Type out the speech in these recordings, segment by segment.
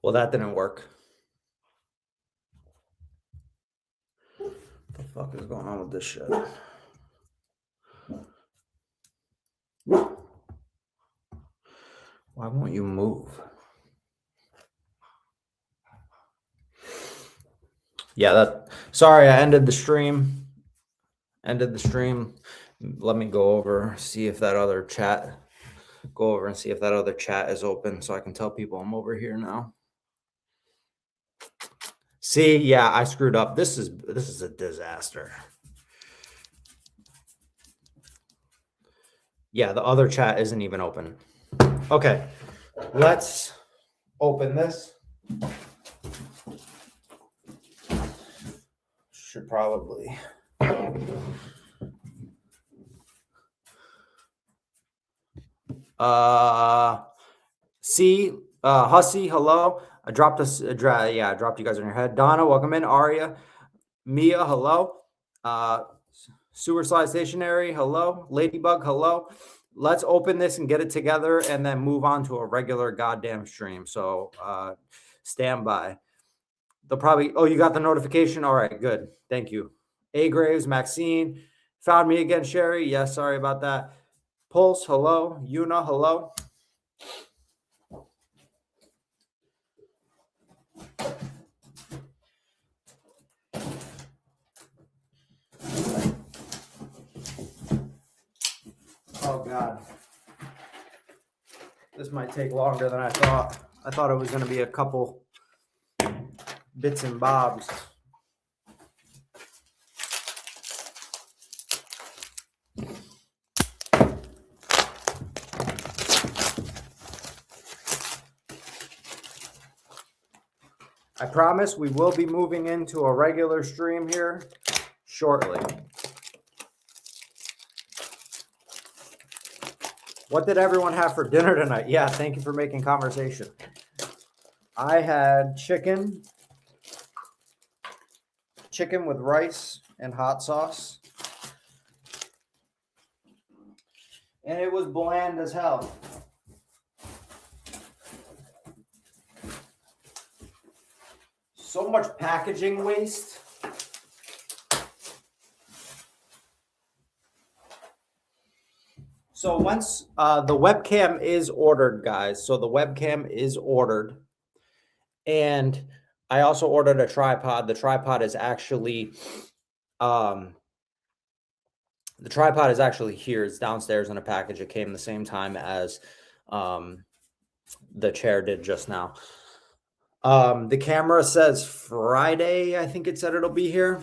Well, that didn't work. What the fuck is going on with this shit? Why won't you move? Yeah, sorry, I ended the stream. Let me go over, see if that other chat, is open so I can tell people I'm over here now. See, yeah, I screwed up. This is a disaster. Yeah, the other chat isn't even open. Okay, let's open this. Should probably. Hussy, hello. I dropped I dropped you guys on your head. Donna, welcome in. Aria, Mia, hello. Sewer Slide Stationary, hello. Ladybug, hello. Let's open this and get it together and then move on to a regular goddamn stream. So stand by. They'll probably, oh, you got the notification? All right, good. Thank you. A Graves, Maxine, found me again, Sherry. Yes, sorry about that. Pulse, hello. Yuna, hello. Oh, God. This might take longer than I thought. I thought it was going to be a couple bits and bobs. I promise we will be moving into a regular stream here shortly. What did everyone have for dinner tonight? Yeah, thank you for making conversation. I had chicken with rice and hot sauce. And it was bland as hell. So much packaging waste. So once the webcam is ordered, guys. So the webcam is ordered. And I also ordered a tripod. The tripod is actually here. It's downstairs in a package. It came the same time as the chair did just now. The camera says Friday. I think it said it'll be here.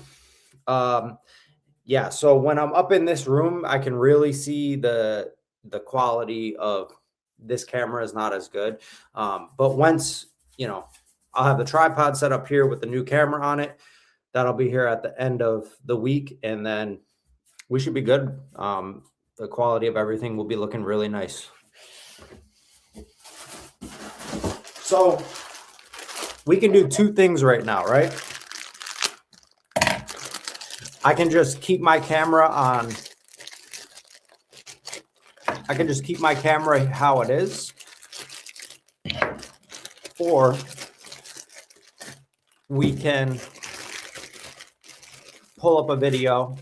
Yeah, so when I'm up in this room, I can really see the quality of this camera is not as good. But once, I'll have the tripod set up here with the new camera on it. That'll be here at the end of the week, and then we should be good. The quality of everything will be looking really nice. So we can do two things right now, right? I can just keep my camera on. I can just keep my camera how it is. Or we can pull up a video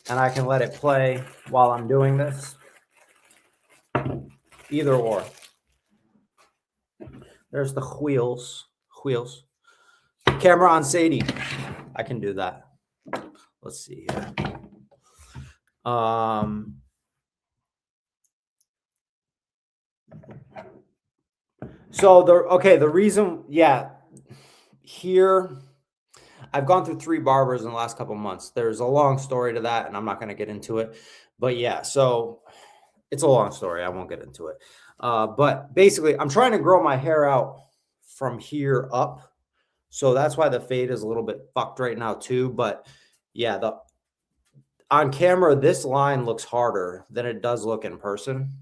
and I can let it play while I'm doing this. Either or. There's the wheels. Camera on Sadie. I can do that. Let's see here. So the reason, here I've gone through 3 barbers in the last couple months. There's a long story to that, and I'm not going to get into it. But yeah, so it's a long story. I won't get into it. But basically, I'm trying to grow my hair out from here up. So that's why the fade is a little bit fucked right now too. But yeah, on camera, this line looks harder than it does look in person.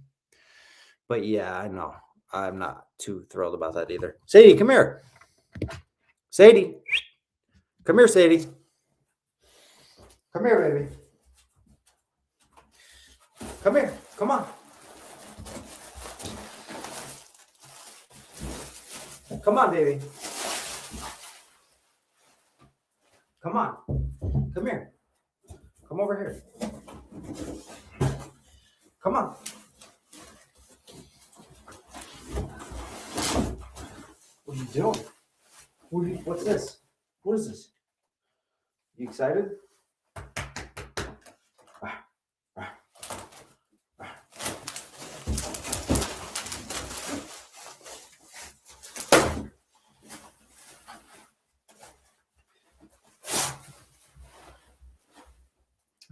But yeah, I know. I'm not too thrilled about that either. Sadie, come here. Sadie. Come here, Sadie. Come here, baby. Come here. Come on. Come on, baby. Come on. Come here. Come over here. Come on. What are you doing? What's this? What is this? You excited?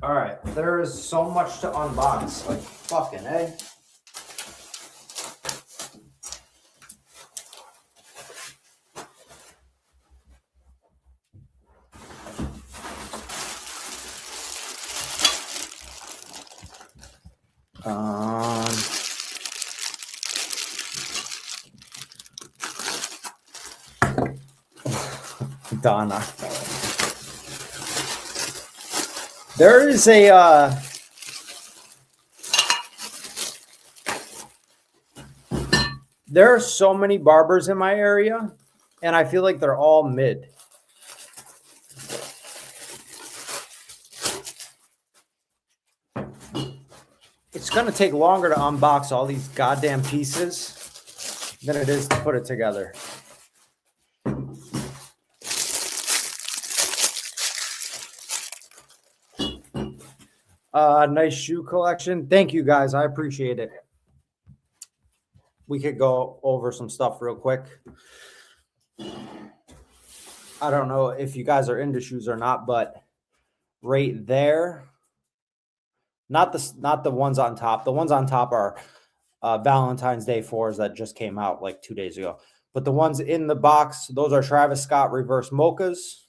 All right, there is so much to unbox. Like fucking A. Donna. There is a there are so many barbers in my area, and I feel like they're all mid. It's gonna take longer to unbox all these goddamn pieces than it is to put it together. Nice shoe collection. Thank you guys. I appreciate it. We could go over some stuff real quick. I don't know if you guys are into shoes or not, but right there, not the ones on top. The ones on top are Valentine's Day 4s that just came out like 2 days ago. But the ones in the box, those are Travis Scott reverse mochas.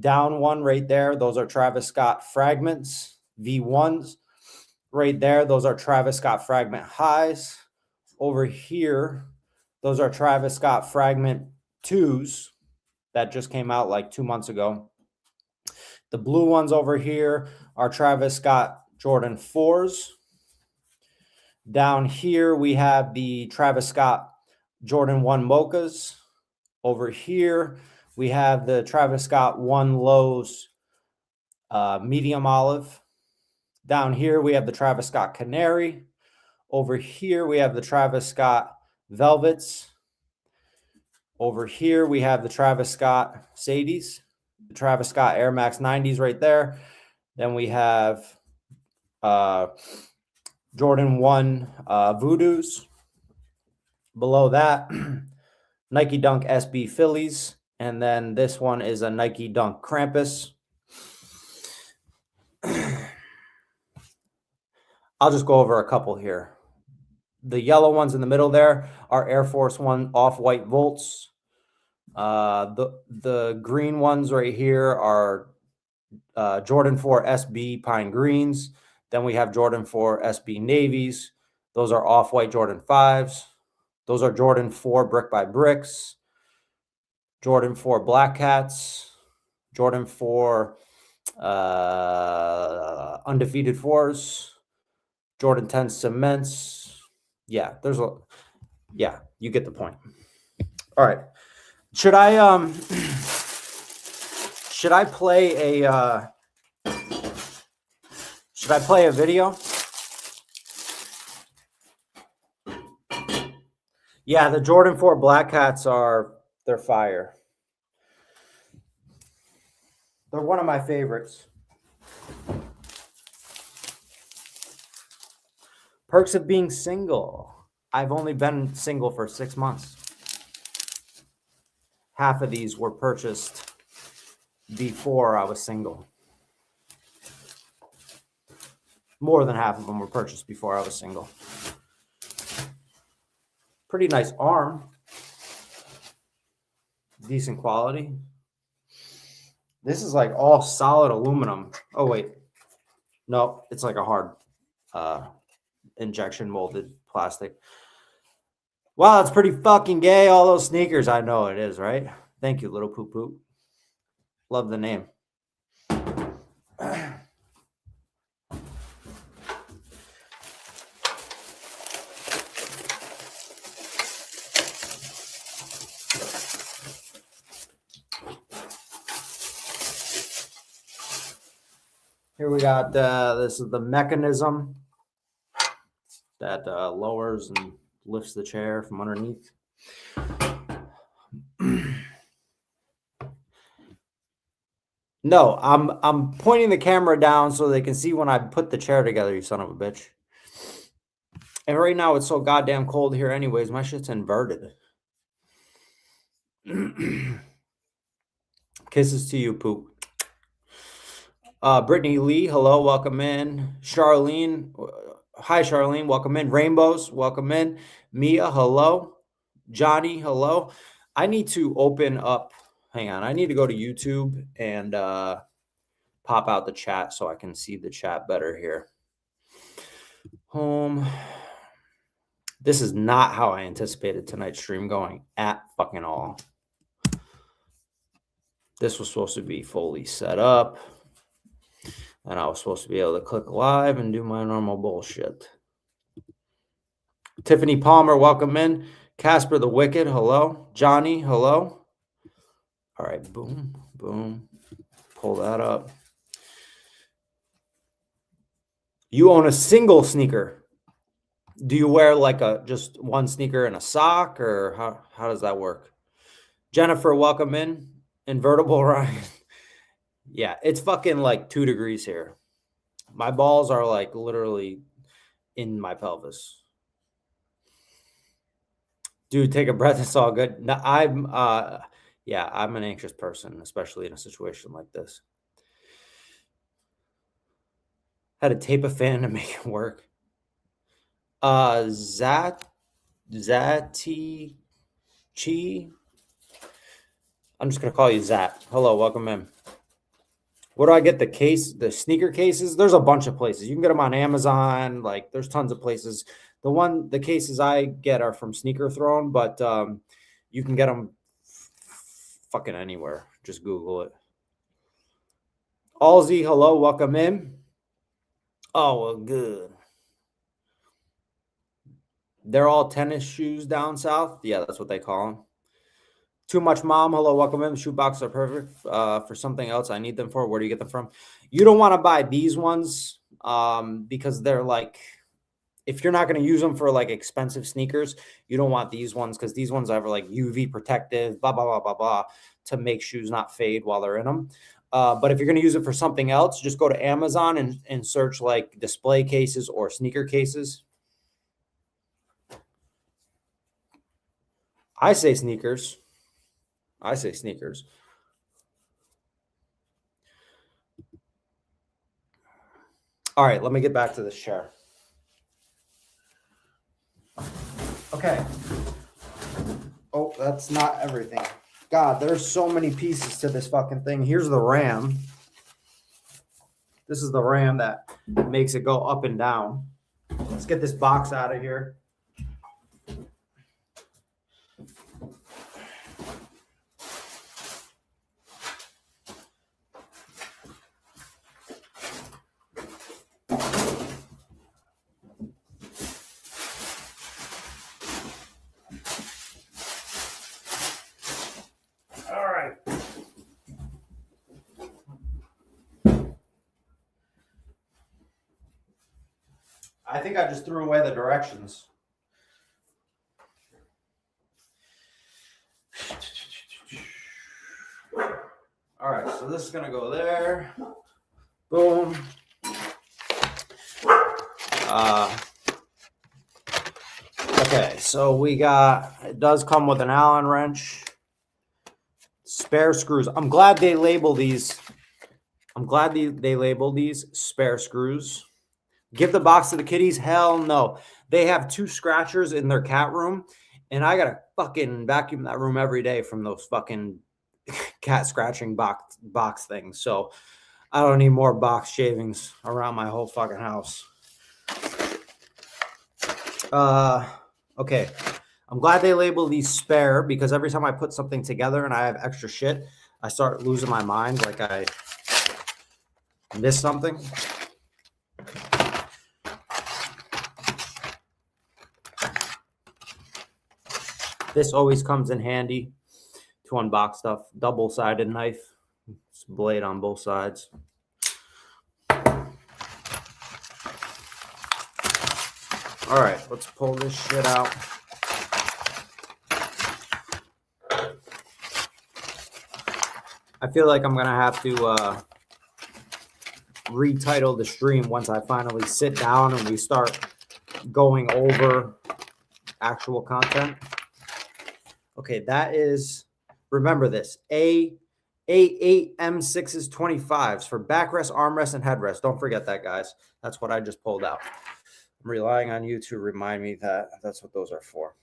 Down one right there, those are Travis Scott fragments, V1s. Right there, those are Travis Scott fragment highs. Over here, those are Travis Scott fragment 2s that just came out like 2 months ago. The blue ones over here are Travis Scott Jordan 4s. Down here, we have the Travis Scott Jordan 1 mochas. Over here, we have the Travis Scott 1 lows medium olive. Down here, we have the Travis Scott Canary. Over here, we have the Travis Scott Velvets. Over here, we have the Travis Scott Sadies, the Travis Scott Air Max 90s right there. Then we have Jordan 1 Voodoos. Below that, Nike Dunk SB Phillies. And then this one is a Nike Dunk Krampus. I'll just go over a couple here. The yellow ones in the middle there are Air Force One off-white Volts. The green ones right here are Jordan 4 SB Pine Greens. Then we have Jordan 4 SB Navies. Those are off-white Jordan 5s. Those are Jordan 4 Brick by Bricks. Jordan 4 Black Cats. Jordan 4 Undefeated 4s. Jordan 10 Cements. Yeah, you get the point. All right. Should I play a video? Yeah, the Jordan 4 Black Cats they're fire. They're one of my favorites. Perks of being single. I've only been single for 6 months. Half of these were purchased before I was single. More than half of them were purchased before I was single. Pretty nice arm. Decent quality. This is like all solid aluminum. Oh, wait. No, it's like a hard injection molded plastic. Wow, it's pretty fucking gay. All those sneakers. I know it is, right? Thank you, little poop poop. Love the name. Here we got, this is the mechanism that lowers and lifts the chair from underneath. No, I'm pointing the camera down so they can see when I put the chair together, you son of a bitch. And right now it's so goddamn cold here anyways. My shit's inverted. Kisses to you, poop. Brittany Lee, hello, welcome in. Charlene, hi Charlene, welcome in. Rainbows, welcome in. Mia, hello. Johnny, hello. I need to open up, hang on, I need to go to YouTube and pop out the chat so I can see the chat better here. Home. This is not how I anticipated tonight's stream going at fucking all. This was supposed to be fully set up. And I was supposed to be able to click live and do my normal bullshit. Tiffany Palmer, welcome in. Casper the Wicked, hello. Johnny, hello. All right, boom, boom. Pull that up. You own a single sneaker. Do you wear like just one sneaker and a sock, or how does that work? Jennifer, welcome in. Invertible Ryan. Yeah, it's fucking like 2 degrees here. My balls are like literally in my pelvis. Dude, take a breath. It's all good. No, I'm an anxious person, especially in a situation like this. Had to tape a fan to make it work. Zati Chi. I'm just gonna call you Zat. Hello, welcome in. Where do I get the sneaker cases? There's a bunch of places. You can get them on Amazon. Like, there's tons of places. The cases I get are from Sneaker Throne, but you can get them fucking anywhere. Just Google it. Alzi, hello, welcome in. Oh, well, good. They're all tennis shoes down south. Yeah, that's what they call them. Too Much Mom, hello, welcome in. Shoe boxes are perfect for something else I need them for. Where do you get them from? You don't want to buy these ones because they're like, if you're not going to use them for like expensive sneakers, you don't want these ones because these ones are like UV protective, blah, blah, blah, blah, blah, to make shoes not fade while they're in them. But if you're going to use it for something else, just go to Amazon and search like display cases or sneaker cases. I say sneakers. I say sneakers. All right, let me get back to this chair. Okay. Oh, that's not everything. God, there's so many pieces to this fucking thing. Here's the RAM. This is the RAM that makes it go up and down. Let's get this box out of here. I think I just threw away the directions. All right, so this is going to go there. Boom. Okay, so we got, it does come with an Allen wrench. Spare screws. I'm glad they label these. I'm glad they label these spare screws. Give the box to the kitties? Hell no. They have 2 scratchers in their cat room, and I gotta fucking vacuum that room every day from those fucking cat scratching box things. So I don't need more box shavings around my whole fucking house. Okay. I'm glad they label these spare because every time I put something together and I have extra shit, I start losing my mind like I missed something. This always comes in handy to unbox stuff. Double-sided knife. Blade on both sides. All All right, let's pull this shit out. I feel like I'm going to have to retitle the stream once I finally sit down and we start going over actual content. Okay, that is, remember this, A8 M6s 25s for backrest, armrest, and headrest. Don't forget that, guys. That's what I just pulled out. I'm relying on you to remind me that that's what those are for.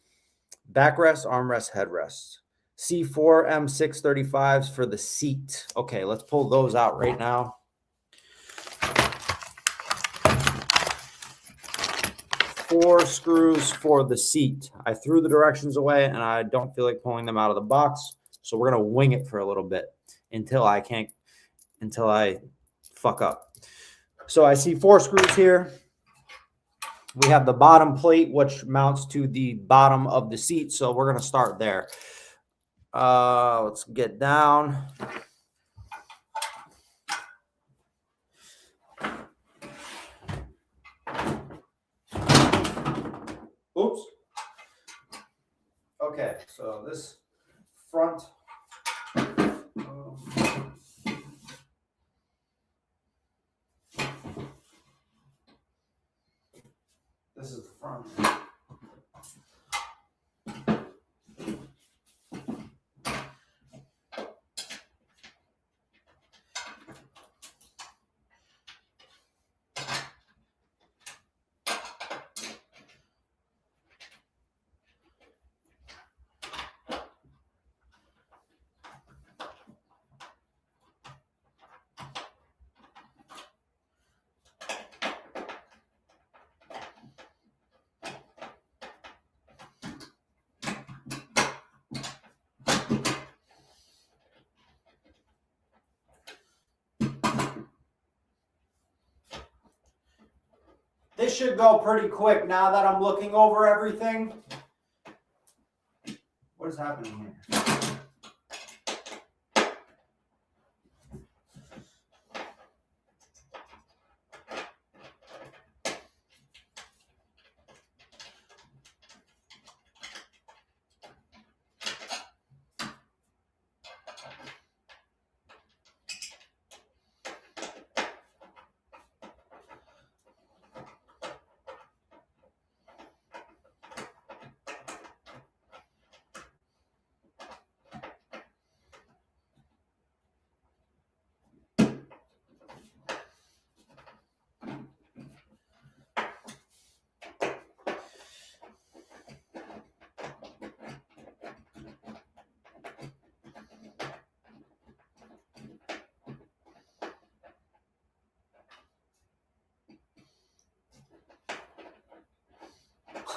Backrest, armrest, headrest. C4 M635s for the seat. Okay, let's pull those out right now. Four screws for the seat. I threw the directions away and I don't feel like pulling them out of the box. So we're going to wing it for a little bit until I fuck up. So I see four screws here. We have the bottom plate, which mounts to the bottom of the seat. So we're going to start there. Let's get down. Oops. Okay, so this front. This is the front. This should go pretty quick now that I'm looking over everything. What is happening here?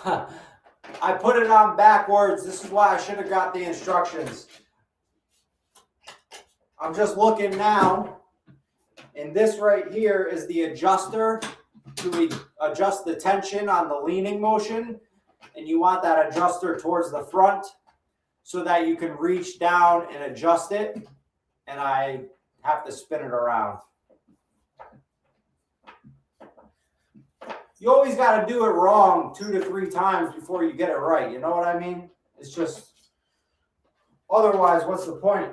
I put it on backwards. This is why I should have got the instructions. I'm just looking now, and this right here is the adjuster to adjust the tension on the leaning motion, and you want that adjuster towards the front so that you can reach down and adjust it, and I have to spin it around. You always got to do it wrong 2 to 3 times before you get it right. You know what I mean? It's just, otherwise, what's the point?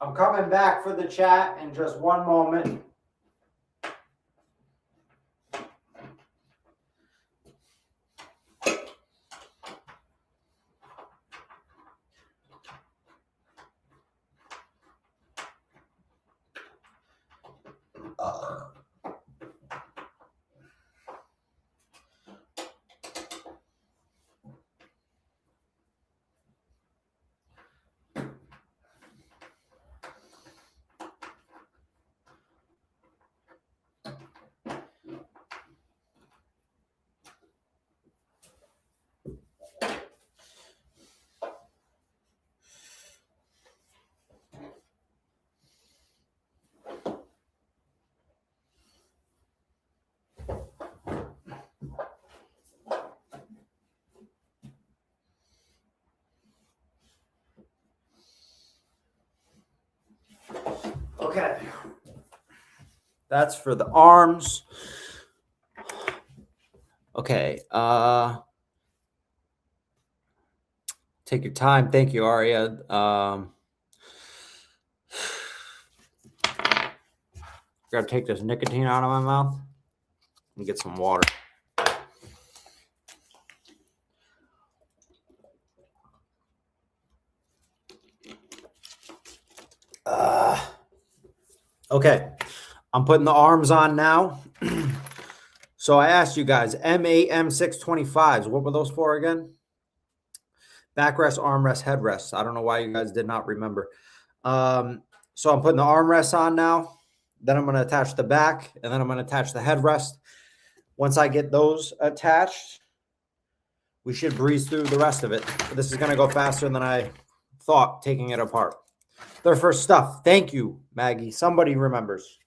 I'm coming back for the chat in just one moment. Okay. That's for the arms. Okay. Take your time. Thank you, Aria. Gotta take this nicotine out of my mouth and get some water. Okay. I'm putting the arms on now. So I asked you guys, MAM625s. What were those for again? Backrest, armrest, headrest. I don't know why you guys did not remember. So I'm putting the armrest on now. Then I'm going to attach the back, and then I'm going to attach the headrest. Once I get those attached, we should breeze through the rest of it. This is going to go faster than I thought taking it apart. Their first stuff. Thank you, Maggie. Somebody remembers.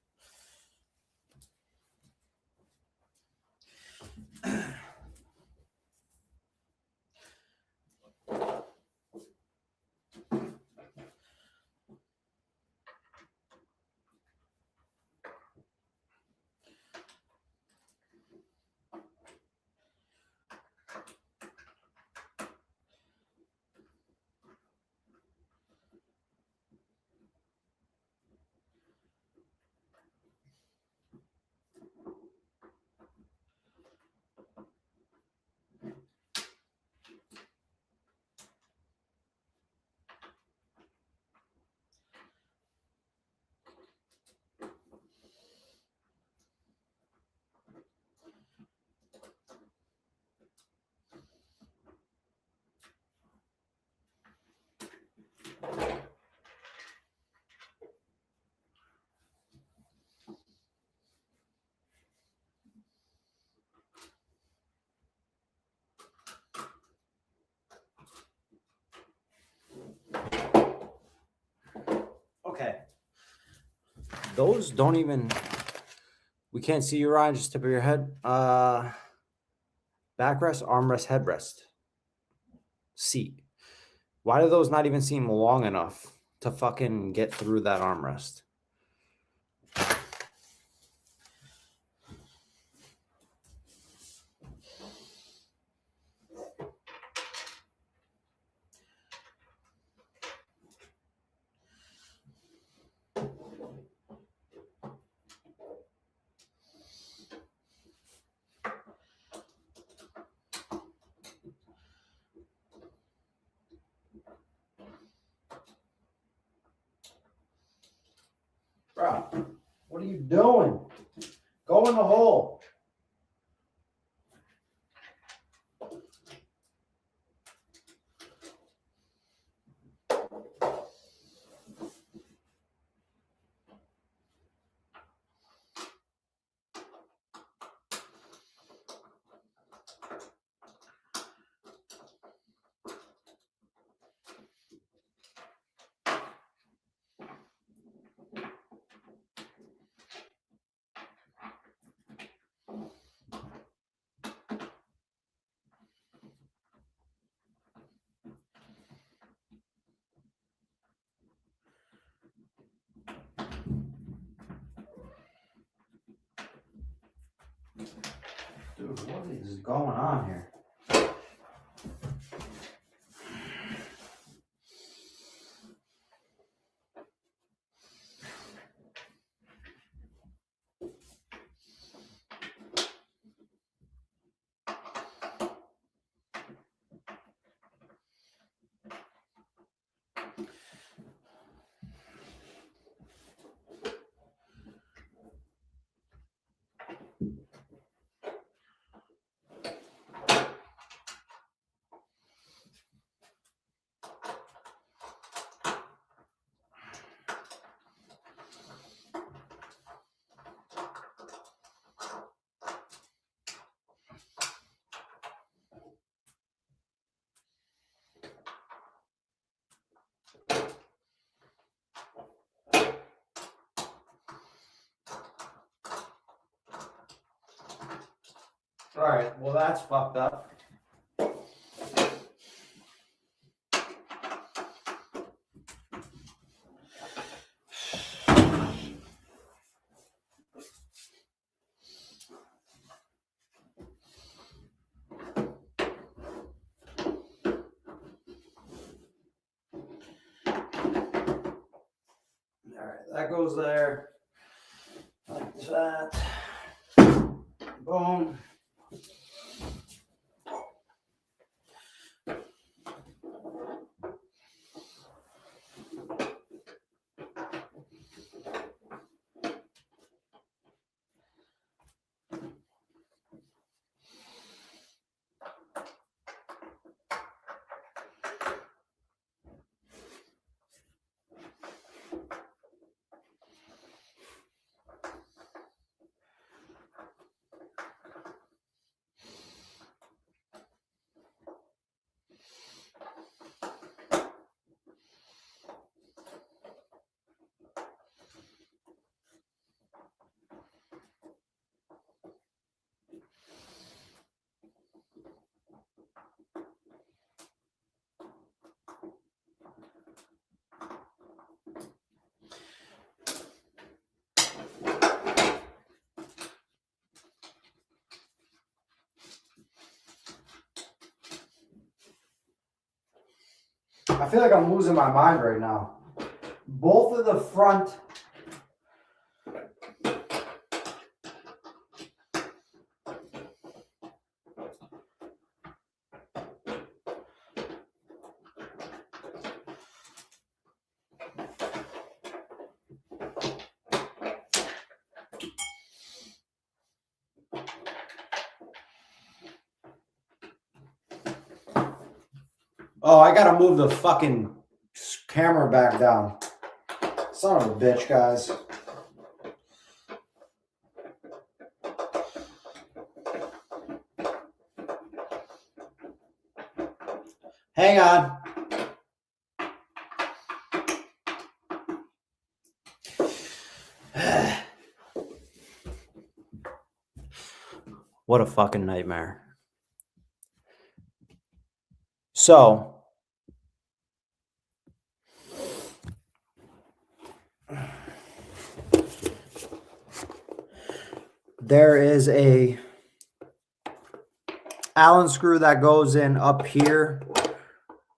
Okay. Those don't even, we can't see your eye, just tip of your head. Backrest, armrest, headrest, seat. Why do those not even seem long enough to fucking get through that armrest? Bro, what are you doing? Go in the hole. Dude, what is going on here? All right, well, that's fucked up. All right, that goes there. Like that. Boom. I feel like I'm losing my mind right now. Both of the front. Oh, I gotta move the fucking camera back down. Son of a bitch, guys. Hang on. What a fucking nightmare. So, there is a Allen screw that goes in up here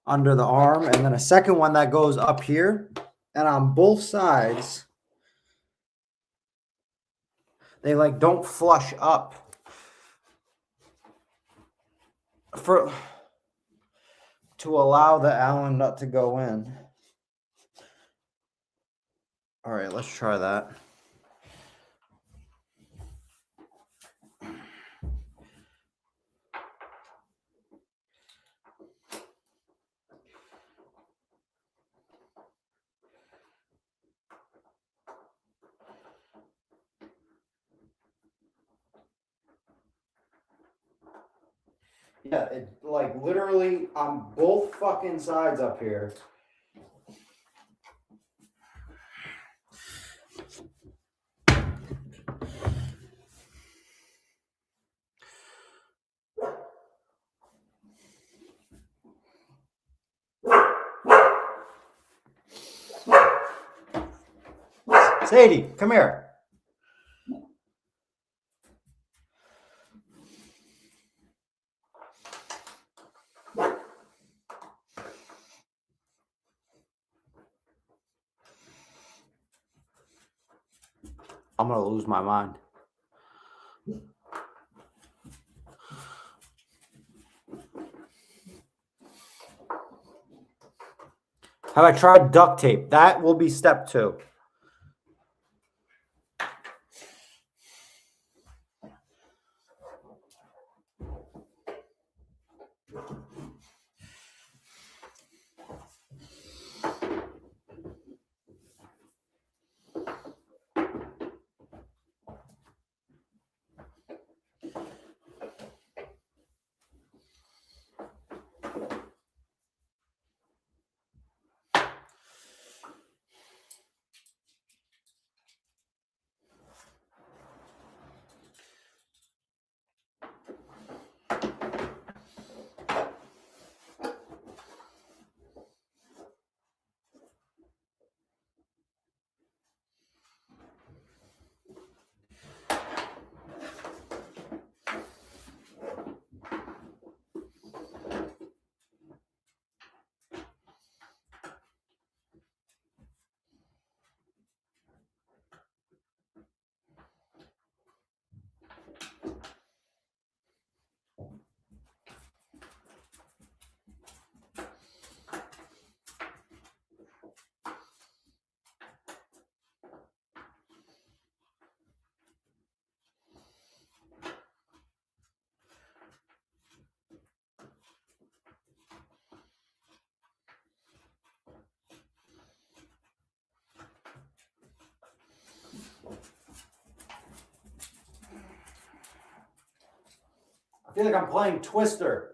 under the arm, and then a second one that goes up here. And on both sides, they like don't flush up to allow the Allen nut to go in. All right, let's try that. Yeah, it like literally on both fucking sides up here. Sadie, come here. I'm gonna lose my mind. Have I tried duct tape? That will be step 2. feel like I'm playing Twister.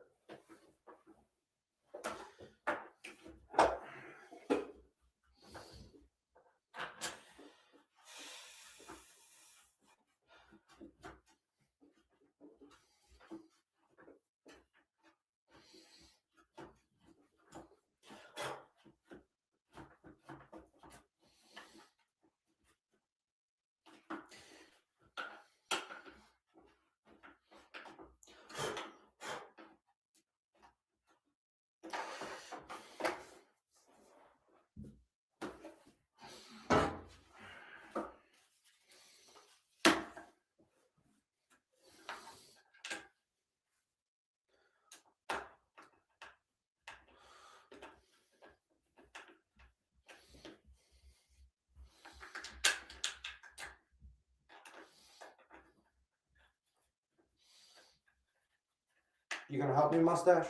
You gonna help me, mustache?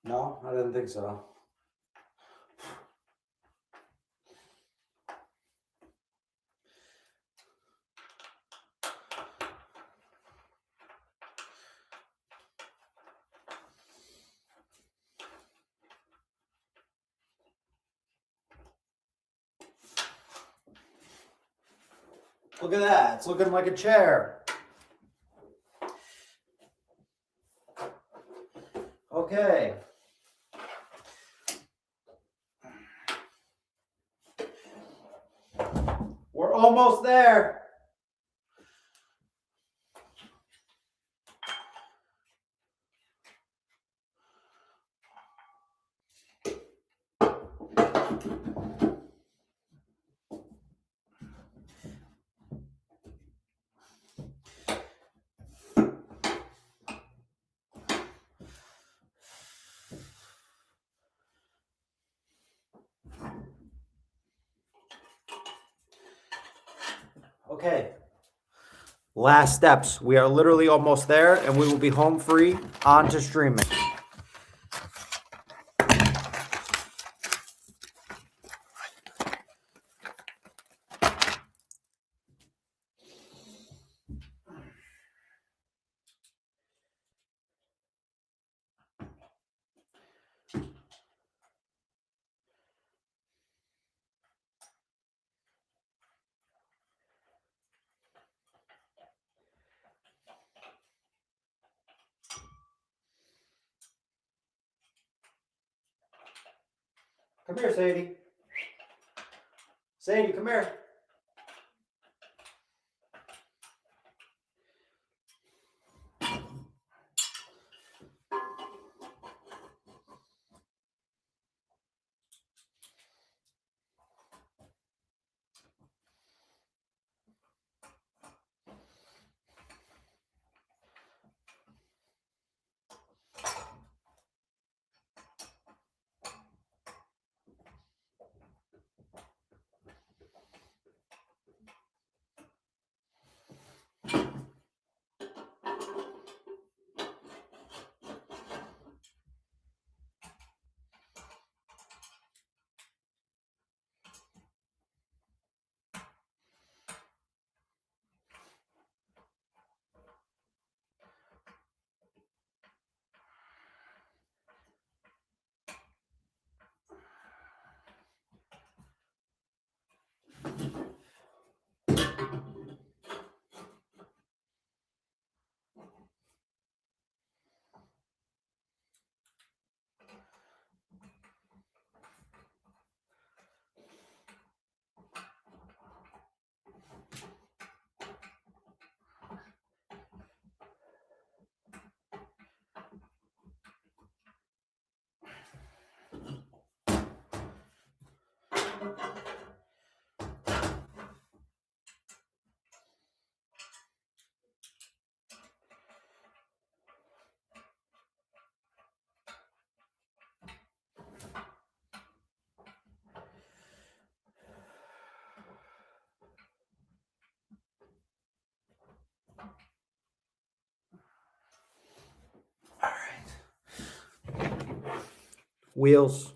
No, I didn't think so. Look at that, it's looking like a chair. Okay. We're almost there. Okay. Last steps. We are literally almost there, and we will be home free on to streaming. Come here, Sadie. Sadie, come here. All right. Wheels.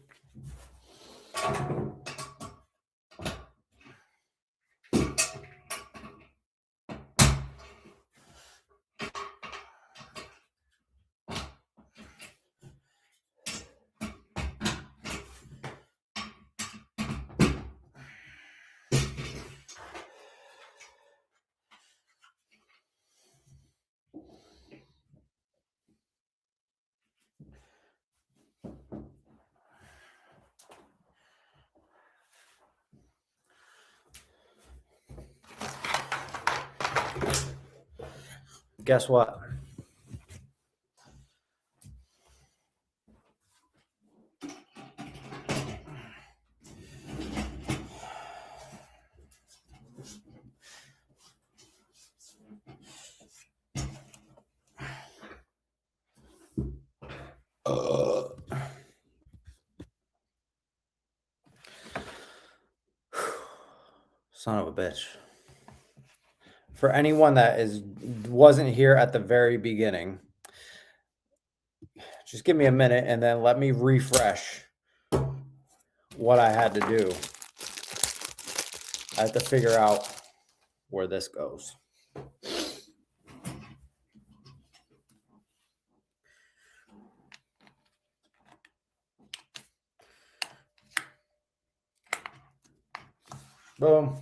guess what? Son of a bitch. For anyone that wasn't here at the very beginning, just give me a minute and then let me refresh what I had to do. I have to figure out where this goes. Boom.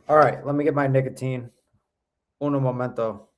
All right, let me get my nicotine. Uno momento.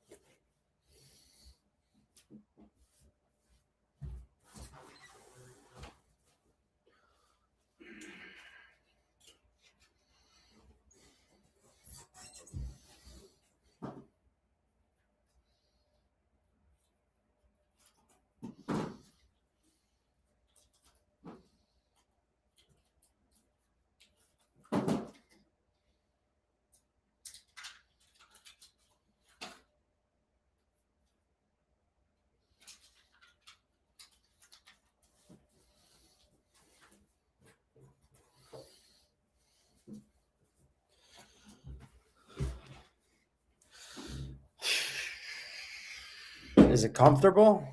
Is it comfortable?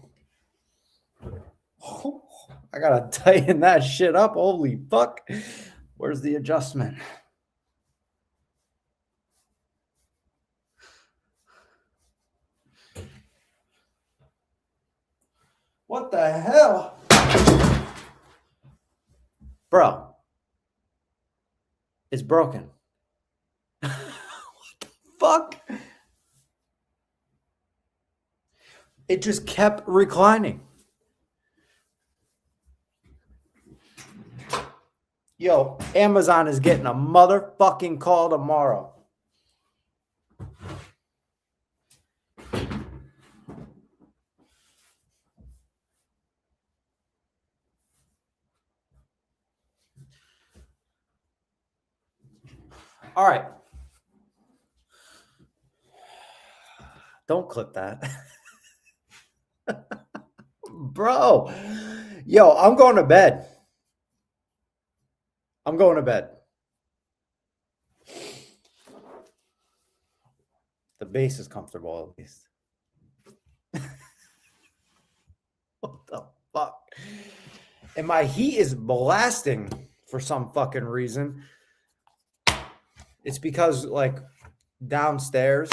Oh, I gotta tighten that shit up. Holy fuck. Where's the adjustment? What the hell? Bro. It's broken. What the fuck? It just kept reclining. Yo, Amazon is getting a motherfucking call tomorrow. All right. Don't clip that. Bro. Yo, I'm going to bed. I'm going to bed. The base is comfortable at least. What the fuck? And my heat is blasting for some fucking reason. It's because like downstairs.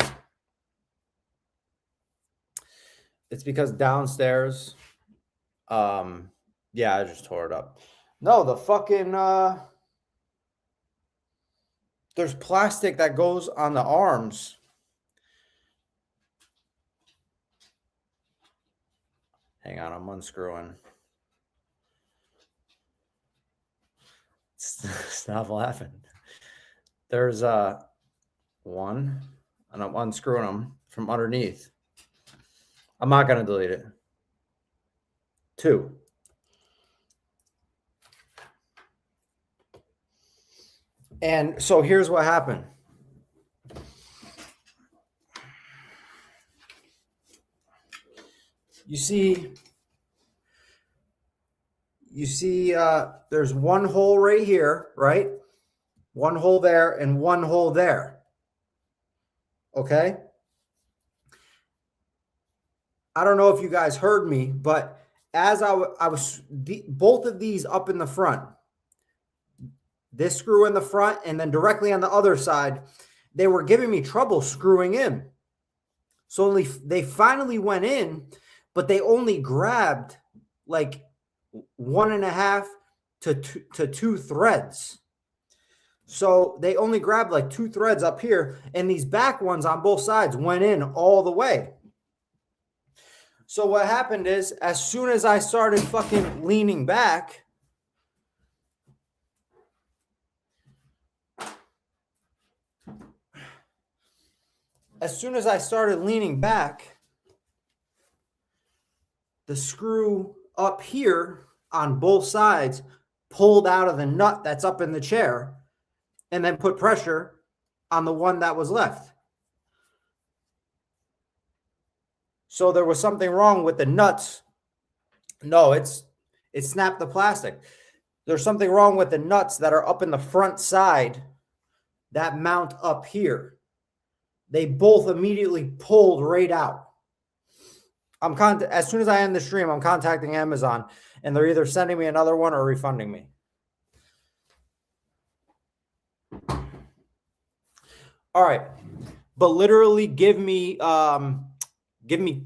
Yeah, I just tore it up. No, the fucking there's plastic that goes on the arms. Hang on, I'm unscrewing. Stop laughing. There's one, and I'm unscrewing them from underneath. I'm not going to delete it. 2. And so here's what happened. You see, there's one hole right here, right? One hole there and one hole there. Okay? I don't know if you guys heard me, but as I was both of these up in the front, this screw in the front and then directly on the other side, they were giving me trouble screwing in. So they finally went in, but they only grabbed like 1.5 to 2 threads. So they only grabbed like 2 threads up here, and these back ones on both sides went in all the way. So what happened is, as soon as I started fucking leaning back, the screw up here on both sides pulled out of the nut that's up in the chair and then put pressure on the one that was left. So there was something wrong with the nuts. No, it snapped the plastic. There's something wrong with the nuts that are up in the front side that mount up here. They both immediately pulled right out. As soon as I end the stream, I'm contacting Amazon, and they're either sending me another one or refunding me. All right, but literally give me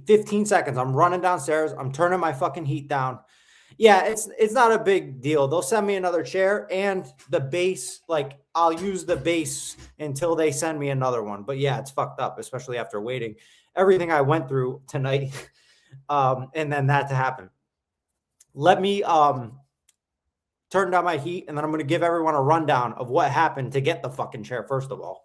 15 seconds. I'm running downstairs. I'm turning my fucking heat down. Yeah, it's not a big deal. They'll send me another chair and the base. Like, I'll use the base until they send me another one. But yeah, it's fucked up, especially after waiting everything I went through tonight, and then that to happen. Let me turn down my heat, and then I'm going to give everyone a rundown of what happened to get the fucking chair, first of all.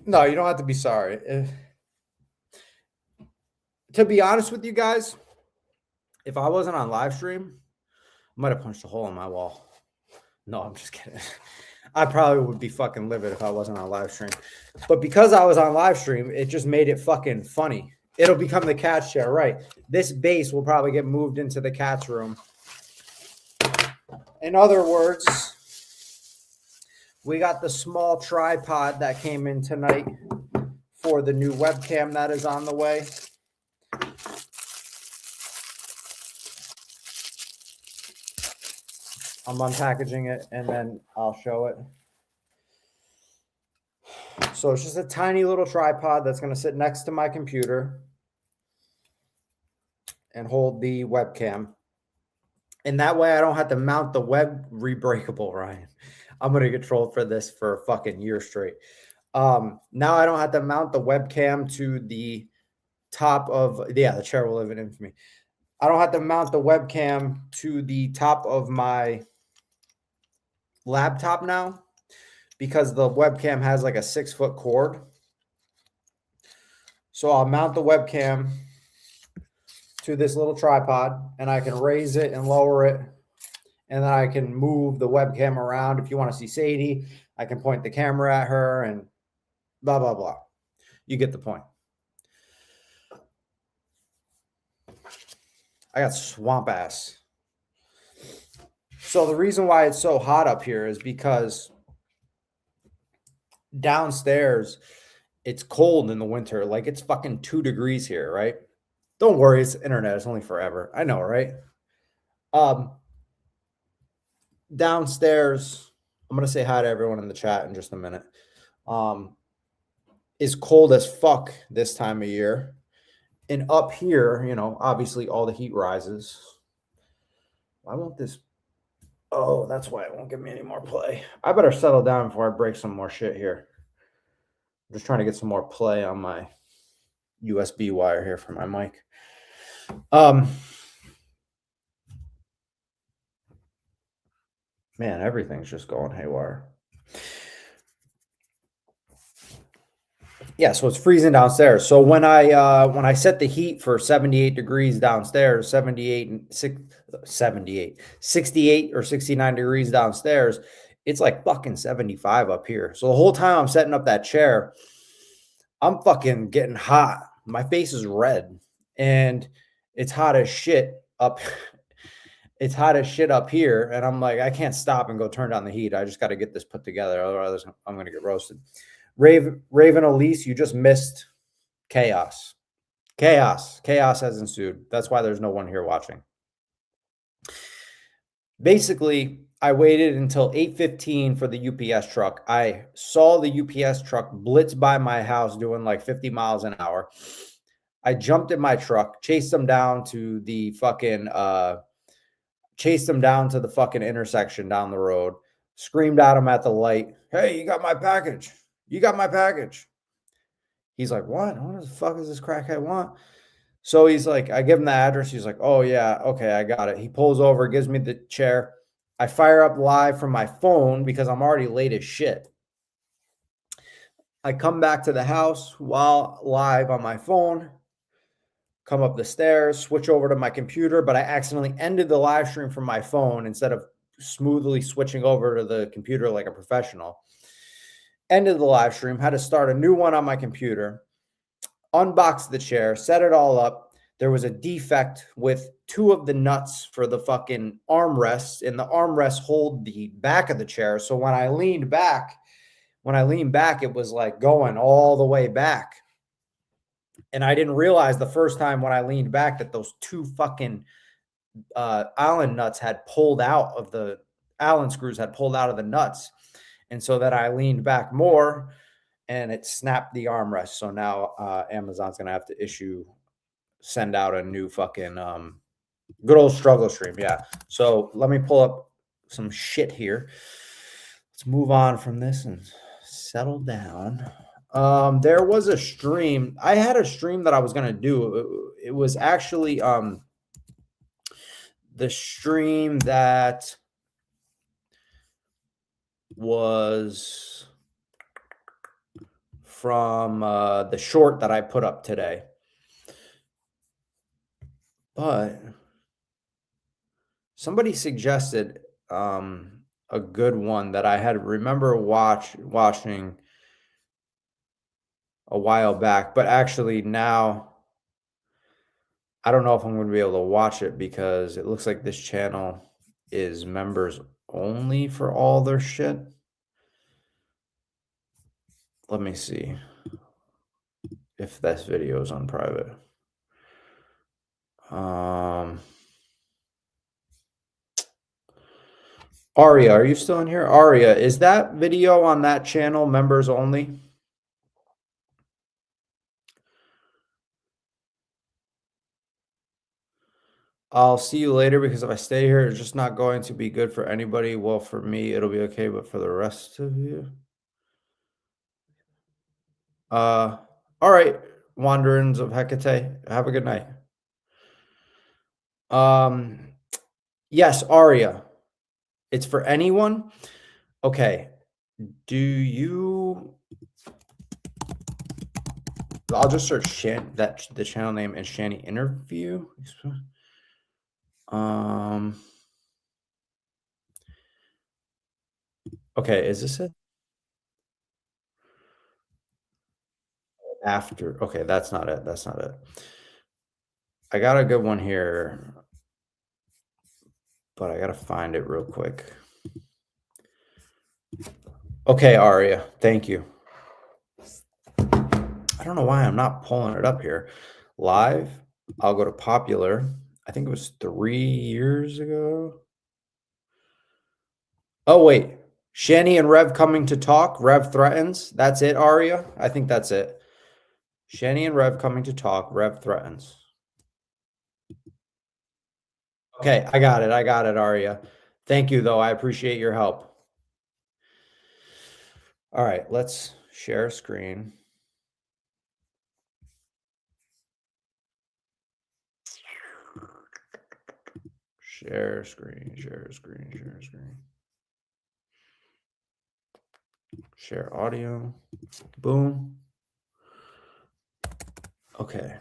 No, you don't have to be sorry. To be honest with you guys, if I wasn't on live stream, I might have punched a hole in my wall. No, I'm just kidding. I probably would be fucking livid if I wasn't on live stream. But because I was on live stream, it just made it fucking funny. It'll become the cat's chair, right? This base will probably get moved into the cat's room. In other words, we got the small tripod that came in tonight for the new webcam that is on the way. I'm unpackaging it and then I'll show it. So it's just a tiny little tripod that's going to sit next to my computer and hold the webcam. And that way I don't have to mount the web rebreakable, Ryan. I'm going to get trolled for this for a fucking year straight. Now I don't have to mount the webcam to the top of, the chair will live in infamy. I don't have to mount the webcam to the top of my laptop now because the webcam has like a 6-foot cord. So I'll mount the webcam to this little tripod and I can raise it and lower it. And then I can move the webcam around. If you want to see Sadie, I can point the camera at her and blah, blah, blah. You get the point. I got swamp ass. So the reason why it's so hot up here is because downstairs, it's cold in the winter. Like, it's fucking 2 degrees here, right? Don't worry, it's internet. It's only forever. I know, right? Downstairs, I'm going to say hi to everyone in the chat in just a minute. Is cold as fuck this time of year. And up here, you know, obviously all the heat rises. Why won't this? Oh, that's why it won't give me any more play. I better settle down before I break some more shit here. I'm just trying to get some more play on my USB wire here for my mic. Man, everything's just going haywire. Yeah, so it's freezing downstairs. So when I set the heat for 78 degrees downstairs, 68 or 69 degrees downstairs, it's like fucking 75 up here. So the whole time I'm setting up that chair, I'm fucking getting hot. My face is red and it's hot as shit up. It's hot as shit up here. And I'm like, I can't stop and go turn down the heat. I just got to get this put together. Otherwise I'm going to get roasted. Raven Elise, you just missed chaos. Chaos. Chaos has ensued. That's why there's no one here watching. Basically, I waited until 8:15 for the UPS truck. I saw the UPS truck blitz by my house doing like 50 miles an hour. I jumped in my truck, chased them down to the fucking intersection down the road, screamed at him at the light, "Hey, you got my package. You got my package." He's like, "What? What the fuck does this crackhead want?" So he's like, I give him the address. He's like, "Oh, yeah. Okay, I got it." He pulls over, gives me the chair. I fire up live from my phone because I'm already late as shit. I come back to the house while live on my phone, come up the stairs, switch over to my computer, but I accidentally ended the live stream from my phone instead of smoothly switching over to the computer like a professional. Ended the live stream, had to start a new one on my computer, unboxed the chair, set it all up. There was a defect with two of the nuts for the fucking armrests, and the armrests hold the back of the chair. So when I leaned back, it was like going all the way back. And I didn't realize the first time when I leaned back that those two fucking Allen nuts had pulled out of the Allen screws had pulled out of the nuts. And so that I leaned back more and it snapped the armrest. So now Amazon's going to have to send out a new fucking good old struggle stream. Yeah. So let me pull up some shit here. Let's move on from this and settle down. There was a stream. I had a stream that I was going to do. It was actually the stream that was from the short that I put up today. But somebody suggested a good one that I had remember watching a while back, but actually now I don't know if I'm going to be able to watch it because it looks like this channel is members only for all their shit. Let me see if this video is on private. Aria, are you still in here? Aria, is that video on that channel members only? I'll see you later because if I stay here, it's just not going to be good for anybody. Well, for me, it'll be okay, but for the rest of you. All right, Wanderings of Hecate. Have a good night. Yes, Aria. It's for anyone. Okay. Do you? I'll just search the channel name is Shanny Interview. Okay, is this it? After. Okay, that's not it. That's not it. I got a good one here, but I got to find it real quick. Okay, Aria, thank you. I don't know why I'm not pulling it up here. Live, I'll go to popular. I think it was 3 years ago. Oh, wait. Shanny and Rev coming to talk. Rev threatens. That's it, Aria? I think that's it. Shanny and Rev coming to talk. Rev threatens. Okay, I got it. I got it, Aria. Thank you, though. I appreciate your help. All right, let's share screen. Share screen, share screen, share screen. Share audio. Boom. Okay.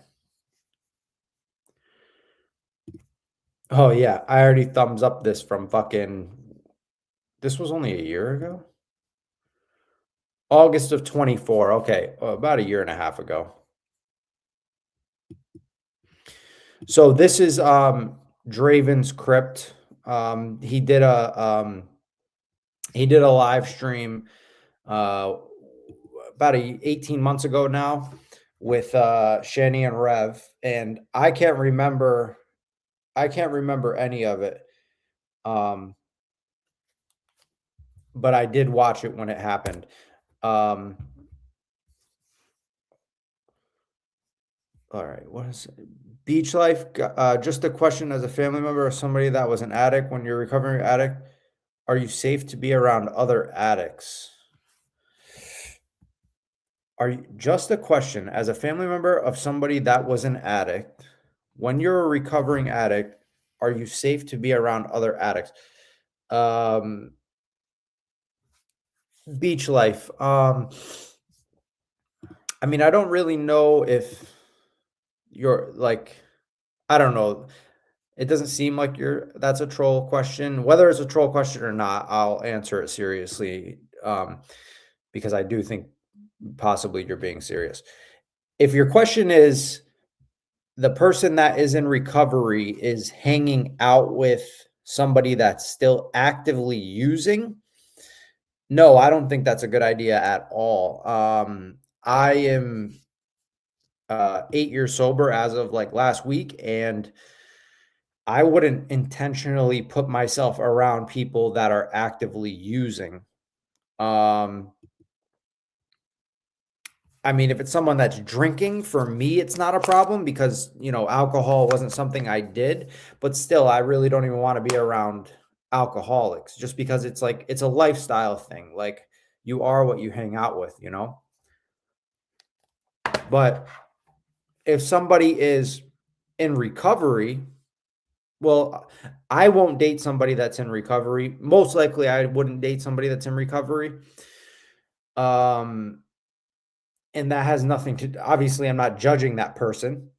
Oh, yeah. I already thumbs up this from fucking. This was only a year ago? August of 24. Okay. About a year and a half ago. So this is Draven's Crypt. He did a live stream about 18 months ago now. with Shani and Rev, and I can't remember any of it. Um, but I did watch it when it happened. Um, all right, what is it? Beach life? Just a question as a family member or somebody that was an addict when you're a recovering addict, are you safe to be around other addicts? Are you just a question as a family member of somebody that was an addict, when you're a recovering addict, are you safe to be around other addicts? Um, beach life. I mean, I don't really know if you're like, I don't know. It doesn't seem like that's a troll question. Whether it's a troll question or not, I'll answer it seriously. Because I do think possibly you're being serious. If your question is the person that is in recovery is hanging out with somebody that's still actively using, no, I don't think that's a good idea at all. I am 8 years sober as of like last week, and I wouldn't intentionally put myself around people that are actively using. Um, I mean, if it's someone that's drinking, for me, it's not a problem because, alcohol wasn't something I did, but still, I really don't even want to be around alcoholics just because it's like, it's a lifestyle thing. Like, you are what you hang out with. But if somebody is in recovery, well, I won't date somebody that's in recovery. Most likely, I wouldn't date somebody that's in recovery. Um, and that has nothing to, obviously, I'm not judging that person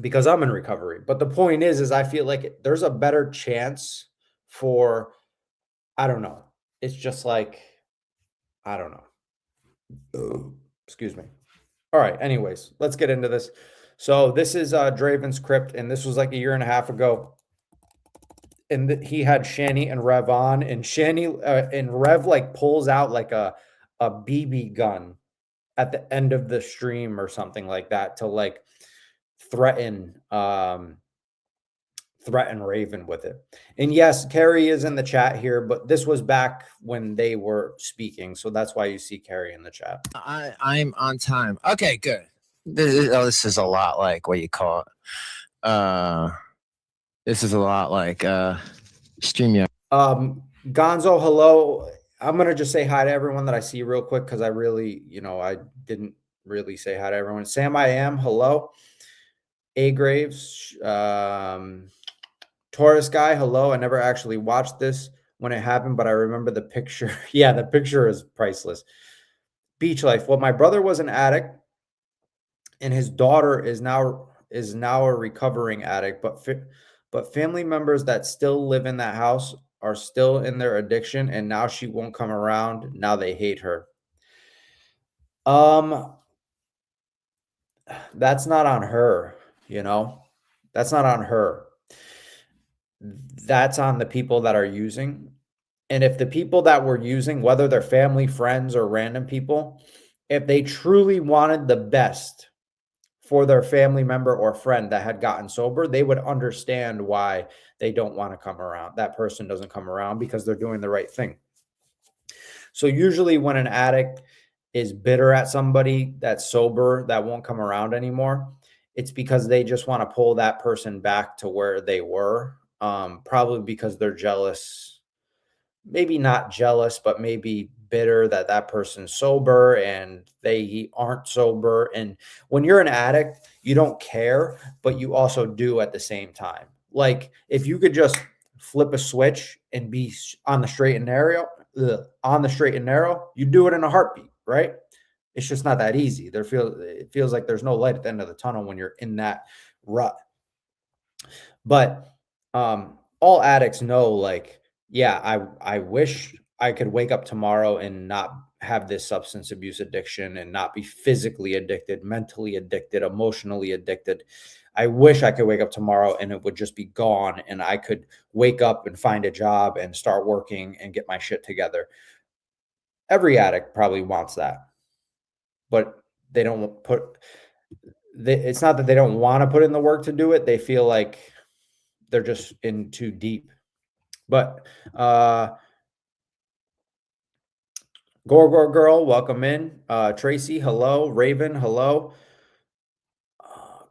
because I'm in recovery. But the point is I feel like there's a better chance for, I don't know. It's just like, I don't know. Excuse me. All right. Anyways, let's get into this. So this is Draven's Crypt, and this was like a year and a half ago. And he had Shani and Rev on, and Shani and Rev like pulls out like a BB gun at the end of the stream or something like that to like threaten threaten Raven with it. And yes, Carrie is in the chat here, but this was back when they were speaking, so that's why you see Carrie in the chat. I'm on time. Okay, good. This is a lot like what you call it. This is a lot like StreamYard. Gonzo, hello. I'm gonna just say hi to everyone that I see real quick because I really, I didn't really say hi to everyone. Sam, I am hello. A Graves, Taurus guy, hello. I never actually watched this when it happened, but I remember the picture. Yeah, the picture is priceless. Beach life. Well, my brother was an addict, and his daughter is now a recovering addict, but family members that still live in that house are still in their addiction, and now she won't come around. Now they hate her. Um, that's not on her, you know. That's not on her. That's on the people that are using. And if the people that were using, whether they're family, friends, or random people, if they truly wanted the best for their family member or friend that had gotten sober, they would understand why they don't want to come around. That person doesn't come around because they're doing the right thing. So usually when an addict is bitter at somebody that's sober that won't come around anymore, it's because they just want to pull that person back to where they were. Probably because they're jealous, maybe not jealous, but maybe bitter that that person's sober and they aren't sober. And when you're an addict, you don't care, but you also do at the same time. Like if you could just flip a switch and be on the straight and narrow, you do it in a heartbeat, right? It's just not that easy. It feels like there's no light at the end of the tunnel when you're in that rut. But all addicts know, like, yeah, I wish I could wake up tomorrow and not have this substance abuse addiction and not be physically addicted, mentally addicted, emotionally addicted. I wish I could wake up tomorrow and it would just be gone and I could wake up and find a job and start working and get my shit together. Every addict probably wants that, but they don't put it's not that they don't want to put in the work to do it. They feel like they're just in too deep. But Gorgor Girl, welcome in. Tracy, hello. Raven, hello.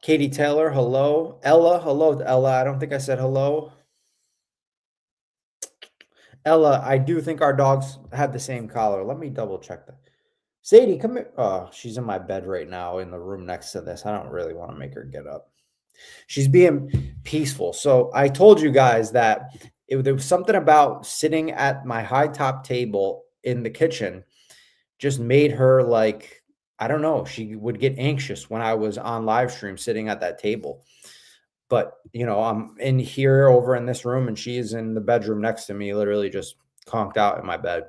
Katie Taylor, hello. Ella, hello to Ella. I don't think I said hello. Ella, I do think our dogs had the same collar. Let me double check that. Sadie, come here. Oh, she's in my bed right now in the room next to this. I don't really want to make her get up. She's being peaceful. So I told you guys that there was something about sitting at my high top table in the kitchen just made her like, I don't know, she would get anxious when I was on live stream sitting at that table. But, you know, I'm in here over in this room and she's in the bedroom next to me, literally just conked out in my bed.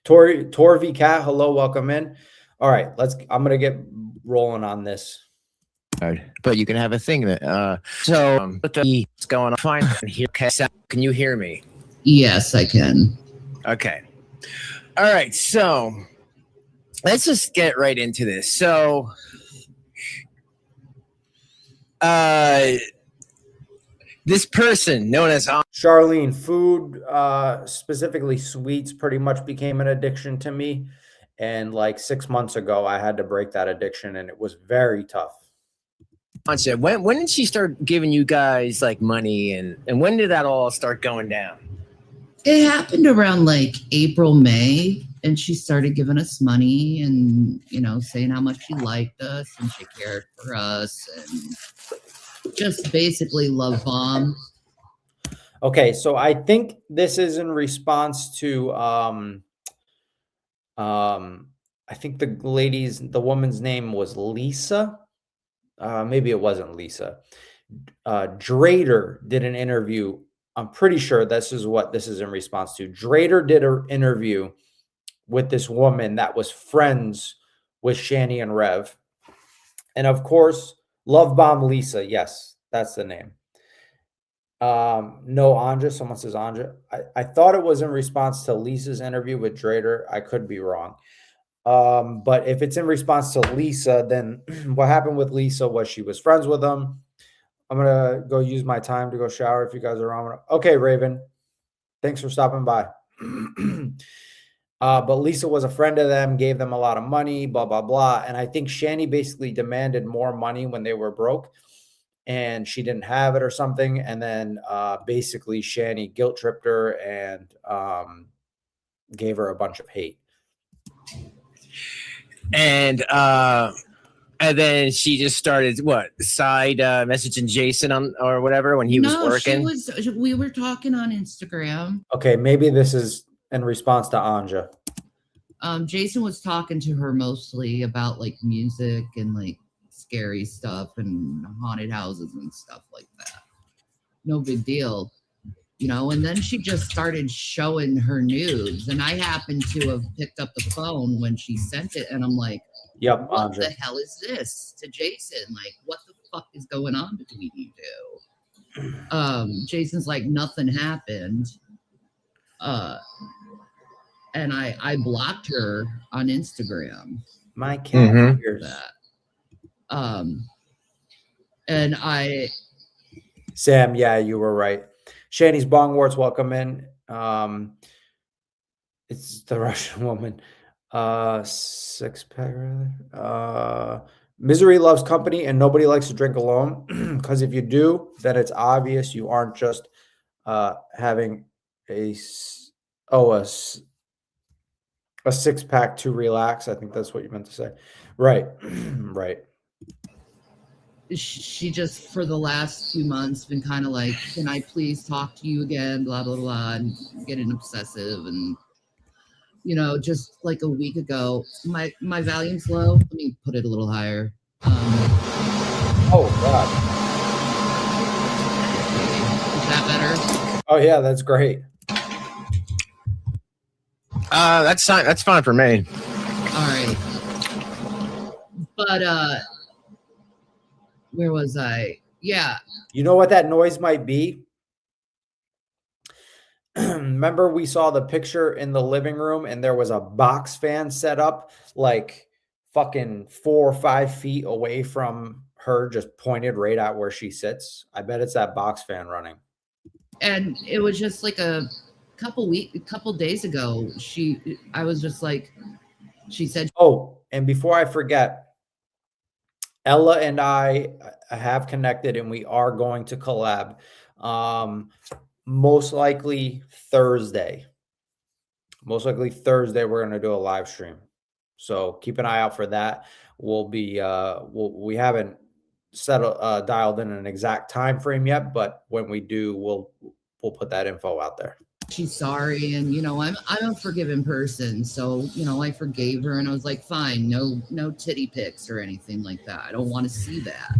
Torvi Cat, hello, welcome in. All right, I'm going to get rolling on this. But you can have a thing that, what's going on? Fine. Here, can you hear me? Yes, I can. Okay. All right. So let's just get right into this. So, this person known as Charlene, food, specifically sweets, pretty much became an addiction to me. And like 6 months ago, I had to break that addiction, and it was very tough. When did she start giving you guys like money, and when did that all start going down? It happened around like April, May, and she started giving us money and, you know, saying how much she liked us and she cared for us and just basically love bomb. Okay, so I think this is in response to I think the woman's name was Lisa. Maybe it wasn't Lisa. Drader did an interview. I'm pretty sure this is what this is in response to. Drader did an interview with this woman that was friends with Shani and Rev. And of course, Love Bomb Lisa. Yes, that's the name. No, Anja. Someone says Anja. I thought it was in response to Lisa's interview with Drader. I could be wrong. But if it's in response to Lisa, then what happened with Lisa was she was friends with him. I'm going to go use my time to go shower if you guys are on. Okay, Raven. Thanks for stopping by. But Lisa was a friend of them, gave them a lot of money, blah, blah, blah. And I think Shani basically demanded more money when they were broke and she didn't have it or something. And then basically Shani guilt tripped her and gave her a bunch of hate. And then she just started side messaging Jason on or whatever when he was working. We were talking on Instagram. Okay, maybe this is in response to Anja. Jason was talking to her mostly about like music and like scary stuff and haunted houses and stuff like that. No big deal. You know, and then she just started showing her nudes, and I happened to have picked up the phone when she sent it, and I'm like, "Yep, what Anja. the hell is this?" To Jason, like, what the fuck is going on between you two? Jason's like, nothing happened, and I blocked her on Instagram. My cat hears that. And Sam, yeah, you were right. Shani's Bongwarts, welcome in. It's the Russian woman. Six pack, rather. Misery loves company and nobody likes to drink alone. Because if you do, then it's obvious you aren't just having a six pack to relax. I think that's what you meant to say. Right. Right. She just for the last 2 months been kind of like, can I please talk to you again, blah blah blah, and getting obsessive. And you know, just like a week ago, my volume's low. Let me put it a little higher. Oh god, is that better? Oh yeah, that's great. That's fine. That's fine for me. All right, but where was I? Yeah. You know what that noise might be? Remember we saw the picture in the living room and there was a box fan set up like fucking 4 or 5 feet away from her, just pointed right at where she sits. I bet it's that box fan running. And it was just like a couple days ago. I was just like, she said, Oh, and before I forget, Ella and I have connected and we are going to collab. Most likely Thursday. Most likely Thursday, we're going to do a live stream. So keep an eye out for that. We haven't dialed in an exact time frame yet, but when we do, we'll put that info out there. she's sorry, and I'm a forgiving person, so I forgave her, and I was like, fine, no titty pics or anything like that. I don't want to see that.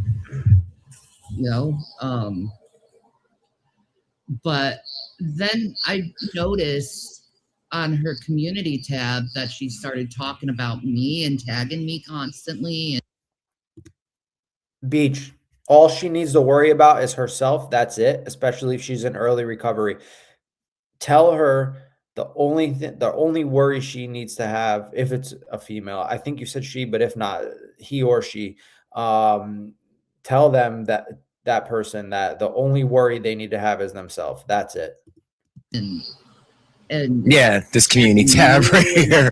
But then I noticed on her community tab that she started talking about me and tagging me constantly. Beach, all she needs to worry about is herself. That's it, especially if she's in early recovery. Tell her the only worry she needs to have, if it's a female, I think you said she, but if not, he or she, tell them that person that the only worry they need to have is themselves. That's it. And Yeah, this community tab right here.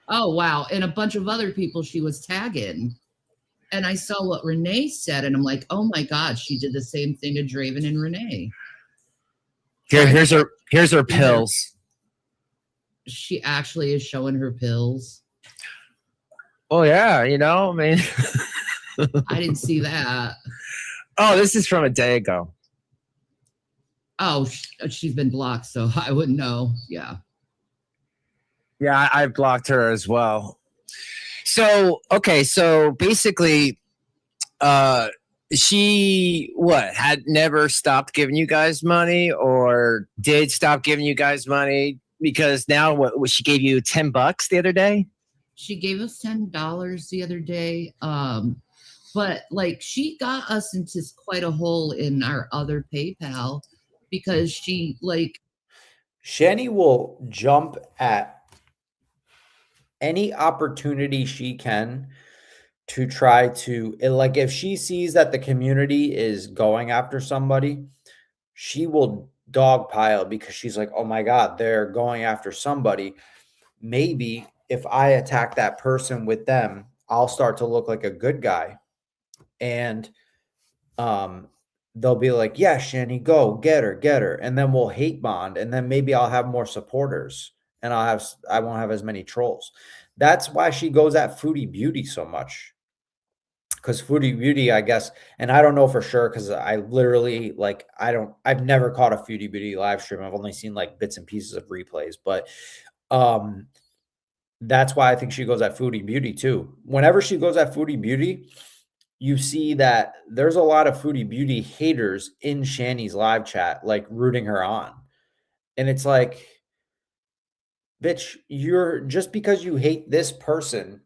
Oh, wow. And a bunch of other people she was tagging. And I saw what Renee said, and I'm like, oh my God, she did the same thing to Draven and Renee. Here's her pills. She actually is showing her pills. Oh yeah, I mean, I didn't see that. Oh, this is from a day ago. Oh, she's been blocked, so I wouldn't know. Yeah. Yeah, I blocked her as well. So, okay, so basically, she had never stopped giving you guys money, or did stop giving you guys money because now what she gave you $10 the other day? She gave us $10 the other day. But like she got us into quite a hole in our other PayPal because Shani will jump at any opportunity she can to try to, like, if she sees that the community is going after somebody, she will dogpile because she's like, oh my God, they're going after somebody. Maybe if I attack that person with them, I'll start to look like a good guy. And they'll be like, yeah, Shani, go get her. And then we'll hate bond. And then maybe I'll have more supporters and I won't have as many trolls. That's why she goes at Foodie Beauty so much. Because Foodie Beauty, I guess, and I don't know for sure because I literally I've never caught a Foodie Beauty live stream. I've only seen like bits and pieces of replays, but that's why I think she goes at Foodie Beauty too. Whenever she goes at Foodie Beauty, you see that there's a lot of Foodie Beauty haters in Shani's live chat, like rooting her on. And it's like, bitch, just because you hate this person,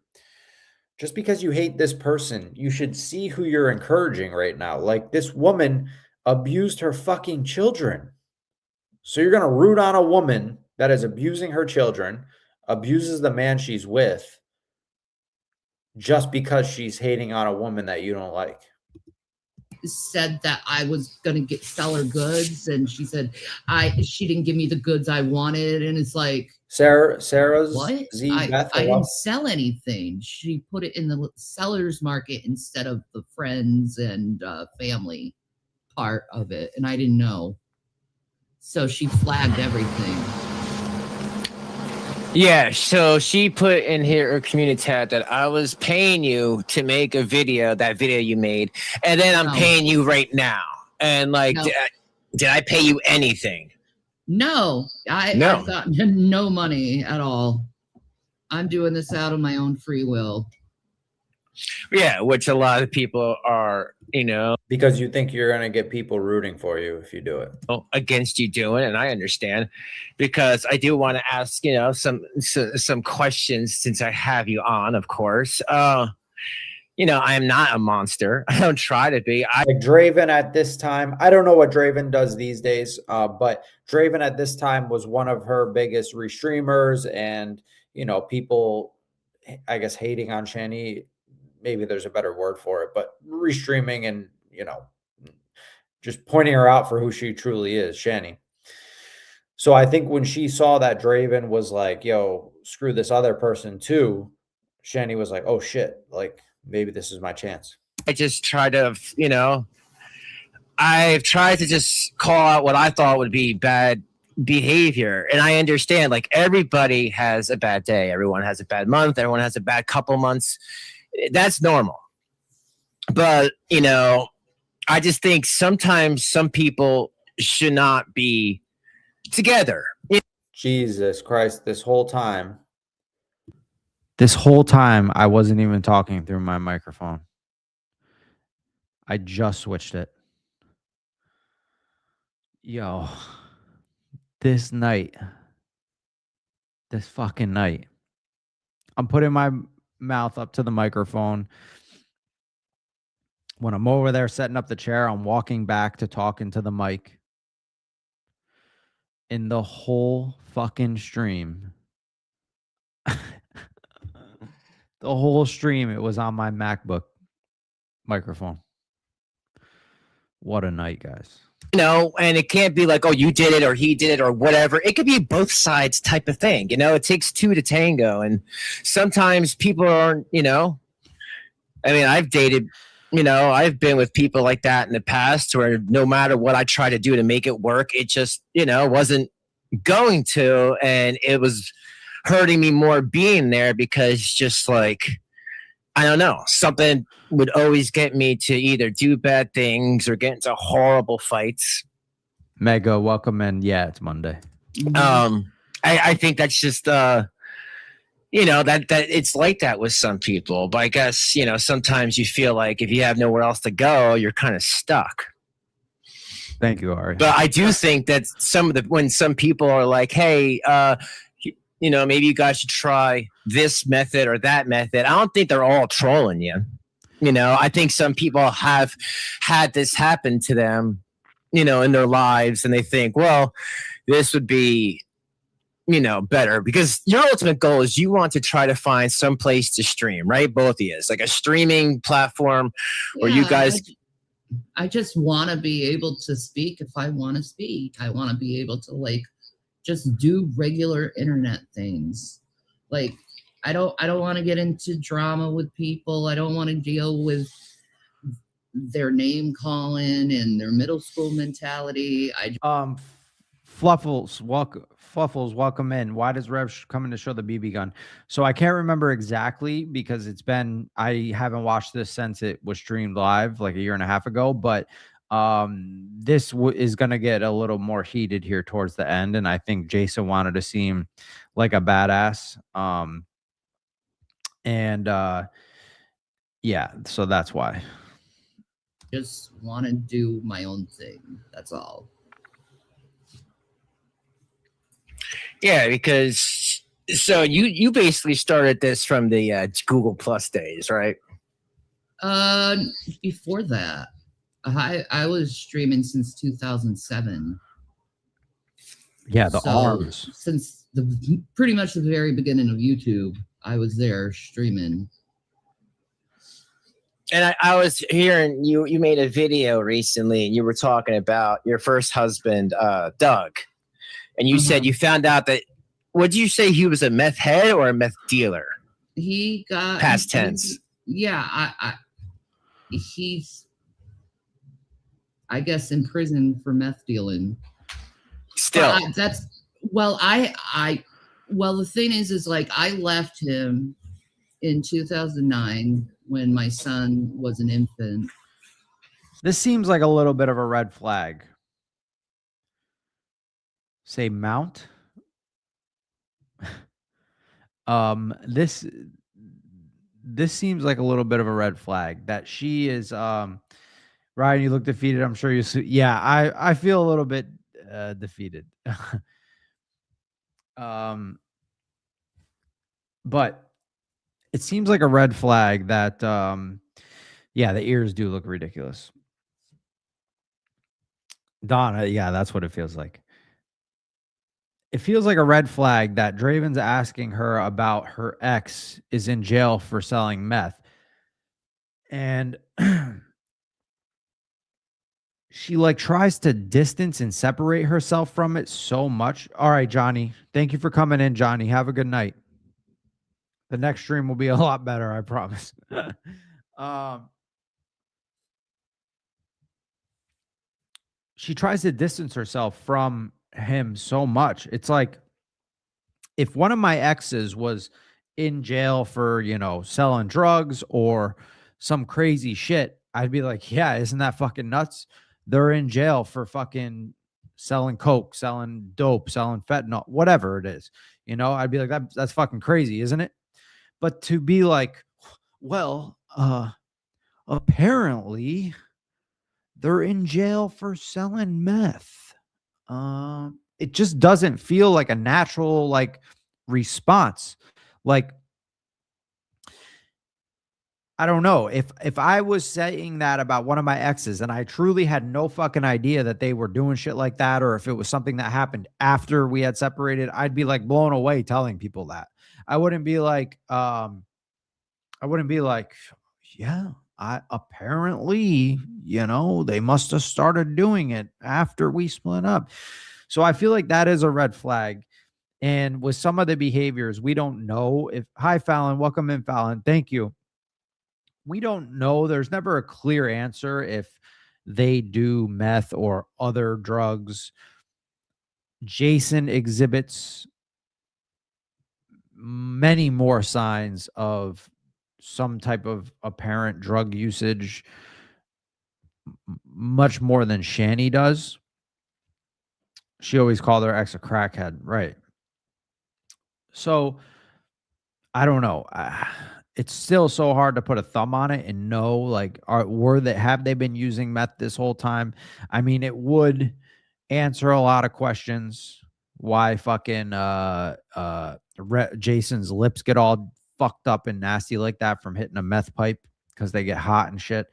you should see who you're encouraging right now. Like, this woman abused her fucking children. So you're going to root on a woman that is abusing her children, abuses the man she's with, just because she's hating on a woman that you don't like. Said that I was going to sell her goods, and she said she didn't give me the goods I wanted, and it's like, Sarah's what? I didn't sell anything. She put it in the seller's market instead of the friends and family part of it, and I didn't know. So she flagged everything. Yeah, so she put in here her community tab that I was paying you to make a video, that video you made, and then I'm paying you right now. And like, did I pay you anything? No, I've gotten no money at all. I'm doing this out of my own free will. Yeah, which a lot of people are, because you think you're going to get people rooting for you if you do it. Against you doing it, and I understand, because I do want to ask, some questions since I have you on, of course. I am not a monster. I don't try to be. Like Draven at this time, I don't know what Draven does these days, but Draven at this time was one of her biggest restreamers, and people I guess, hating on Shani. Maybe there's a better word for it, but restreaming and, just pointing her out for who she truly is, Shani. So I think when she saw that Draven was like, yo, screw this other person too, Shani was like, oh shit, like maybe this is my chance. I just try to, I've tried to just call out what I thought would be bad behavior. And I understand, like, everybody has a bad day. Everyone has a bad month. Everyone has a bad couple months. That's normal. But, I just think sometimes some people should not be together. Jesus Christ, this whole time, I wasn't even talking through my microphone. I just switched it. Yo, this fucking night, I'm putting my mouth up to the microphone. When I'm over there setting up the chair, I'm walking back to talking to the mic. In the whole fucking stream, the whole stream, it was on my MacBook microphone. What a night, guys. And it can't be like, oh, you did it or he did it or whatever. It could be both sides type of thing. It takes two to tango. And sometimes people aren't, I've dated, I've been with people like that in the past where no matter what I try to do to make it work, it just, wasn't going to. And it was hurting me more being there because just like, I don't know, something would always get me to either do bad things or get into horrible fights. Mega, welcome in. Yeah, it's Monday. I think that's just that it's like that with some people. But I guess, sometimes you feel like if you have nowhere else to go, you're kind of stuck. Thank you, Ari. But I do think that when some people are like, hey, maybe you guys should try this method or that method, I don't think they're all trolling you. I think some people have had this happen to them, in their lives, and they think, well, this would be, better, because your ultimate goal is you want to try to find some place to stream, right? Both of you. It's like a streaming platform where you guys... I just want to be able to speak if I want to speak. I want to be able to, just do regular internet things. I don't want to get into drama with people. I don't want to deal with their name calling and their middle school mentality. Fluffles, welcome in. Why does Rev come in to show the BB gun? So I can't remember exactly because I haven't watched this since it was streamed live like a year and a half ago, but this is going to get a little more heated here towards the end. And I think Jason wanted to seem like a badass. Yeah, so that's why. Just want to do my own thing. That's all. Yeah, because so you basically started this from the Google Plus days, right? Before that, I was streaming since 2007. Yeah, the arms. Since pretty much the very beginning of YouTube, I was there streaming. And I was hearing you made a video recently, and you were talking about your first husband, Doug. And you said you found out that, what did you say, he was a meth head or a meth dealer? He got... Past tense. He's, I guess, in prison for meth dealing. Still. Well, the thing is I left him in 2009 when my son was an infant. This seems like a little bit of a red flag. Say mount. This seems like a little bit of a red flag that she is Ryan, you look defeated. I'm sure you yeah, I feel a little bit defeated. But it seems like a red flag that yeah, the ears do look ridiculous. Donna, yeah, that's what it feels like. it feels like a red flag that Draven's asking her about her ex is in jail for selling meth. And she like tries to distance and separate herself from it so much. All right, Johnny. Thank you for coming in, Johnny. Have a good night. The next stream will be a lot better, I promise. She tries to distance herself from him so much. It's like if one of my exes was in jail for, selling drugs or some crazy shit, I'd be like, yeah, isn't that fucking nuts? They're in jail for fucking selling coke, selling dope, selling fentanyl, whatever it is. I'd be like, that's fucking crazy, isn't it? But to be like, well, apparently they're in jail for selling meth. It just doesn't feel like a natural response. Like, I don't know if I was saying that about one of my exes and I truly had no fucking idea that they were doing shit like that, or if it was something that happened after we had separated, I'd be like blown away telling people that. I wouldn't be like, yeah, I apparently, they must have started doing it after we split up. So I feel like that is a red flag. And with some of the behaviors, we don't know if, hi, Fallon, welcome in, Fallon. Thank you. We don't know. There's never a clear answer if they do meth or other drugs. Jason exhibits many more signs of some type of apparent drug usage, much more than Shani does. She always called her ex a crackhead, right? So I don't know. It's still so hard to put a thumb on it and know, like, have they been using meth this whole time? I mean, it would answer a lot of questions. Why fucking Jason's lips get all fucked up and nasty like that from hitting a meth pipe because they get hot and shit.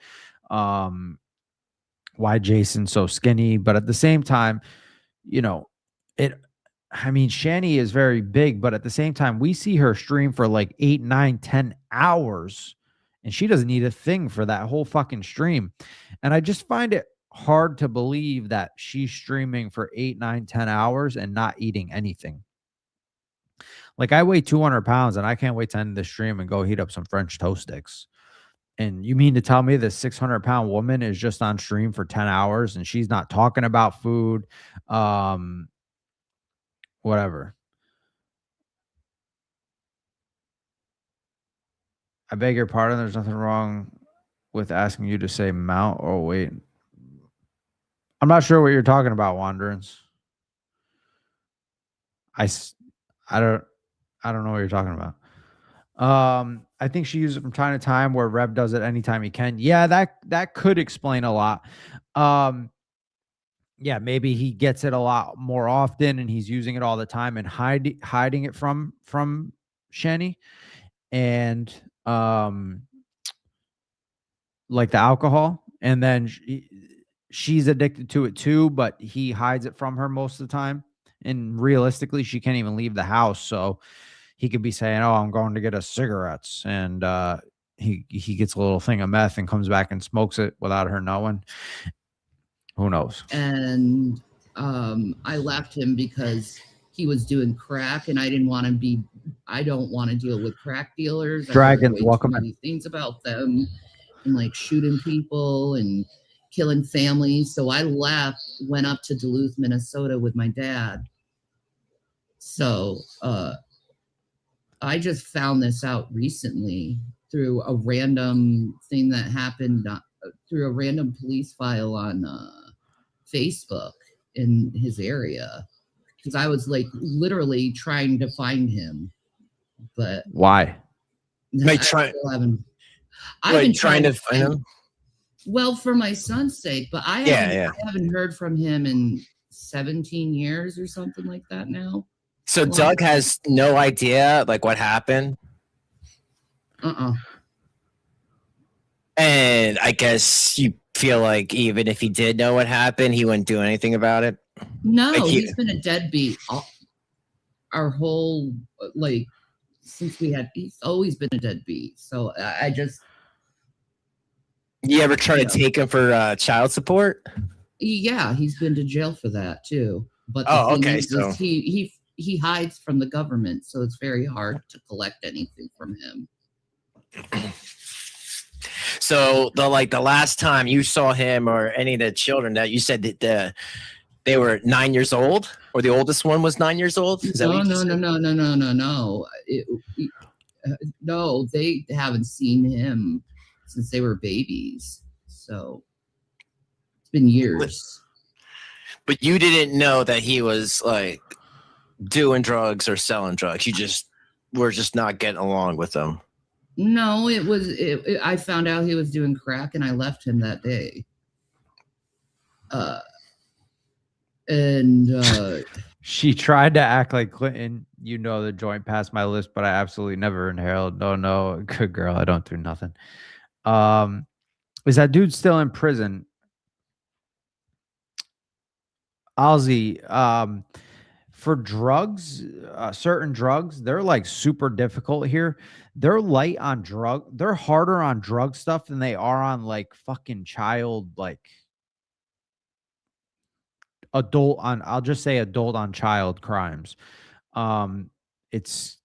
Why Jason's so skinny, but at the same time, Shani is very big, but at the same time, we see her stream for like 8, 9, 10 hours, and she doesn't need a thing for that whole fucking stream. And I just find it hard to believe that she's streaming for 8, 9, 10 hours and not eating anything. Like, I weigh 200 pounds and I can't wait to end the stream and go heat up some French toast sticks. And you mean to tell me this 600-pound woman is just on stream for 10 hours and she's not talking about food? Whatever. I beg your pardon. There's nothing wrong with asking you to say mount or wait. I'm not sure what you're talking about, Wanderings. I don't know what you're talking about. I think she uses it from time to time, where Rev does it anytime he can. Yeah, that could explain a lot. Yeah, maybe he gets it a lot more often and he's using it all the time and hiding it from Shani. And like the alcohol. And then she's addicted to it too, but he hides it from her most of the time. And realistically, she can't even leave the house. So he could be saying, oh, I'm going to get us cigarettes. And he gets a little thing of meth and comes back and smokes it without her knowing. Who knows? And I left him because he was doing crack, and I don't want to deal with crack dealers. Dragons, welcome. Many things about them, and like shooting people and killing families. So I left, went up to Duluth, Minnesota with my dad. So I just found this out recently through a random thing that happened through a random police file on Facebook in his area, because I was like literally trying to find him. But why? I've been trying to find him. Well, for my son's sake, but I haven't heard from him in 17 years or something like that now. So Doug has no idea like what happened. And I guess you feel like even if he did know what happened, he wouldn't do anything about it. No, like he's been a deadbeat our whole like since he's always been a deadbeat. So I just You ever try to take him for child support? yeah, he's been to jail for that too. But the Oh, thing okay, is so- he hides from the government, so it's very hard to collect anything from him. So the last time you saw him or any of the children that you said that they were 9 years old, or the oldest one was 9 years old? Is that what you just said? No. No, they haven't seen him since they were babies. So it's been years. But you didn't know that he was like doing drugs or selling drugs. You just were just not getting along with him. No, I found out he was doing crack and I left him that day. She tried to act like Clinton, the joint passed my lips, but I absolutely never inhaled. No, good girl. I don't do nothing. Is that dude still in prison? Ozzy, for drugs, certain drugs, they're like super difficult here. They're light on they're harder on drug stuff than they are on like fucking child, like adult on, I'll just say adult on child crimes. It's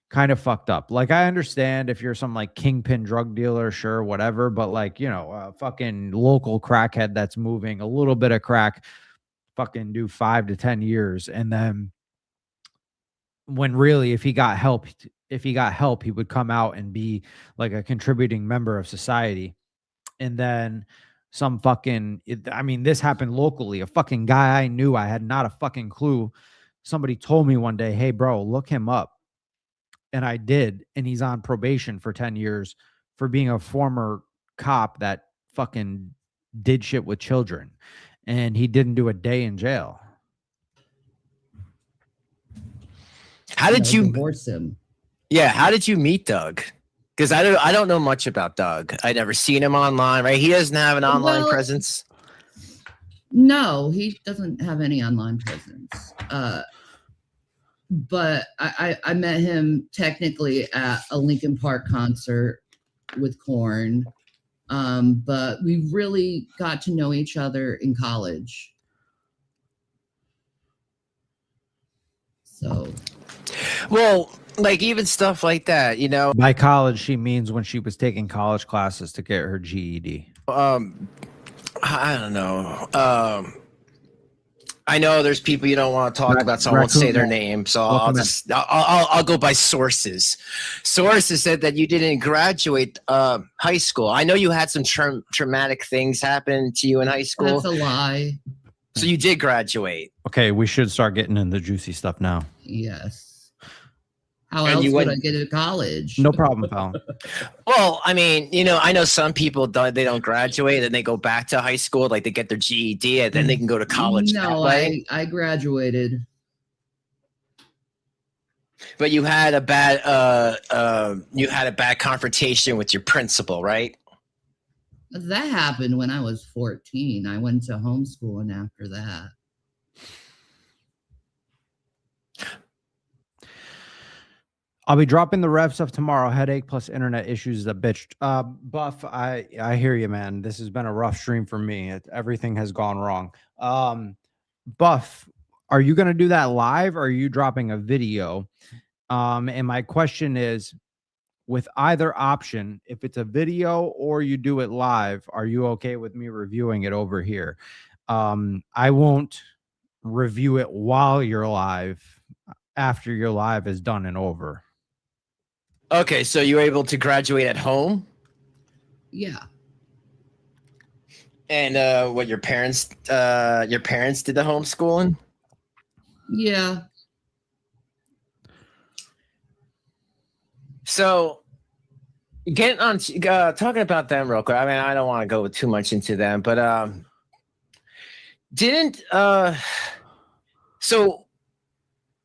kind of fucked up. Like, I understand if you're some like kingpin drug dealer, sure, whatever, but like, a fucking local crackhead that's moving a little bit of crack, fucking do 5 to 10 years. And then when really, if he got help, he would come out and be like a contributing member of society. And then some fucking, this happened locally. A fucking guy I knew, I had not a fucking clue. Somebody told me one day, hey bro, look him up. And I did. And he's on probation for 10 years for being a former cop that fucking did shit with children. And he didn't do a day in jail. How did you divorce him? Yeah, how did you meet Doug? Because I don't know much about Doug. I never seen him online, right? He doesn't have an online presence. No, he doesn't have any online presence. But I met him technically at a Linkin Park concert with Korn. But we really got to know each other in college. So, well, like even stuff like that, By college, she means when she was taking college classes to get her GED. I don't know. I know there's people you don't want to talk about, so I won't say their name. So I'll go by sources. Sources said that you didn't graduate high school. I know you had some traumatic things happen to you in high school. That's a lie. So you did graduate. Okay, we should start getting in the juicy stuff now. Yes. How else would I get to college? No problem, pal. Well, I know some people they don't graduate and they go back to high school, like they get their GED and then they can go to college. No, I graduated. But you had a bad confrontation with your principal, right? That happened when I was 14. I went to homeschooling after that. I'll be dropping the rev stuff tomorrow. Headache plus internet issues is a bitch. Buff, I hear you, man. This has been a rough stream for me. Everything has gone wrong. Buff, are you going to do that live or are you dropping a video? And my question is, with either option, if it's a video or you do it live, are you okay with me reviewing it over here? I won't review it while you're live, after your live is done and over. Okay, so you were able to graduate at home? Yeah. And what your parents did the homeschooling? Yeah. So getting on talking about them real quick. I don't want to go too much into them, but so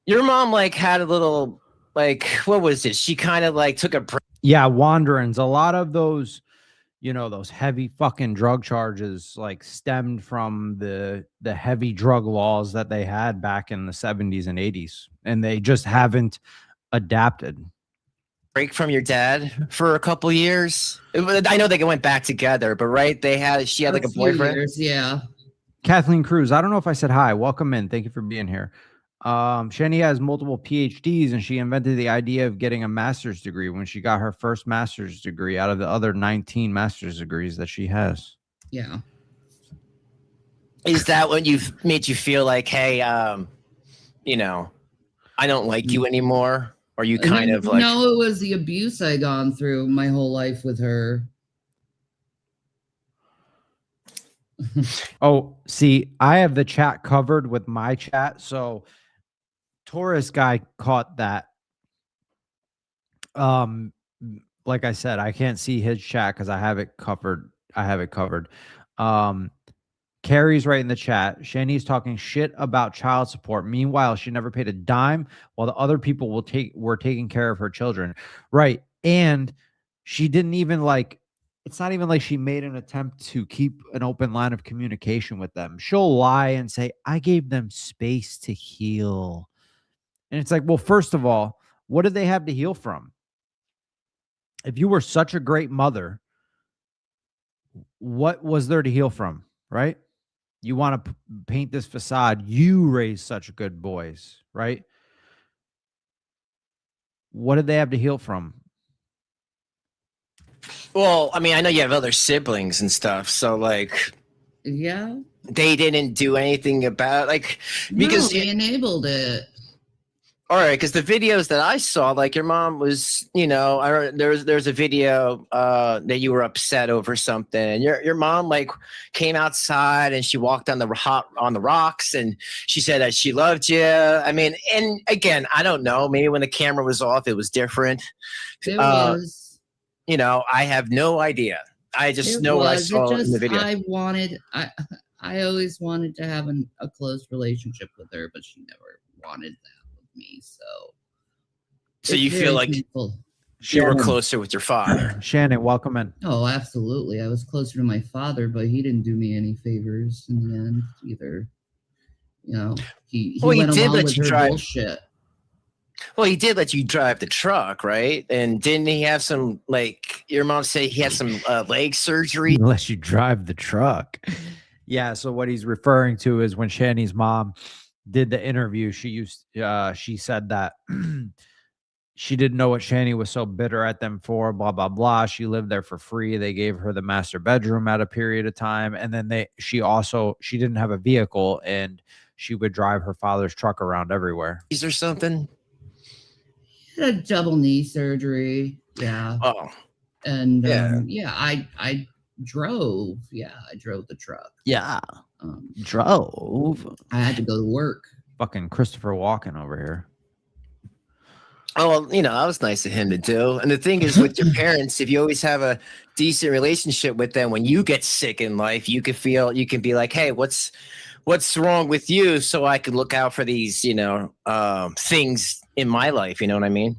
your mom had a little what was it? She kind of took a break. Yeah, wanderings. A lot of those, those heavy fucking drug charges like stemmed from the heavy drug laws that they had back in the 70s and 80s, and they just haven't adapted. Break from your dad for a couple years. I know they went back together, but right, she had like a few boyfriend. years, yeah. Kathleen Cruz, I don't know if I said hi. Welcome in. Thank you for being here. Shani has multiple PhDs, and she invented the idea of getting a master's degree when she got her first master's degree out of the other 19 master's degrees that she has. Yeah. Is that what you've made you feel like, hey, I don't like you anymore? Or you kind of like, no, it was the abuse I gone through my whole life with her. Oh, see, I have the chat covered with my chat. So Taurus guy caught that. Like I said, I can't see his chat because I have it covered. Carrie's right in the chat. Shani's talking shit about child support. Meanwhile, she never paid a dime while the other people were taking care of her children. Right. And she didn't even it's not even like she made an attempt to keep an open line of communication with them. She'll lie and say, I gave them space to heal. And it's like, well, first of all, what did they have to heal from? If you were such a great mother, what was there to heal from, right? You want to paint this facade. You raised such good boys, right? What did they have to heal from? well, I mean, I know you have other siblings and stuff, so like, Yeah. they didn't do anything about because no, they enabled it. all right, because the videos that I saw, like your mom was, there's a video that you were upset over something, and your mom like came outside and she walked on the rocks and she said that she loved you. I mean, and again, I don't know, maybe when the camera was off, it was different. It was. I have no idea. I just know what I saw in the video. I always wanted to have a close relationship with her, but she never wanted that. Me, so you feel like painful. you were closer with your father. Shannon, welcome in. Oh, absolutely. I was closer to my father, but he didn't do me any favors in the end either. He went did along let with you her drive. bullshit. Well, he did let you drive the truck, right? And didn't he have some, like your mom said, he had some leg surgery? Unless you drive the truck. Yeah. So what he's referring to is when Shani's mom did the interview, she said that she didn't know what Shani was so bitter at them for, blah, blah, blah. She lived there for free. They gave her the master bedroom at a period of time. And then she didn't have a vehicle and she would drive her father's truck around everywhere. Is there something? He had a double knee surgery. Yeah. Oh. And I drove. Yeah, I drove the truck. Yeah. Drove. I had to go to work. Fucking Christopher Walken over here. Oh, well, that was nice of him to do. And the thing is, with your parents, if you always have a decent relationship with them, when you get sick in life, you can be like, hey, what's wrong with you? So I can look out for these, things in my life. You know what I mean?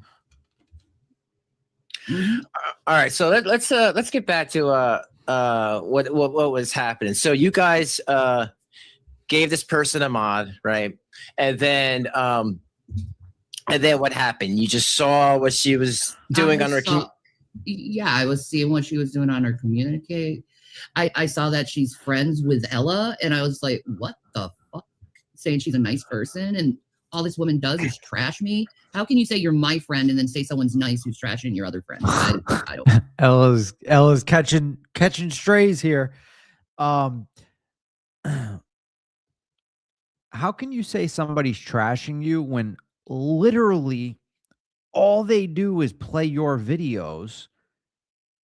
Mm-hmm. All right. So let's get back to what was happening. So you guys gave this person a mod, right? And then what happened? You just saw what she was doing on her. Yeah, I was seeing what she was doing on her communicate. I saw that she's friends with Ella, and I was like, what the fuck? Saying she's a nice person, and all this woman does is trash me. How can you say you're my friend and then say someone's nice who's trashing your other friend? I don't. Ella's catching strays here. How can you say somebody's trashing you when literally all they do is play your videos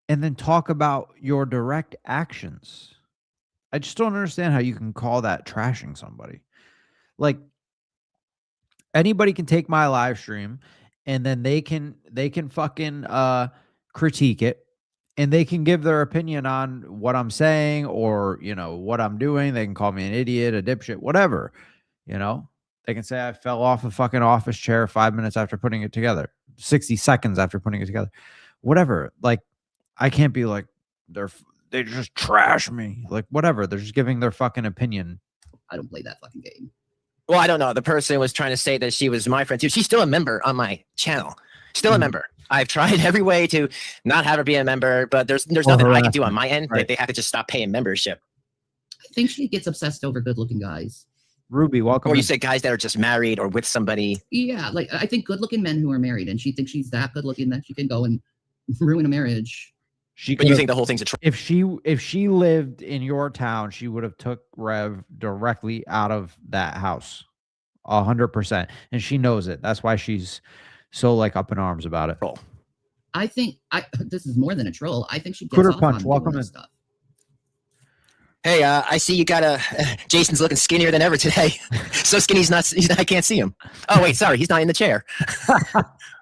and then talk about your direct actions? I just don't understand how you can call that trashing somebody. Like, anybody can take my live stream and then they can fucking critique it, and they can give their opinion on what I'm saying or, what I'm doing. They can call me an idiot, a dipshit, whatever. They can say I fell off a fucking office chair 5 minutes after putting it together, 60 seconds after putting it together, whatever. Like, I can't be like, they just trash me. Like whatever. They're just giving their fucking opinion. I don't play that fucking game. Well, I don't know. The person was trying to say that she was my friend too. She's still a member on my channel. Still a member. I've tried every way to not have her be a member, but there's nothing I can do on my end. Right. They have to just stop paying membership. I think she gets obsessed over good-looking guys. Ruby, welcome. Or you in. say guys that are just married or with somebody. Yeah, like I think good-looking men who are married, and she thinks she's that good-looking that she can go and ruin a marriage. She But you could've- think the whole thing's a troll. if she lived in your town, she would have took Rev directly out of that house, 100%, and she knows it. That's why she's so like up in arms about it. I think this is more than a troll. I think she gets Cooter off Punch, on welcome doing this in. stuff. Hey, I see you got Jason's looking skinnier than ever today. So skinny, I can't see him. Oh wait, sorry, he's not in the chair.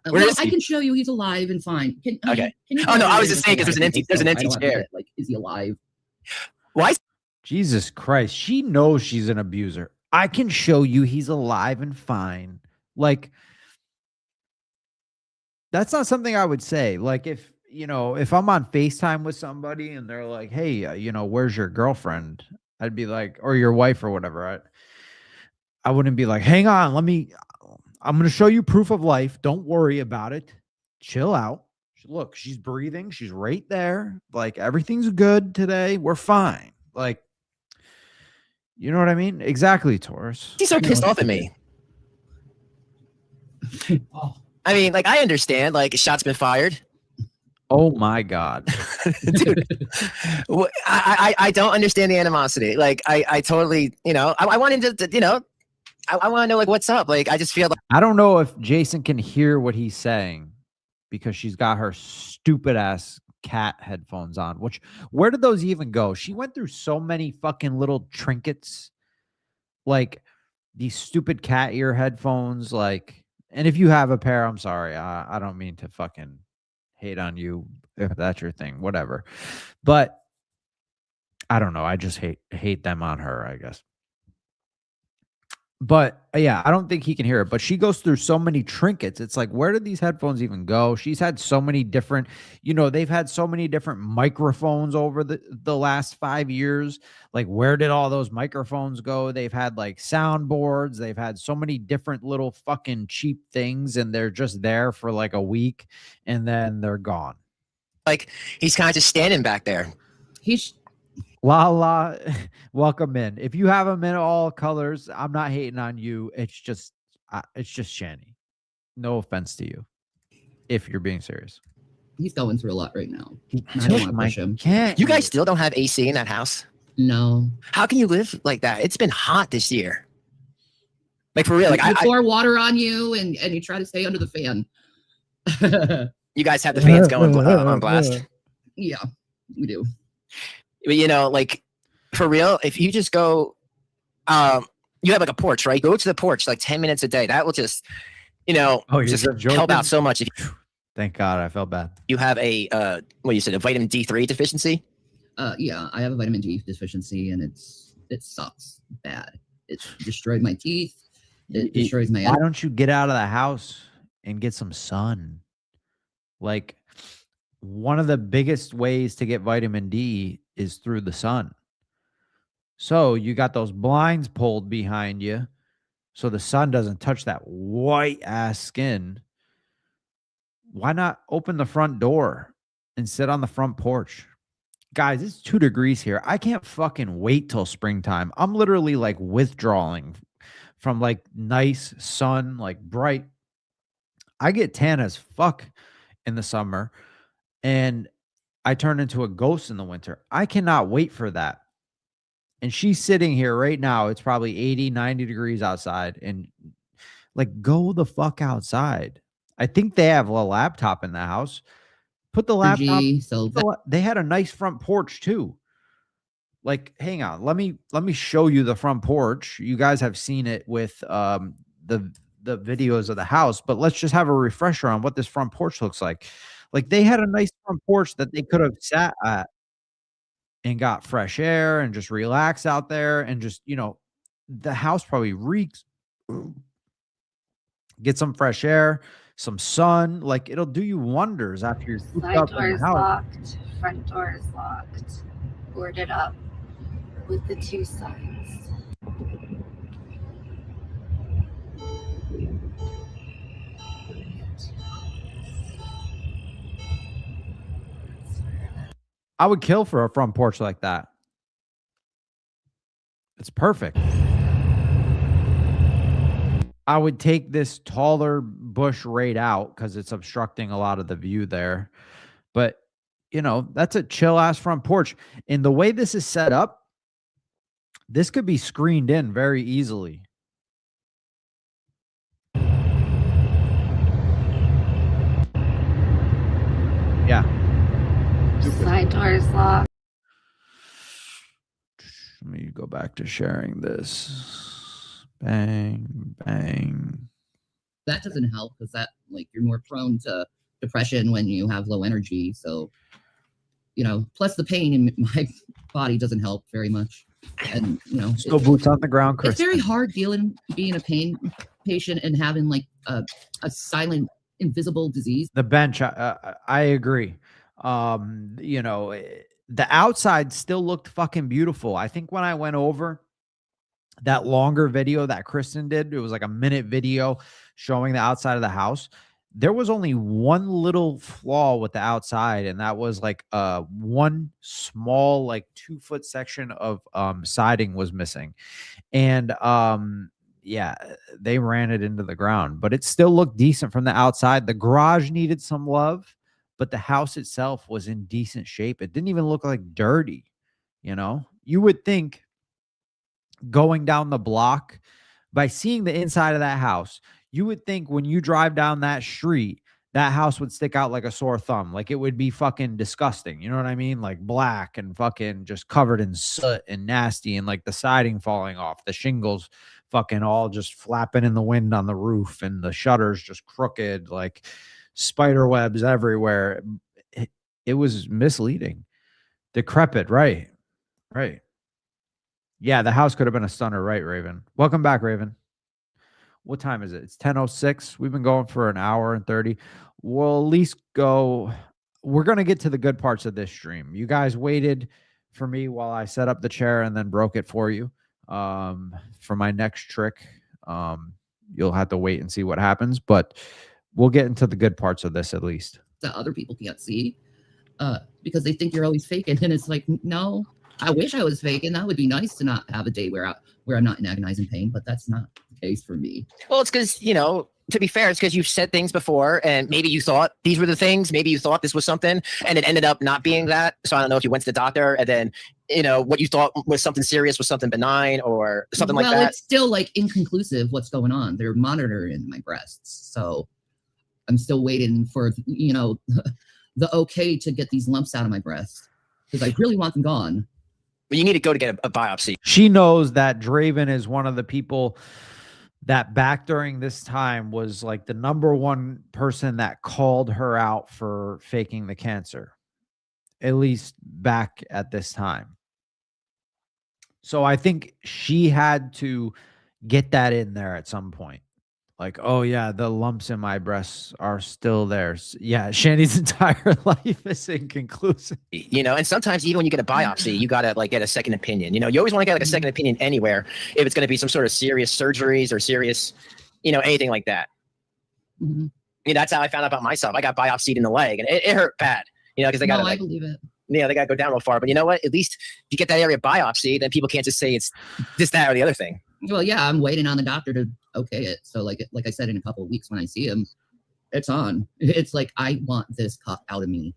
Where Well, is I he? can show you he's alive and fine. Okay. Can you Oh, no, go I was in just and saying 'cause say there's an I empty don't have to chair. get, like, is he alive? Why? Jesus Christ, she knows she's an abuser. I can show you he's alive and fine. Like, that's not something I would say. Like, if if I'm on FaceTime with somebody and they're like, "Hey, where's your girlfriend?" I'd be like, or your wife or whatever. I wouldn't be like, "Hang on, I'm going to show you proof of life. Don't worry about it. Chill out. Look, she's breathing. She's right there. Like everything's good today. We're fine." Like, you know what I mean? Exactly, Taurus. He's so pissed off at me. I mean, like, I understand, like, a shot's been fired. Oh my God. Dude, I don't understand the animosity. Like, I totally, I wanted to, I want to know, like, what's up. Like, I just feel like, I don't know if Jason can hear what he's saying because she's got her stupid ass cat headphones on, which where did those even go? She went through so many fucking little trinkets, like these stupid cat ear headphones. Like, and if you have a pair, I'm sorry. I don't mean to fucking hate on you if that's your thing, whatever. But I don't know. I just hate them on her, I guess. But yeah, I don't think he can hear it. But she goes through so many trinkets. It's like, where did these headphones even go? She's had so many different, they've had so many different microphones over the last 5 years. Like, where did all those microphones go? They've had like soundboards. They've had so many different little fucking cheap things, and they're just there for like a week, and then they're gone. he's kind of just standing back there. He's Lala, welcome in. If you have them in all colors, I'm not hating on you. It's just Shani. No offense to you, if you're being serious. he's going through a lot right now. He I don't wanna push him. Can't You guys still don't have AC in that house? No. How can you live like that? It's been hot this year. Like, for real. Like, You pour water on you and you try to stay under the fan. you guys have the fans going on blast. Yeah, we do. But, like, for real, if you just go, you have like a porch, right? Go to the porch like 10 minutes a day. That will just, you're just joking? help out so much. If Thank God, I felt bad. you have a, what you said, a vitamin D3 deficiency. Yeah, I have a vitamin D deficiency, and it sucks bad. It's destroyed my teeth. It destroys my. Why don't you get out of the house and get some sun? Like, one of the biggest ways to get vitamin D is through the sun. So you got those blinds pulled behind you so the sun doesn't touch that white ass skin. Why not open the front door and sit on the front porch? Guys, it's 2 degrees here. I can't fucking wait till springtime. I'm literally like withdrawing from like nice sun, like bright. I get tan as fuck in the summer, and I turn into a ghost in the winter. I cannot wait for that. And she's sitting here right now. It's probably 80, 90 degrees outside. And like, go the fuck outside. I think they have a laptop in the house. Put the laptop. So They had a nice front porch too. Like, hang on. Let me show you the front porch. You guys have seen it with the videos of the house, but let's just have a refresher on what this front porch looks like. Like, they had a nice front porch that they could have sat at and got fresh air and just relax out there, and just, the house probably reeks. Get some fresh air, some sun. Like it'll do you wonders after you're cooped Side up in door the is house. locked. Front door is locked. Boarded up with the two sides. I would kill for a front porch like that. It's perfect. I would take this taller bush right out because it's obstructing a lot of the view there. But, you know, that's a chill ass front porch. And the way this is set up, this could be screened in very easily. Yeah. Side door is locked. Let me go back to sharing this. Bang, bang. That doesn't help because that, like, you're more prone to depression when you have low energy. So, you know, plus the pain in my body doesn't help very much. And, you know, Still boots on the ground, Chris. it's very hard being a pain patient and having like a silent, invisible disease. The bench, I agree. You know, the outside still looked fucking beautiful. I think when I went over that longer video that Kristen did, it was like a minute video showing the outside of the house. There was only one little flaw with the outside, and that was like one small, like 2-foot section of siding was missing. And yeah, they ran it into the ground, but it still looked decent from the outside. The garage needed some love, but the house itself was in decent shape. It didn't even look like dirty. You know, you would think going down the block by seeing the inside of that house, you would think when you drive down that street, that house would stick out like a sore thumb. Like it would be fucking disgusting. You know what I mean? Like black and fucking just covered in soot and nasty, and like the siding falling off, the shingles fucking all just flapping in the wind on the roof, and the shutters just crooked, like spider webs everywhere. It was misleading. Decrepit, right? Right. Yeah, the house could have been a stunner, right, Raven? Welcome back, Raven. What time is it? It's 10:06. We've been going for an hour and 30. We'll at least go. We're going to get to the good parts of this stream. You guys waited for me while I set up the chair and then broke it for you. For my next trick, you'll have to wait and see what happens, but we'll get into the good parts of this at least. That other people can't see because they think you're always faking. And it's like, no, I wish I was faking. That would be nice to not have a day where I'm not in agonizing pain, but that's not the case for me. Well, it's because, you know, to be fair, it's because you've said things before and maybe you thought these were the things, maybe you thought this was something and it ended up not being that. So I don't know if you went to the doctor and then, you know, what you thought was something serious was something benign or something like that. Well, it's still like inconclusive what's going on. They're monitoring my breasts. So I'm still waiting for, you know, the okay to get these lumps out of my breast because I really want them gone. But you need to go to get a biopsy. She knows that Draven is one of the people that back during this time was like the #1 person that called her out for faking the cancer, at least back at this time. So I think she had to get that in there at some point. Like, oh yeah, the lumps in my breasts are still there. Yeah, Shandy's entire life is inconclusive. You know, and sometimes even when you get a biopsy, you got to like get a second opinion. You know, you always want to get like a second opinion anywhere if it's going to be some sort of serious surgeries or serious, you know, anything like that. Mm-hmm. You know, that's how I found out about myself. I got biopsied in the leg and it hurt bad, you know, because they got to I like, believe it. yeah, they got to go down real far. But you know what? At least if you get that area biopsy, then people can't just say it's this, that, or the other thing. Well, yeah, I'm waiting on the doctor to okay it. So like I said, in a couple of weeks when I see him, it's on. It's like, I want this cut out of me.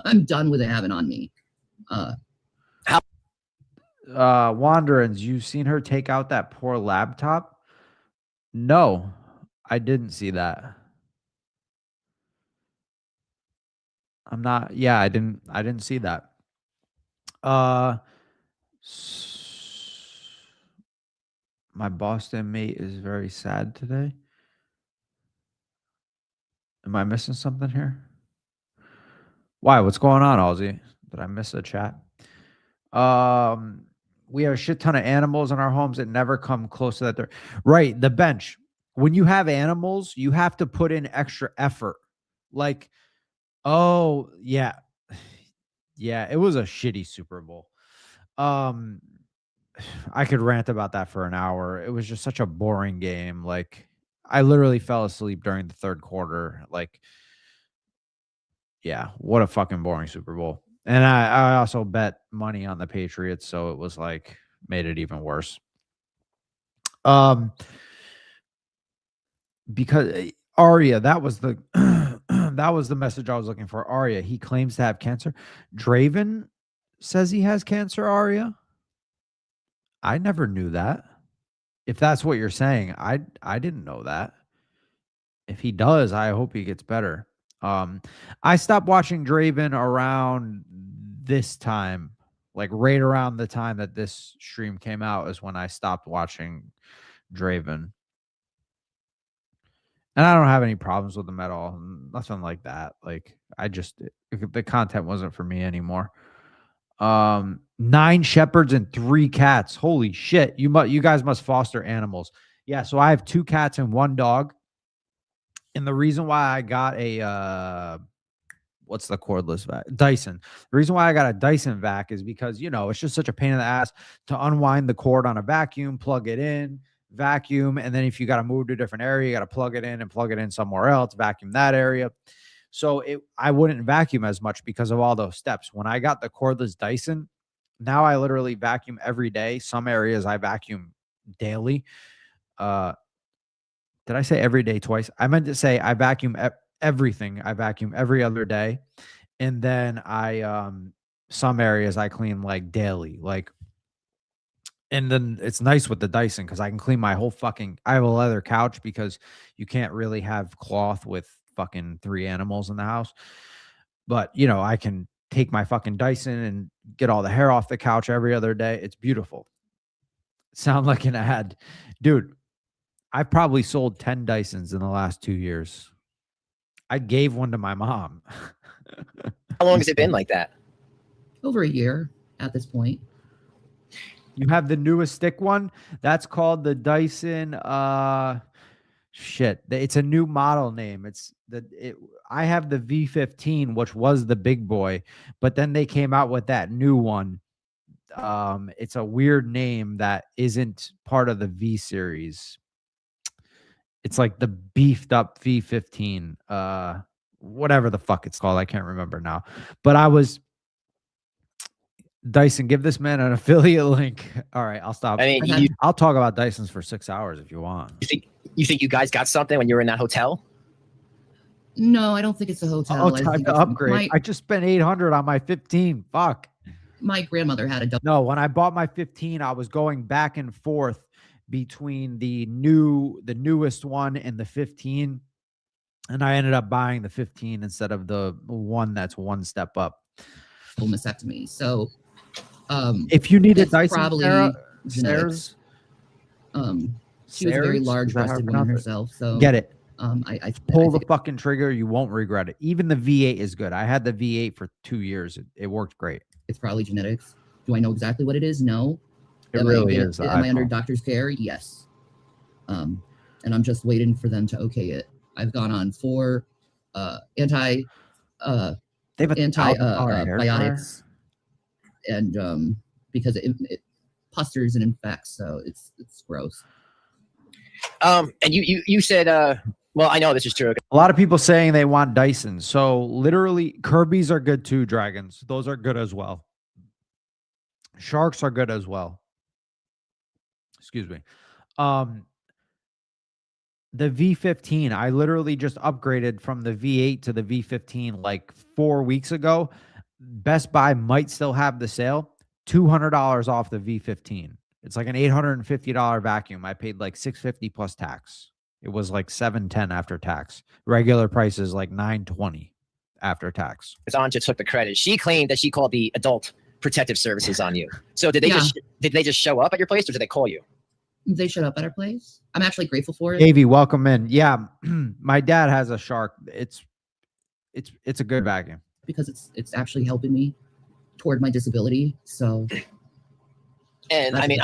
I'm done with it having on me. Wanderings, you've seen her take out that poor laptop? No, I didn't see that. I'm not, yeah, I didn't see that. My Boston mate is very sad today. Am I missing something here? Why? What's going on, Ozzy? Did I miss a chat? We have a shit ton of animals in our homes that never come close to that door. Right, the bench. when you have animals, you have to put in extra effort. Like, oh yeah, yeah, it was a shitty Super Bowl. I could rant about that for an hour. It was just such a boring game. Like, I literally fell asleep during the third quarter. Like, yeah, what a fucking boring Super Bowl. And I also bet money on the Patriots, so it was like made it even worse. Because Arya, that was the that was the message I was looking for. Arya, he claims to have cancer. Draven says he has cancer, Arya. I never knew that. If that's what you're saying, I didn't know that. If he does, I hope he gets better. I stopped watching Draven around this time, like right around the time that this stream came out is when I stopped watching Draven. And I don't have any problems with him at all. Nothing like that. Like, the content wasn't for me anymore. 9 shepherds and 3 cats. Holy shit. You guys must foster animals. Yeah, so I have 2 cats and 1 dog. And the reason why I got a what's the cordless vac? Dyson. The reason why I got a Dyson vac is because, it's just such a pain in the ass to unwind the cord on a vacuum, plug it in, vacuum, and then if you got to move to a different area, you got to plug it in and plug it in somewhere else, vacuum that area. So I wouldn't vacuum as much because of all those steps. When I got the cordless Dyson, now I literally vacuum every day. Some areas I vacuum daily. Did I say every day twice? I meant to say I vacuum everything. I vacuum every other day. And then some areas I clean like daily. And then it's nice with the Dyson because I can clean my whole I have a leather couch because you can't really have cloth with fucking 3 animals in the house. But, I can take my fucking Dyson and get all the hair off the couch every other day. It's beautiful. Sound like an ad. Dude, I've probably sold 10 Dysons in the last 2 years. I gave one to my mom. How long has it been like that? Over a year at this point. You have the newest stick one. That's called the Dyson. It's a new model name. I have the V15, which was the big boy, but then they came out with that new one. It's a weird name that isn't part of the V series. It's like the beefed up V15. Whatever the fuck it's called. I can't remember now. But Dyson, give this man an affiliate link. All right, I'll stop. I mean, I'll talk about Dysons for 6 hours if you want. You think you guys got something when you were in that hotel? No, I don't think it's a hotel. Oh, time to upgrade. I just spent $800 on my 15. Fuck. My grandmother had a double. No, when I bought my 15, I was going back and forth between the newest one and the 15. And I ended up buying the 15 instead of the one that's one step up. Mastectomy. So if you need a Dyson, probably Sarah's, she was a very large-breasted woman herself. So get it. I pull the fucking trigger. You won't regret it. Even the V8 is good. I had the V8 for 2 years. It worked great. It's probably genetics. Do I know exactly what it is? No. It really is. Am I under doctor's care? Yes. And I'm just waiting for them to okay it. I've gone on 4 antibiotics, and because it pusters and infects, so it's gross. And you said, well, I know this is true. A lot of people saying they want Dyson. So literally, Kirby's are good too. Dragons, those are good as well. Sharks are good as well. Excuse me. The V15, I literally just upgraded from the V8 to the V15 like 4 weeks ago. Best Buy might still have the sale. $200 off the V15. It's like an $850 vacuum. I paid like $650 plus tax. It was like $710 after tax. Regular price is like $920 after tax. Anja took the credit. She claimed that she called the adult protective services on you. So did they just show up at your place, or did they call you? They showed up at our place. I'm actually grateful for it. Davey, welcome in. Yeah, my dad has a Shark. It's a good vacuum because it's actually helping me toward my disability. So, and I mean,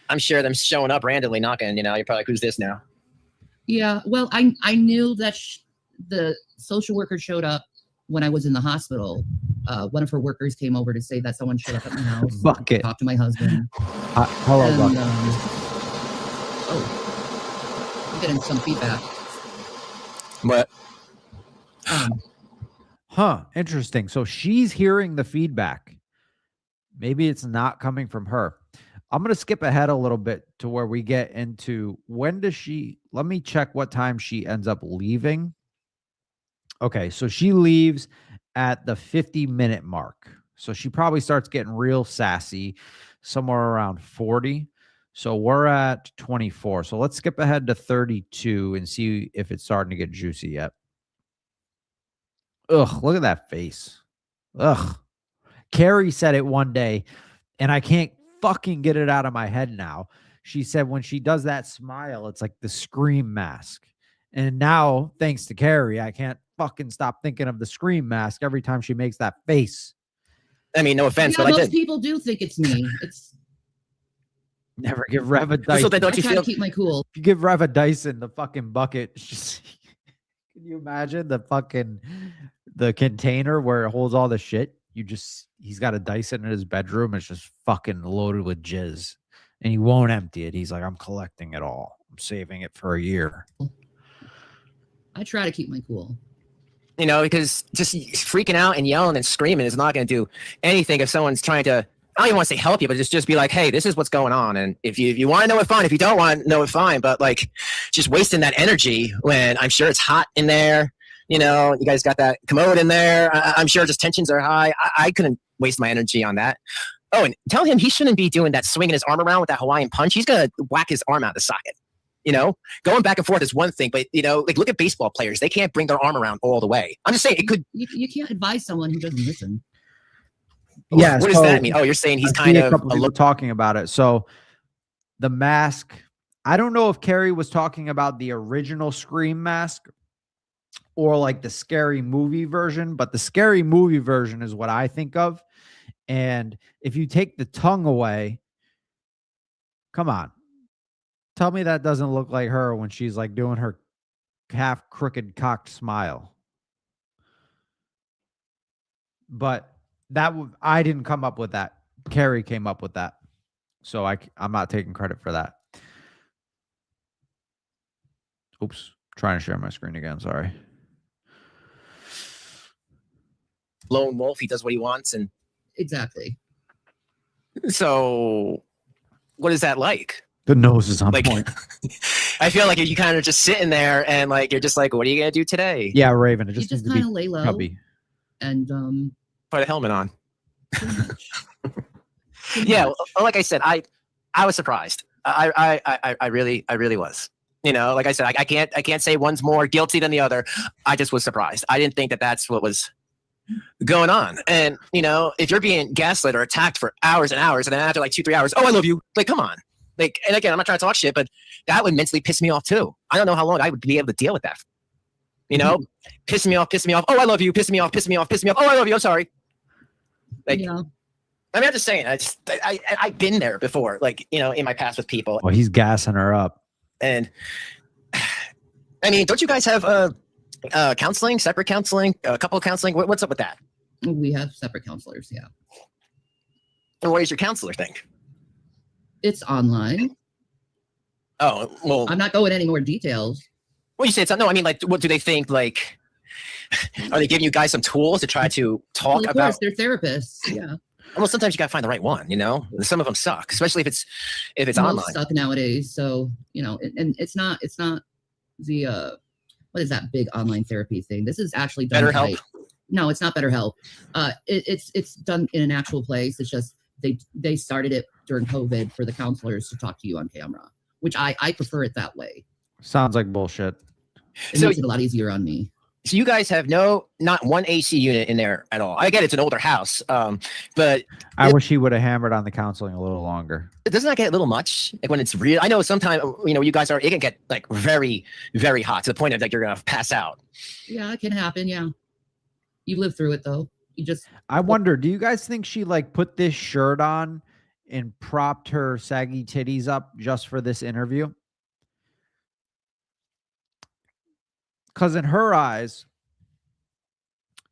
I'm sure them showing up randomly knocking. You're probably like, who's this now? Yeah, well, I knew that the social worker showed up when I was in the hospital. One of her workers came over to say that someone showed up at my house, Bucket. talked to my husband, Hello, and Bucket. oh, I'm getting some feedback. But Huh. Interesting. So she's hearing the feedback. Maybe it's not coming from her. I'm going to skip ahead a little bit to where we get into when does she, let me check what time she ends up leaving. Okay. So she leaves at the 50-minute mark. So she probably starts getting real sassy somewhere around 40. So we're at 24. So let's skip ahead to 32 and see if it's starting to get juicy yet. Ugh, look at that face. Ugh. Carrie said it one day, and I can't fucking get it out of my head now. She said when she does that smile, it's like the Scream mask. And now, thanks to Carrie, I can't fucking stop thinking of the Scream mask every time she makes that face. I mean, no offense, Yeah, but I most did. people do think it's me. It's Never give Rev a So Dyson. then I don't you try to feel? keep my cool. If you give Rev a Dyson the fucking bucket, it's just can you imagine the container where it holds all the shit? He's got a Dyson in his bedroom. It's just fucking loaded with jizz, and he won't empty it. He's like, I'm collecting it all. I'm saving it for a year. I try to keep my cool. You know, because just freaking out and yelling and screaming is not going to do anything if someone's trying to. I don't even want to say help you, but just be like, hey, this is what's going on. And if you want to know it, fine. If you don't want to know it, fine. But like, just wasting that energy when I'm sure it's hot in there. You know, you guys got that commode in there. I'm sure just tensions are high. I couldn't waste my energy on that. Oh, and tell him he shouldn't be doing that, swinging his arm around with that Hawaiian punch. He's going to whack his arm out of the socket. You know, going back and forth is one thing, but, you know, like look at baseball players. They can't bring their arm around all the way. I'm just saying it could. You can't advise someone who doesn't listen. Yeah. What does that mean? Oh, you're saying he's I kind see a of couple a people look. talking about it. So the mask, I don't know if Carrie was talking about the original Scream mask or like the Scary Movie version, but the Scary Movie version is what I think of. And if you take the tongue away, come on, tell me that doesn't look like her when she's like doing her half crooked cocked smile. But I didn't come up with that. Carrie came up with that. So I'm not taking credit for that. Oops. Trying to share my screen again. Sorry. Lone wolf. He does what he wants. And Exactly. so what is that like? The nose is on Like, point. I feel like you kind of just sitting there and like, you're just like, what are you going to do today? Yeah, Raven. It You just just needs to kind be of lay low chubby. and Put a helmet on. pretty much. Pretty Yeah. much. Like I said, I was surprised. I really was. You know, like I said, I can't say one's more guilty than the other. I just was surprised. I didn't think that that's what was going on. And, you know, if you're being gaslit or attacked for hours and hours, and then after like 2-3 hours, oh, I love you. Like, come on. Like, and again, I'm not trying to talk shit, but that would mentally piss me off too. I don't know how long I would be able to deal with that. You know, pissing me off. Oh, I love you. Pissing me off. Oh, I love you. I'm sorry. Like, Yeah. I mean, I'm just saying, I've been there before, like, you know, in my past with people. Well, he's gassing her up. And I mean, don't you guys have counseling, separate counseling, couple counseling? What's up with that? We have separate counselors. Yeah. And what does your counselor think? It's online. Oh, well, I'm not going any more details. you say it's no. I mean, like, what do they think? Like, are they giving you guys some tools to try to talk Well, of about? course, they're therapists. Yeah. Well, sometimes you gotta find the right one. You know, some of them suck, especially if it's Most online. suck nowadays. So, you know, and it's not the what is that big online therapy thing? This is actually done BetterHelp? by- No, it's not BetterHelp. It's done in an actual place. It's just they started it during COVID for the counselors to talk to you on camera, which I prefer it that way. Sounds like bullshit. It So- makes it a lot easier on me. So you guys have not one AC unit in there at all. I get it's an older house, but I wish he would have hammered on the counseling a little longer. doesn't that get a little much? Like when it's real, I know sometimes, you know, you guys it can get like very, very hot to the point of like you're gonna pass out. Yeah, it can happen. Yeah, you live through it though. You just I wonder, do you guys think she like put this shirt on and propped her saggy titties up just for this interview? because in her eyes,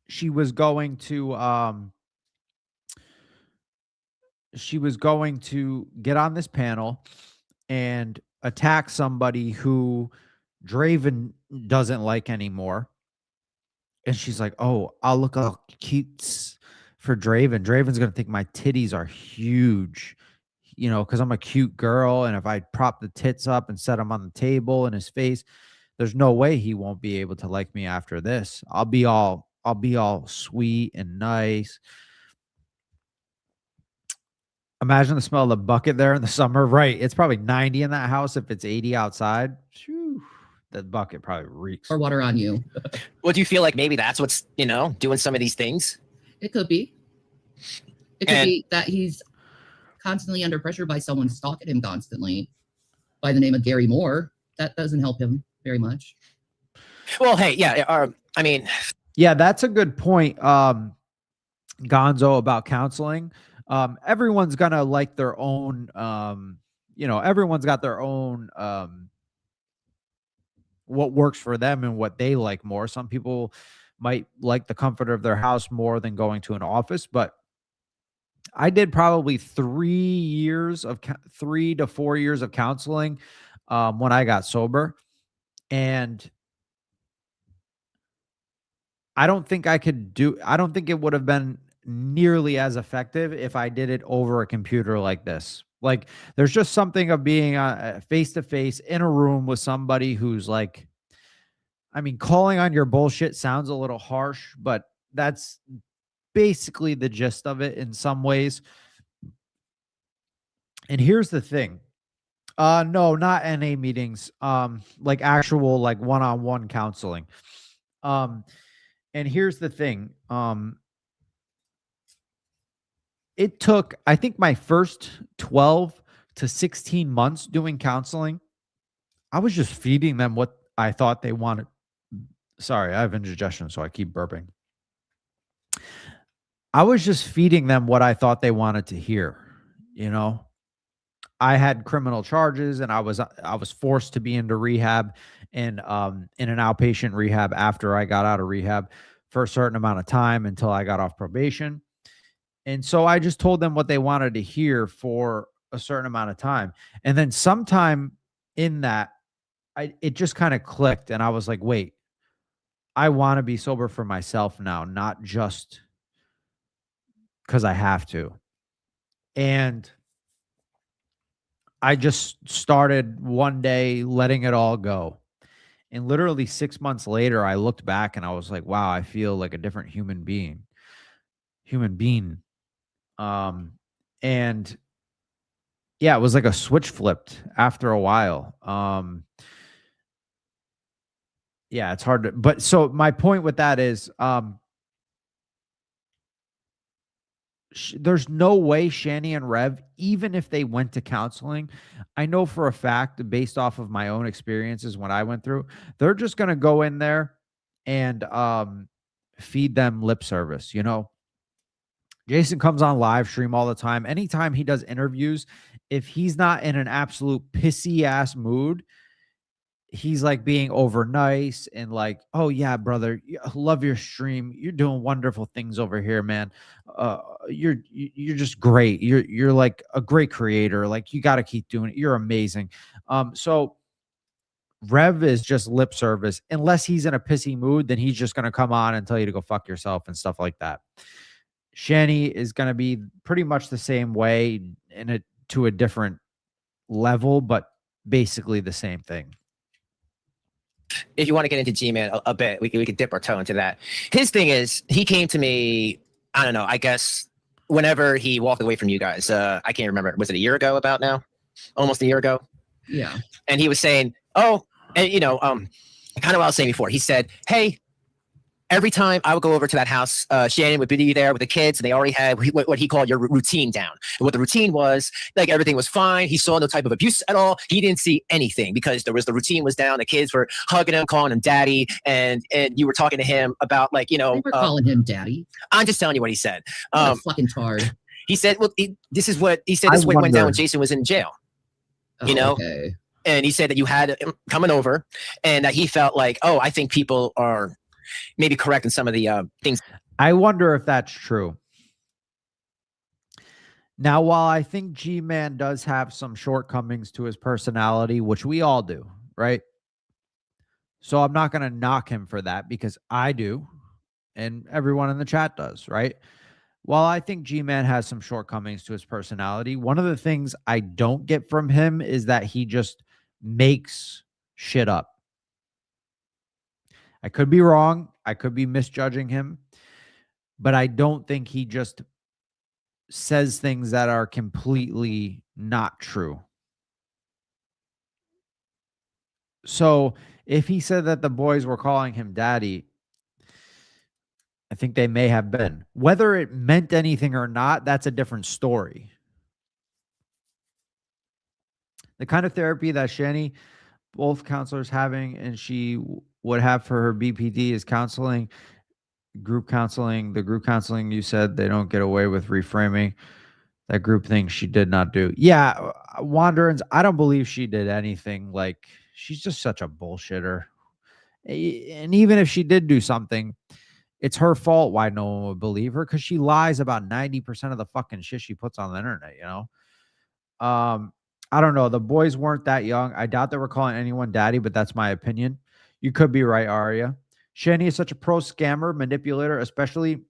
she was going to get on this panel and attack somebody who Draven doesn't like anymore. And she's like, oh, I'll look all cute for Draven. Draven's going to think my titties are huge, you know, because I'm a cute girl. And if I prop the tits up and set them on the table in his face, there's no way he won't be able to like me after this. I'll be all sweet and nice. Imagine the smell of the bucket there in the summer. Right. It's probably 90 in that house. If it's 80 outside, whew, that bucket probably reeks. Or water on you. Well, do you feel like maybe that's what's, doing some of these things? It could be. It could be that he's constantly under pressure by someone stalking him constantly by the name of Gary Moore. That doesn't help him very much. Well, hey, yeah. Yeah, that's a good point, Gonzo, about counseling. Everyone's gonna like their own, everyone's got their own what works for them and what they like more. Some people might like the comfort of their house more than going to an office, but I did probably 3 to 4 years of counseling when I got sober. And I don't think it would have been nearly as effective if I did it over a computer like this. Like, there's just something of being face to face in a room with somebody who's like, I mean, calling on your bullshit sounds a little harsh, but that's basically the gist of it in some ways. And here's the thing. No, not NA meetings. Like actual, like one-on-one counseling. And here's the thing. It took, I think, my first 12 to 16 months doing counseling. I was just feeding them what I thought they wanted. Sorry, I have indigestion, so I keep burping. I was just feeding them what I thought they wanted to hear. I had criminal charges, and I was forced to be into rehab and in an outpatient rehab after I got out of rehab for a certain amount of time until I got off probation. And so I just told them what they wanted to hear for a certain amount of time. And then sometime in that, it just kind of clicked. And I was like, wait, I want to be sober for myself now, not just because I have to. And I just started one day letting it all go. And literally 6 months later, I looked back and I was like, wow, I feel like a different human being. And yeah, it was like a switch flipped after a while. Yeah, it's hard to, but so my point with that is, there's no way Shani and Rev, even if they went to counseling, I know for a fact, based off of my own experiences when I went through, they're just going to go in there and feed them lip service. Jason comes on live stream all the time. Anytime he does interviews, if he's not in an absolute pissy ass mood, he's like being over nice and like, oh yeah, brother, love your stream. You're doing wonderful things over here, man. You're just great. You're like a great creator. Like, you got to keep doing it. You're amazing. So Rev is just lip service. Unless he's in a pissy mood, then he's just going to come on and tell you to go fuck yourself and stuff like that. Shani is going to be pretty much the same way to a different level, but basically the same thing. If you want to get into G-Man a bit, we could dip our toe into that. His thing is, he came to me, I don't know, I guess whenever he walked away from you guys, I can't remember. Was it a year ago about now? Almost a year ago? Yeah. And he was saying, kind of what I was saying before. He said, hey, every time I would go over to that house, Shannon would be there with the kids, and they already had what he called your routine down. And what the routine was, like, everything was fine. He saw no type of abuse at all. He didn't see anything because the routine was down. The kids were hugging him, calling him daddy, and you were talking to him about, like, They were calling him daddy. I'm just telling you what he said. Fucking tard. He said, well, this is what he said. This is what went down when Jason was in jail. Okay. and he said that you had him coming over, and that he felt like, oh, I think people are maybe correct in some of the things. I wonder if that's true. Now, while I think G-Man does have some shortcomings to his personality, which we all do, right? So I'm not going to knock him for that because I do, and everyone in the chat does, right? While I think G-Man has some shortcomings to his personality, one of the things I don't get from him is that he just makes shit up. I could be wrong. I could be misjudging him, but I don't think he just says things that are completely not true. So if he said that the boys were calling him daddy, I think they may have been. Whether it meant anything or not, that's a different story. The kind of therapy that Shani, both counselors having, and she would have for her BPD is counseling, group counseling. The group counseling, you said they don't get away with reframing. That group thing she did not do. Yeah, Wanderings, I don't believe she did anything. Like, she's just such a bullshitter. And even if she did do something, it's her fault why no one would believe her, because she lies about 90% of the fucking shit she puts on the internet, you know? I don't know. The boys weren't that young. I doubt they were calling anyone daddy, but that's my opinion. You could be right, Arya. Shani is such a pro scammer, manipulator, especially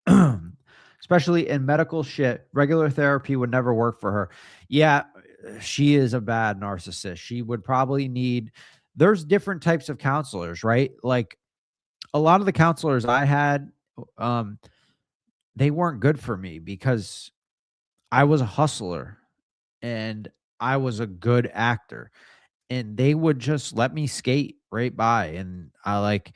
especially in medical shit. Regular therapy would never work for her. Yeah, she is a bad narcissist. She would probably need, there's different types of counselors, right? Like a lot of the counselors I had, they weren't good for me because I was a hustler and I was a good actor, and they would just let me skate right by. And I like,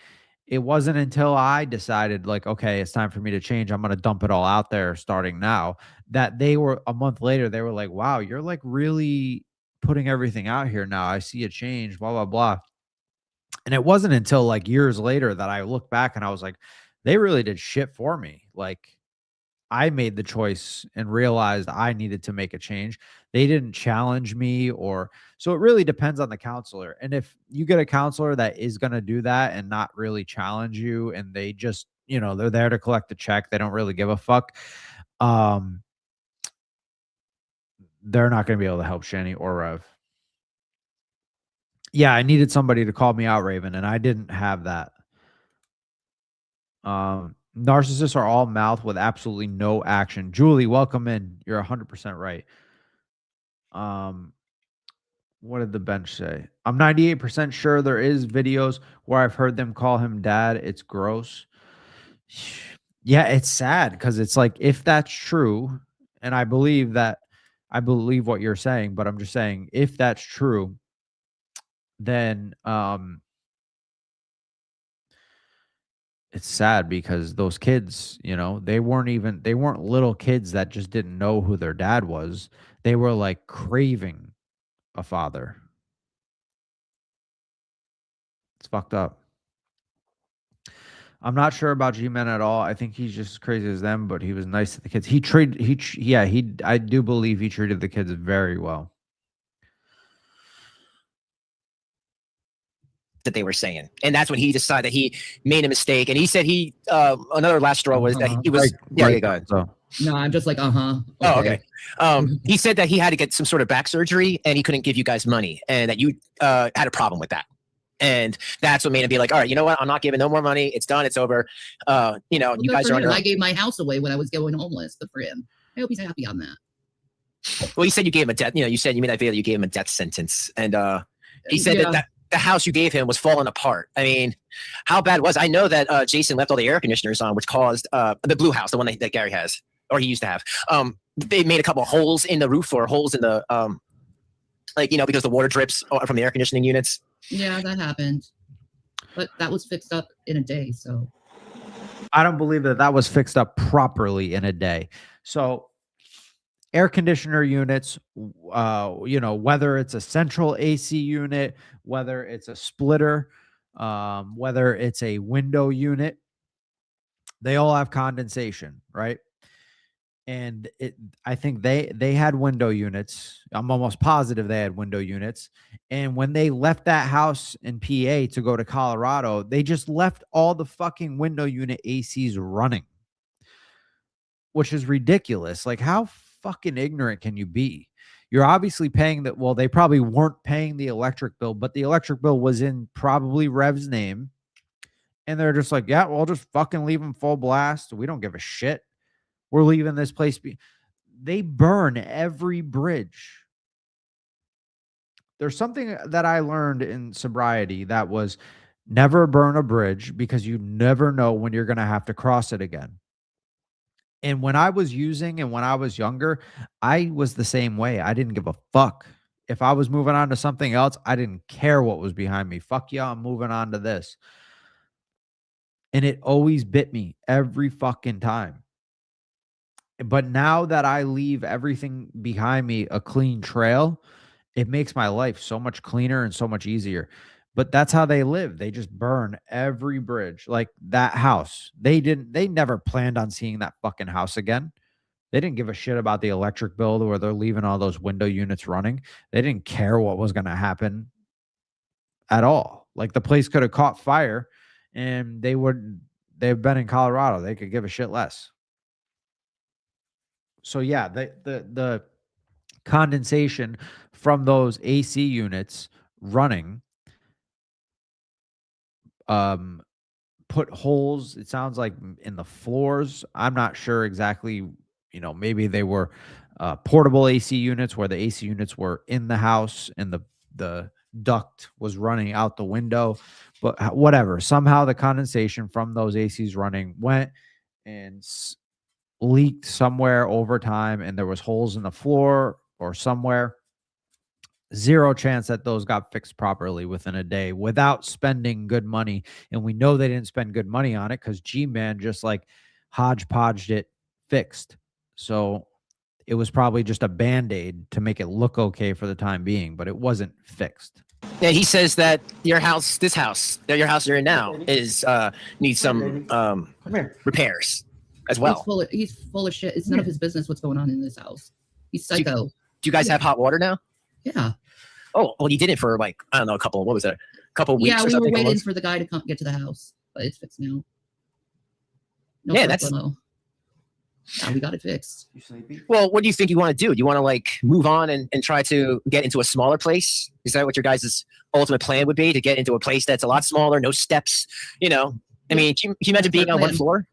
it wasn't until I decided like, okay, it's time for me to change. I'm going to dump it all out there starting now, that they were a month later. They were like, wow, you're like really putting everything out here now. I see a change, blah, blah, blah. And it wasn't until like years later that I looked back and I was like, they really did shit for me. Like, I made the choice and realized I needed to make a change. They didn't challenge me, or so it really depends on the counselor. And if you get a counselor that is going to do that and not really challenge you, and they just, you know, they're there to collect a check, they don't really give a fuck. They're not going to be able to help Shani or Rev. Yeah, I needed somebody to call me out, Raven, and I didn't have that. Narcissists are all mouth with absolutely no action. Julie, welcome in. You're 100% right. What did the bench say? I'm 98% sure there is videos where I've heard them call him dad. It's gross. Yeah, it's sad because it's like, if that's true, and I believe what you're saying, but I'm just saying, if that's true, then it's sad because those kids, you know, they weren't little kids that just didn't know who their dad was. They were like craving a father. It's fucked up. I'm not sure about G-Man at all. I think he's just as crazy as them, but he was nice to the kids. I do believe he treated the kids very well. That they were saying, and that's when he decided that he made a mistake. And he said another last straw was that he was go ahead. So. No, I'm just like, Oh, okay. He said that he had to get some sort of back surgery and he couldn't give you guys money, and that you had a problem with that. And that's what made him be like, all right, you know what? I'm not giving no more money. It's done. It's over. You know, you guys are under. I gave my house away when I was going homeless. Good for him. I hope he's happy on that. Well, you said you gave him a death. You know, you said you made that video. You gave him a death sentence, and he said that the house you gave him was falling apart. I mean, how bad was? I know that Jason left all the air conditioners on, which caused the blue house, the one that Gary has, or he used to have. They made a couple of holes in the roof, or holes in the like, you know, because the water drips from the air conditioning units. Yeah, that happened, but that was fixed up in a day. So I don't believe that was fixed up properly in a day. So air conditioner units, you know, whether it's a central AC unit, whether it's a splitter, whether it's a window unit, they all have condensation, right? and I think they had window units. I'm almost positive they had window units. And when they left that house in PA to go to Colorado, they just left all the fucking window unit ACs running, which is ridiculous. Like, how fucking ignorant can you be? You're obviously paying that. Well, they probably weren't paying the electric bill, but the electric bill was in probably Rev's name. And they're just like, yeah, we'll just fucking leave them full blast. We don't give a shit. We're leaving this place. They burn every bridge. There's something that I learned in sobriety that was never burn a bridge, because you never know when you're going to have to cross it again. And when I was using and when I was younger, I was the same way. I didn't give a fuck. If I was moving on to something else, I didn't care what was behind me. Fuck yeah, I'm moving on to this. And it always bit me every fucking time. But now that I leave everything behind me a clean trail, it makes my life so much cleaner and so much easier. But that's how they live. They just burn every bridge. Like that house. They never planned on seeing that fucking house again. They didn't give a shit about the electric bill where they're leaving all those window units running. They didn't care what was going to happen at all. Like the place could have caught fire and they've been in Colorado. They could give a shit less. So yeah, the condensation from those AC units running put holes, it sounds like, in the floors. I'm not sure exactly, maybe they were portable AC units where the AC units were in the house and the duct was running out the window, but whatever. Somehow the condensation from those ACs running went and leaked somewhere over time, and there was holes in the floor or somewhere. Zero chance that those got fixed properly within a day without spending good money. And we know they didn't spend good money on it because G-Man just like hodgepodged it fixed. So it was probably just a Band-Aid to make it look okay for the time being, but it wasn't fixed. Yeah, he says that your house you're in now needs some repairs as well. He's full of shit. It's none of his business what's going on in this house. He's psycho. Do you guys have hot water now? Yeah. Oh, well, you did it for like, I don't know, a couple of weeks Yeah, or we something. were waiting for the guy to come get to the house, but it's fixed now. No Yeah, yeah, we got it fixed. You sleepy? Well, what do you think you want to do? Do you want to like move on and try to get into a smaller place? Is that what your guys' ultimate plan would be, to get into a place that's a lot smaller, no steps? I mean, can you imagine being on one floor?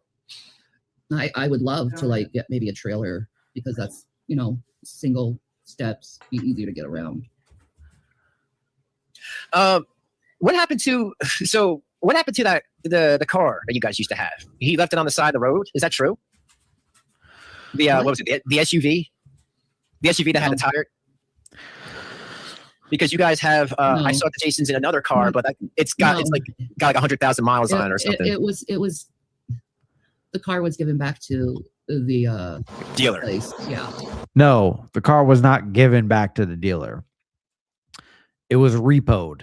I would love to like get maybe a trailer, because that's, single steps, be easier to get around. What happened to that the car that you guys used to have? He left it on the side of the road. Is that true? What was it? The SUV? The SUV that had the tire? Because you guys have I saw the Jason's in another car, but it's got 100,000 miles on it or something. It was the car was given back to the dealer. place. Yeah. No, the car was not given back to the dealer. It was repoed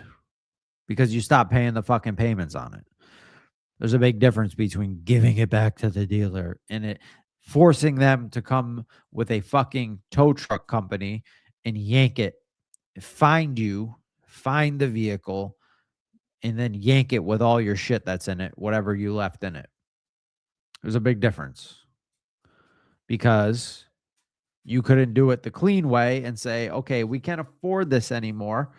because you stopped paying the fucking payments on it. There's a big difference between giving it back to the dealer and forcing them to come with a fucking tow truck company and yank it, find the vehicle, and then yank it with all your shit that's in it, whatever you left in it. There's a big difference, because you couldn't do it the clean way and say, okay, we can't afford this anymore.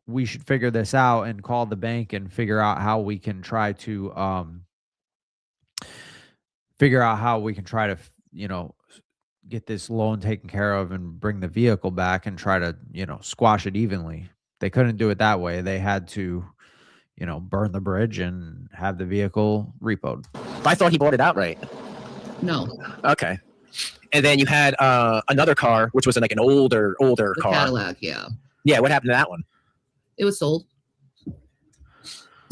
We should figure this out and call the bank and figure out how we can try to get this loan taken care of and bring the vehicle back and try to, squash it evenly. They couldn't do it that way. They had to, burn the bridge and have the vehicle repoed. I thought he bought it outright. No. Okay. And then you had another car, which was like an older The car. Cadillac, yeah. Yeah, what happened to that one? It was sold.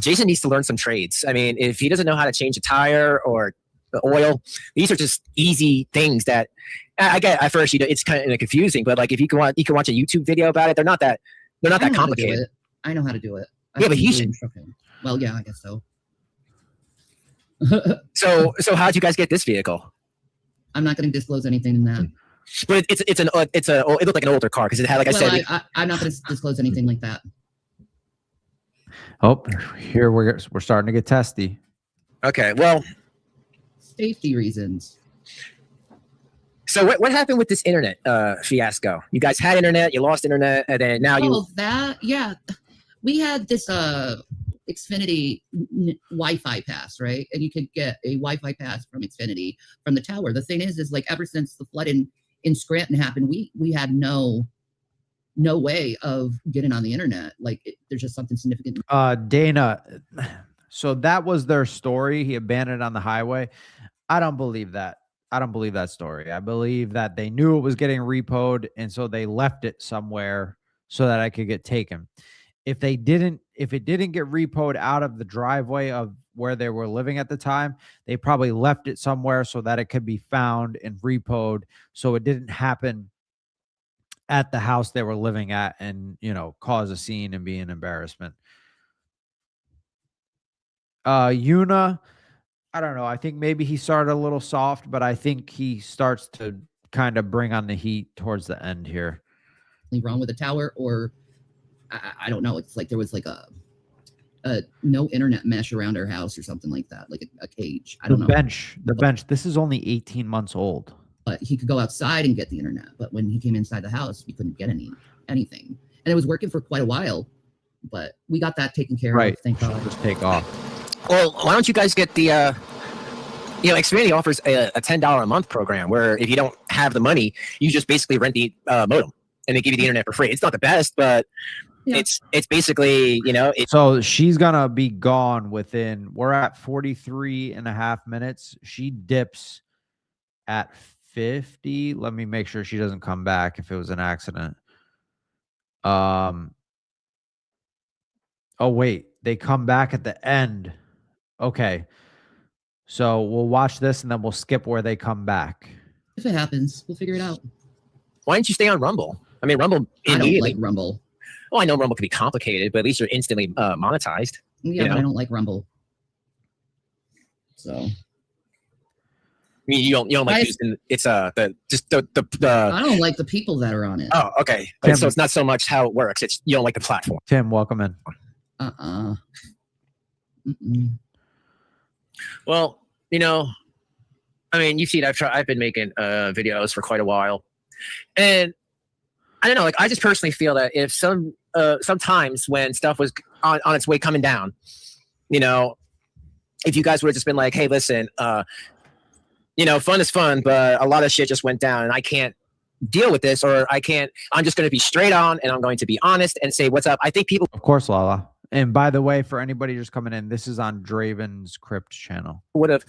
Jason needs to learn some trades. I mean, if he doesn't know how to change a tire or the oil, these are just easy things that I get at first. It's kind of confusing, but like if you can watch a YouTube video about it, they're not that complicated. I know how to do it. Yeah, but he should. Well, yeah, I guess so. So how'd you guys get this vehicle? I'm not going to disclose anything in that. But it looked like an older car because it had, like I said, I'm not going to disclose anything like that. Oh, here we're starting to get testy. okay. Well, Safety reasons. so what happened with this internet fiasco? You guys had internet, you lost internet, and then now you. Oh, that, yeah. We had this Xfinity Wi-Fi pass, right? And you could get a Wi-Fi pass from Xfinity from the tower. The thing is like ever since the flood in Scranton happened, we had no way of getting on the internet. Like there's just something significant. Dana, so that was their story. He abandoned on the highway. I don't believe that. I don't believe that story. I believe that they knew it was getting repoed, and so they left it somewhere so that I could get taken. If it didn't get repoed out of the driveway of where they were living at the time, they probably left it somewhere so that it could be found and repoed, so it didn't happen at the house they were living at and, cause a scene and be an embarrassment. Yuna, I don't know. I think maybe he started a little soft, but I think he starts to kind of bring on the heat towards the end here. Wrong with the tower, or I don't know. It's like there was like a no internet mesh around our house or something like that, like a cage. I don't know. The bench. This is only 18 months old. But he could go outside and get the internet. But when he came inside the house, we couldn't get anything. And it was working for quite a while, but we got that taken care Right. of. Thank God. Just take off. Well, why don't you guys get the Xfinity offers a $10 a month program where if you don't have the money, you just basically rent the modem and they give you the internet for free. It's not the best, but Yeah. it's basically, So she's gonna be gone within. We're at 43 and a half minutes. She dips at 50. Let me make sure she doesn't come back if it was an accident. Oh wait, they come back at the end. Okay. So we'll watch this and then we'll skip where they come back. If it happens, we'll figure it out. why don't you stay on Rumble? I mean, Rumble I don't immediately. like Rumble. Well, I know Rumble can be complicated, but at least you're instantly monetized. Yeah, You but know? I don't like Rumble. So I mean, you don't like I- using it's the I don't like the people that are on it. oh, okay. Tim- So it's not so much how it works, it's you don't like the platform. Tim, welcome in. Mm-mm. Well, I mean, you've seen I've been making videos for quite a while, and I don't know. Like, I just personally feel that if sometimes when stuff was on its way coming down, if you guys would have just been like, hey, listen, fun is fun, but a lot of shit just went down, and I can't deal with this, or I'm just going to be straight on, and I'm going to be honest and say what's up. I think people Of course, Lala. And by the way, for anybody just coming in, this is on Draven's Crypt channel. would have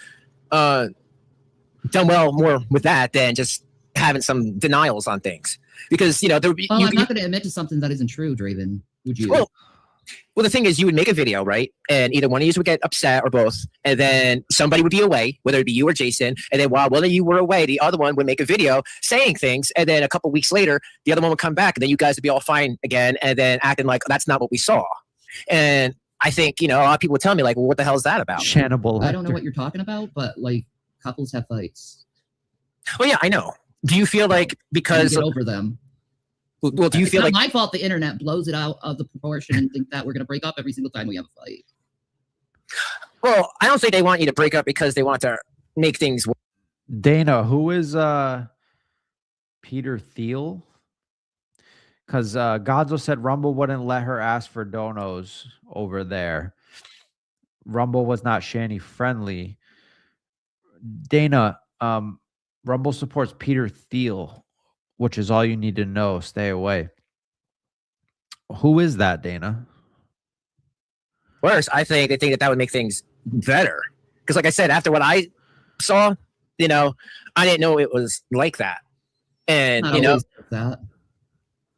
done well more with that than just having some denials on things, because there would be. Oh, I'm not going to admit to something that isn't true, Draven. Would you? Well, the thing is, you would make a video, right? And either one of you would get upset or both. And then somebody would be away, whether it be you or Jason. And then while one of you were away, the other one would make a video saying things. And then a couple weeks later, the other one would come back. And then you guys would be all fine again. And then acting like that's not what we saw. And I think, a lot of people would tell me, like, well, what the hell is that about? Shannibal. I don't know what you're talking about, but like couples have fights. Well, yeah, I know. Do you feel like You because, get over them. well, do you It's feel not like, my fault the internet blows it out of the proportion and think that we're going to break up every single time we have a fight. well, I don't think they want you to break up because they want to make things work. Dana, who is Peter Thiel? Because Godzo said Rumble wouldn't let her ask for donos over there. Rumble was not Shanny friendly. Dana, Rumble supports Peter Thiel, which is all you need to know. Stay away. Who is that, Dana? Worse, I think they think that would make things better. Because, like I said, after what I saw, I didn't know it was like that. And Not always like that.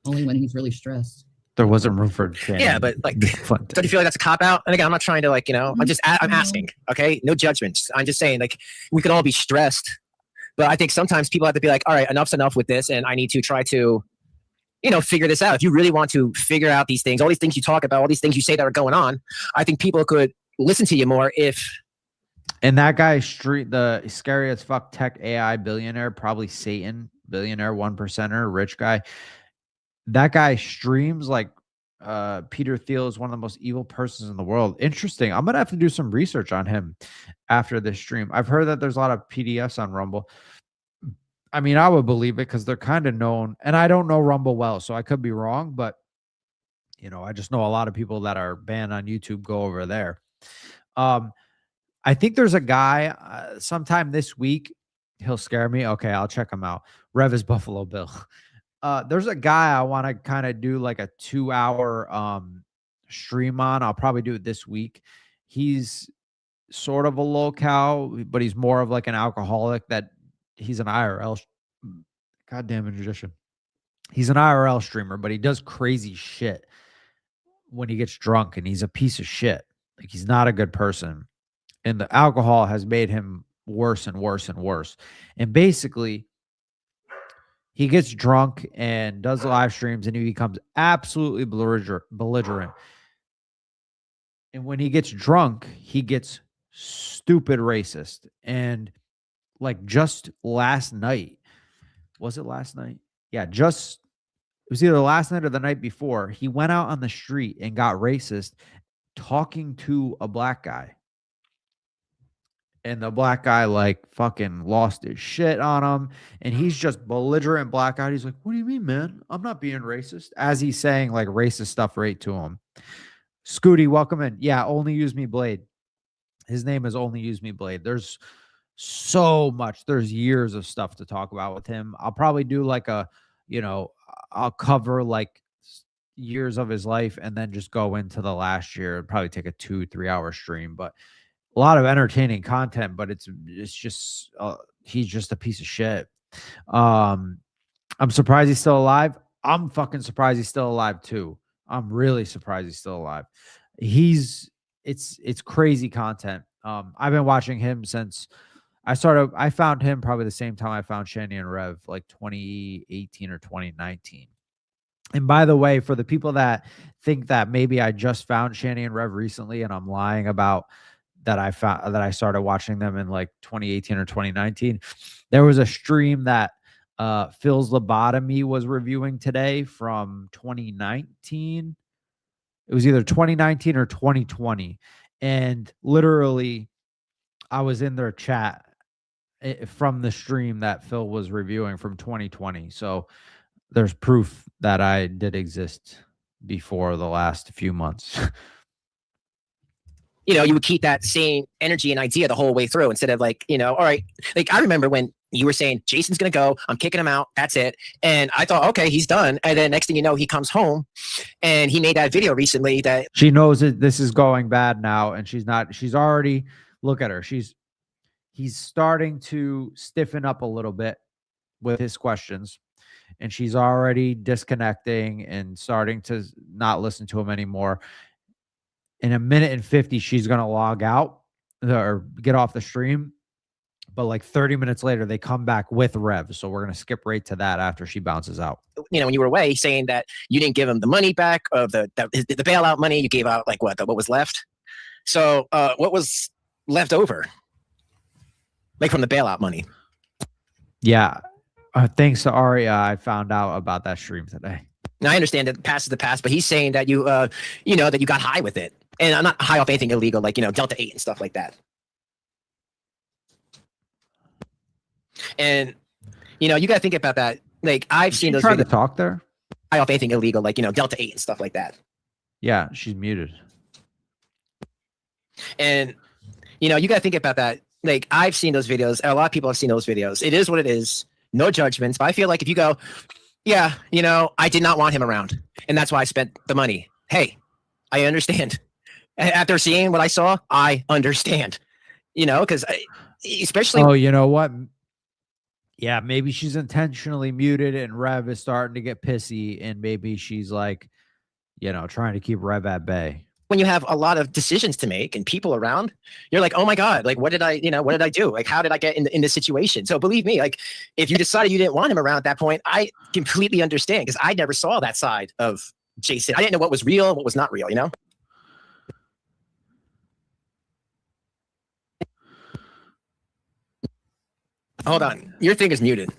Only when he's really stressed. There wasn't room for Shanny. yeah, but like, Fun don't you feel like that's a cop out? And again, I'm not trying to I'm No. asking. Okay, no judgments. I'm just saying, like, we can all be stressed, but I think sometimes people have to be like, all right, enough's enough with this, and I need to try to, figure this out. If you really want to figure out these things, all these things you talk about, all these things you say that are going on, I think people could listen to you more if And that guy, street the scary as fuck tech AI billionaire, probably Satan billionaire, 1%er, rich guy. That guy streams like Peter Thiel is one of the most evil persons in the world. Interesting. I'm gonna have to do some research on him after this stream. I've heard that there's a lot of PDFs on Rumble. I mean, I would believe it because they're kind of known, and I don't know Rumble well, so I could be wrong, but I just know a lot of people that are banned on YouTube go over there. I think there's a guy sometime this week. He'll scare me. Okay, I'll check him out. Rev is Buffalo Bill. There's a guy I want to kind of do like a 2-hour stream on. I'll probably do it this week. He's sort of a low-cal, but he's more of like an alcoholic that he's an IRL. Goddamn magician. He's an IRL streamer, but he does crazy shit when he gets drunk, and he's a piece of shit. Like, he's not a good person. And the alcohol has made him worse and worse and worse. And basically, he gets drunk and does live streams, and he becomes absolutely belligerent. And when he gets drunk, he gets stupid racist. And like just last night, was it last night? Yeah, it was either last night or the night before. He went out on the street and got racist talking to a black guy. And the black guy like fucking lost his shit on him. And he's just belligerent black guy. He's like, what do you mean, man? I'm not being racist. As he's saying like racist stuff right to him. Scooty, welcome in. Yeah, Only Use Me Blade. His name is Only Use Me Blade. There's so much. There's years of stuff to talk about with him. I'll probably do like I'll cover like years of his life and then just go into the last year. It'd probably take a 2-3 hour stream, but a lot of entertaining content, but it's just he's just a piece of shit. I'm surprised he's still alive. I'm fucking surprised he's still alive too. I'm really surprised he's still alive. It's crazy content. I've been watching him since I found him probably the same time I found Shani and Rev, like 2018 or 2019. And by the way, for the people that think that maybe I just found Shani and Rev recently and I'm lying about that I started watching them in like 2018 or 2019, there was a stream that Phil's Lobotomy was reviewing today from 2019. It was either 2019 or 2020. And literally, I was in their chat from the stream that Phil was reviewing from 2020. So there's proof that I did exist before the last few months. You would keep that same energy and idea the whole way through instead of like, all right. Like, I remember when you were saying, Jason's going to go, I'm kicking him out. That's it. And I thought, okay, he's done. And then next thing you know, he comes home and he made that video recently that she knows that this is going bad now. And she's already, look at her. He's starting to stiffen up a little bit with his questions. And she's already disconnecting and starting to not listen to him anymore. In a minute and 50, she's going to log out or get off the stream. But like 30 minutes later, they come back with Rev. So we're going to skip right to that after she bounces out. When you were away, saying that you didn't give him the money back of the bailout money. You gave out like what was left. So what was left over? Like from the bailout money. Yeah. Thanks to Aria, I found out about that stream today. Now I understand that the past is the past, but he's saying that you that you got high with it. And I'm not high off anything illegal, like, Delta 8 and stuff like that. And, you got to think about that. Like, I've seen those trying to videos, talk there. high off anything illegal, like, Delta 8 and stuff like that. Yeah, she's muted. And, you got to think about that. Like, I've seen those videos. And a lot of people have seen those videos. It is what it is. No judgments. But I feel like if you go, yeah, I did not want him around. And that's why I spent the money. Hey, I understand. After seeing what I saw, I understand. Because especially. Oh, you know what? Yeah, maybe she's intentionally muted and Rev is starting to get pissy. And maybe she's like, trying to keep Rev at bay. When you have a lot of decisions to make and people around, you're like, oh my God, like, what did I do? Like, how did I get in this situation? So believe me, like, if you decided you didn't want him around at that point, I completely understand because I never saw that side of Jason. I didn't know what was real, what was not real, Hold on. Your thing is muted.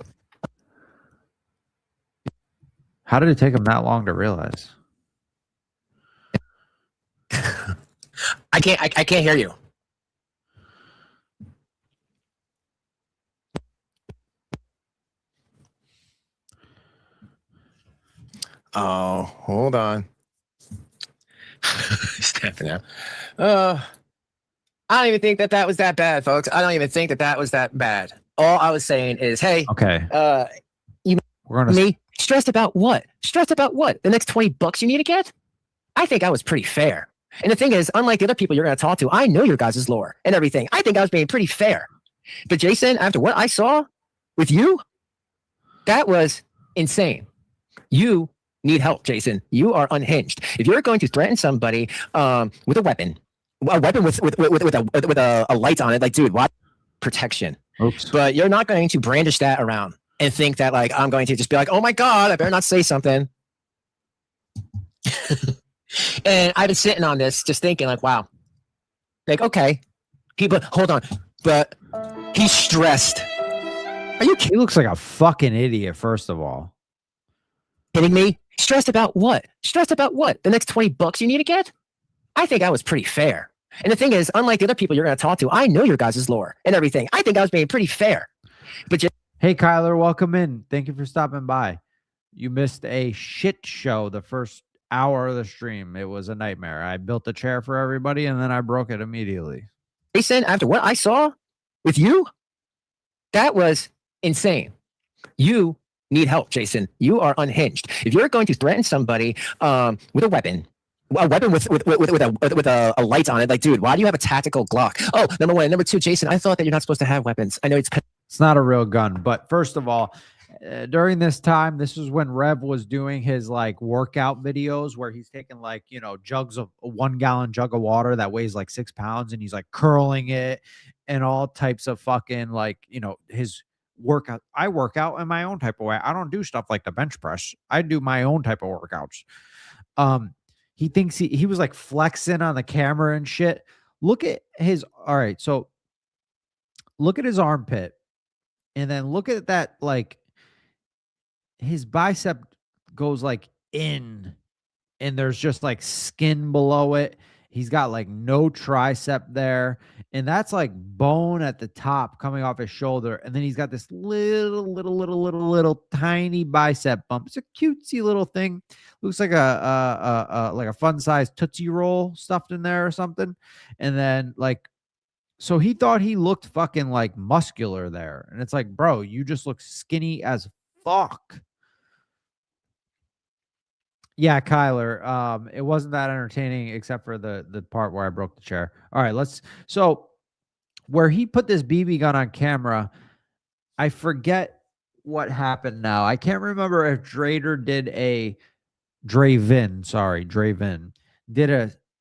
How did it take him that long to realize? I can't hear you. Oh, hold on. Stepping out. I don't even think that was that bad, folks. I don't even think that was that bad. All I was saying is, hey, Okay. We're gonna me stressed about what? Stressed about what? The next $20 you need to get? I think I was pretty fair. And the thing is, unlike the other people you're going to talk to, I know your guys' lore and everything. I think I was being pretty fair. But Jason, after what I saw with you, that was insane. You need help, Jason. You are unhinged. If you're going to threaten somebody with a weapon with a light on it, like, dude, why protection? Oops. But you're not going to brandish that around and think that, like, I'm going to just be like, oh my God, I better not say something. And I've been sitting on this just thinking, like, wow, like, okay, hold on, but he's stressed. Are you He looks like a fucking idiot, first of all. kidding me? Stressed about what? Stressed about what? The next $20 you need to get? I think I was pretty fair. And the thing is, unlike the other people you're going to talk to, I know your guys' lore and everything. I think I was being pretty fair. But Hey, Kyler, welcome in. Thank you for stopping by. You missed a shit show the first hour of the stream. It was a nightmare. I built a chair for everybody, and then I broke it immediately. Jason, after what I saw with you, that was insane. You need help, Jason. You are unhinged. If you're going to threaten somebody with a weapon with a light on it, like, dude, why do you have a tactical Glock? Oh, number one. And number two, Jason, I thought that you're not supposed to have weapons. I know it's not a real gun, but first of all, during this time, this is when Rev was doing his like workout videos where he's taking like, you know, jugs of a 1 gallon jug of water that weighs like 6 pounds, and he's like curling it and all types of fucking, like, you know, his workout. I work out in my own type of way. I don't do stuff like the bench press. I do my own type of workouts. He thinks he was like flexing on the camera and shit. Look at his, all right, so look at his armpit, and then look at that, like, his bicep goes like in, and there's just like skin below it. He's got like no tricep there, and that's like bone at the top coming off his shoulder. And then he's got this little tiny bicep bump. It's a cutesy little thing. Looks like a fun size Tootsie Roll stuffed in there or something. And then, like, so he thought he looked fucking like muscular there, and it's like, bro, you just look skinny as fuck. Yeah, Kyler. It wasn't that entertaining except for the part where I broke the chair. All right, so where he put this BB gun on camera, I forget what happened now. I can't remember if Draven did a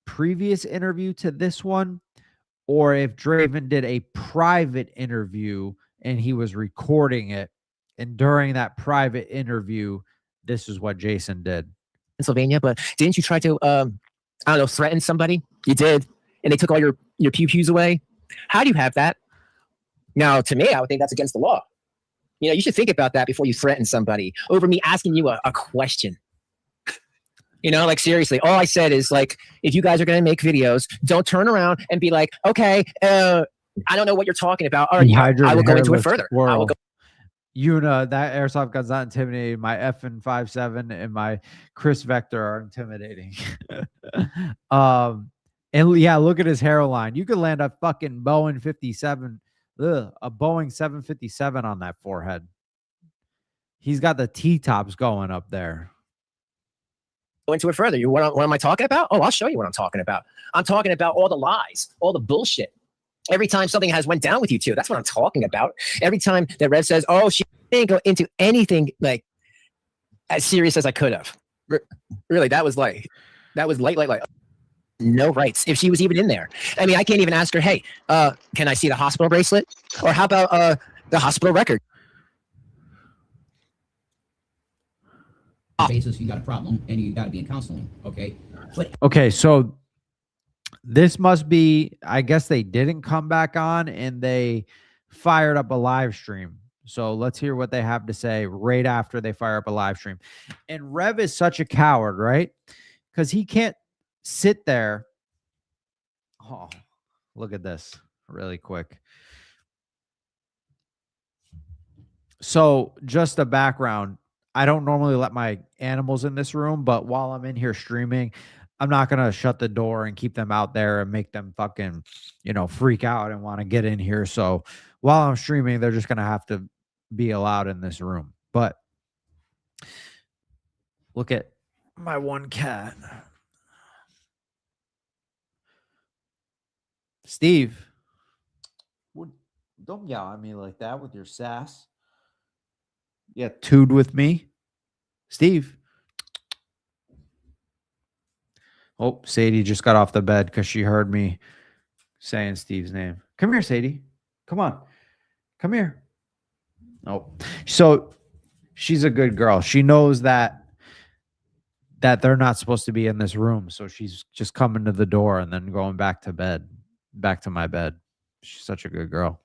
previous interview to this one, or if Draven did a private interview and he was recording it. And during that private interview, this is what Jason did. Pennsylvania, but didn't you try to I don't know, threaten somebody? You did, and they took all your pew-pews away. How do you have that? Now, to me, I would think that's against the law. You know, you should think about that before you threaten somebody over me asking you a question. You know, like, seriously, all I said is, like, if you guys are going to make videos, don't turn around and be like, okay, I don't know what you're talking about. All right, I will go into it further. I will go. Una, that airsoft gun's not intimidating. My FN57 and my Chris Vector are intimidating. And yeah, look at his hairline. You could land a fucking Boeing 57, a Boeing 757 on that forehead. He's got the T-tops going up there. Go into it further. What am I talking about? Oh, I'll show you what I'm talking about. I'm talking about all the lies, all the bullshit. Every time something has went down with you two, that's what I'm talking about. Every time that Rev says, oh, she didn't go into anything like as serious as I could have. Really, that was light. No rights. If she was even in there. I mean, I can't even ask her, hey, can I see the hospital bracelet? Or how about the hospital record? Basis, you got a problem and you got to be in counseling. Okay. Okay. So this must be, I guess they didn't come back on and they fired up a live stream. So let's hear what they have to say right after they fire up a live stream. And Rev is such a coward, right? Because he can't sit there. Oh, look at this really quick. So just a background. I don't normally let my animals in this room, but while I'm in here streaming, I'm not going to shut the door and keep them out there and make them fucking, freak out and want to get in here. So while I'm streaming, they're just going to have to be allowed in this room. But look at my one cat. Steve, don't yell at me like that with your sass. Yeah, tooed with me. Steve. Oh, Sadie just got off the bed because she heard me saying Steve's name. Come here, Sadie. Come on. Come here. Oh, so she's a good girl. She knows that they're not supposed to be in this room. So she's just coming to the door and then going back to bed, back to my bed. She's such a good girl.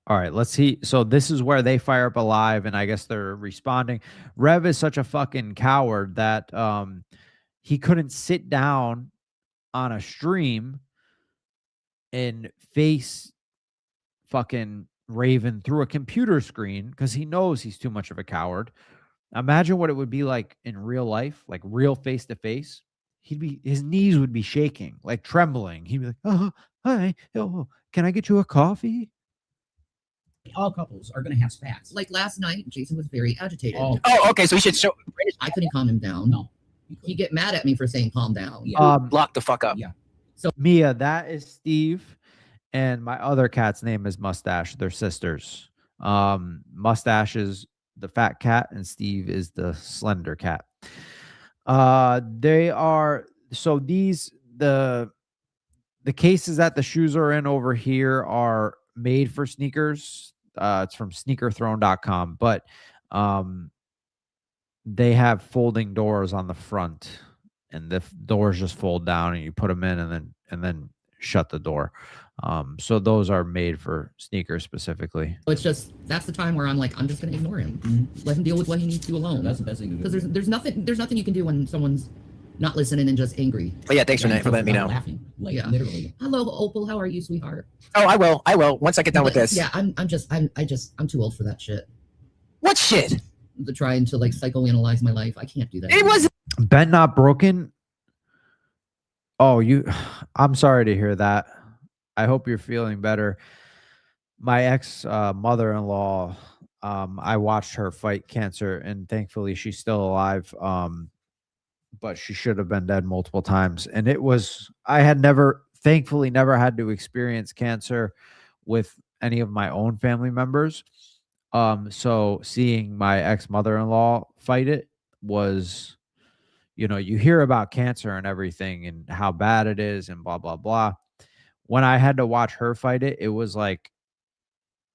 All right, let's see. So this is where they fire up a live, and I guess they're responding. Rev is such a fucking coward that he couldn't sit down on a stream and face fucking Raven through a computer screen because he knows he's too much of a coward. Imagine what it would be like in real life, like real face to face. His knees would be shaking, like trembling. He'd be like, "Oh, hi, oh, can I get you a coffee?" All couples are going to have spats. Like last night, Jason was very agitated. Oh. Oh, okay. So we should show. I couldn't calm him down. No. He'd get mad at me for saying calm down. Yeah. Lock the fuck up. Yeah. Mia, that is Steve, and my other cat's name is Mustache. They're sisters. Mustache is the fat cat, and Steve is the slender cat. They are so the cases that the shoes are in over here are made for sneakers. It's from sneakerthrone.com, but they have folding doors on the front, and the doors just fold down, and you put them in and then shut the door. So those are made for sneakers specifically. So it's just that's the time where I'm like, I'm just gonna ignore him. Mhm. Let him deal with what he needs to alone. That's the best thing to do. Because there's nothing you can do when someone's not listening and just angry. But yeah, thanks for letting me know. Laughing, like Yeah. literally. Hello, Opal. How are you, sweetheart? Oh, I will. Once I get done with But, this. Yeah, I'm too old for that shit. What shit? To trying to like psychoanalyze my life. I can't do that. It was. Bent Not Broken. Oh, I'm sorry to hear that. I hope you're feeling better. My ex mother-in-law, I watched her fight cancer, and thankfully she's still alive. But she should have been dead multiple times. And I had thankfully never had to experience cancer with any of my own family members. So seeing my ex mother-in-law fight it was, you hear about cancer and everything and how bad it is and blah, blah, blah. When I had to watch her fight it, it was like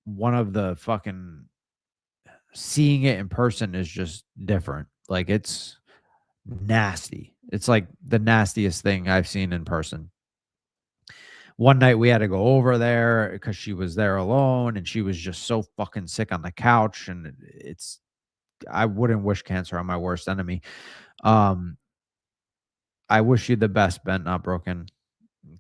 one of the fucking seeing it in person is just different. Like it's nasty. It's like the nastiest thing I've seen in person. One night we had to go over there because she was there alone and she was just so fucking sick on the couch. And I wouldn't wish cancer on my worst enemy. I wish you the best, Bent Not Broken.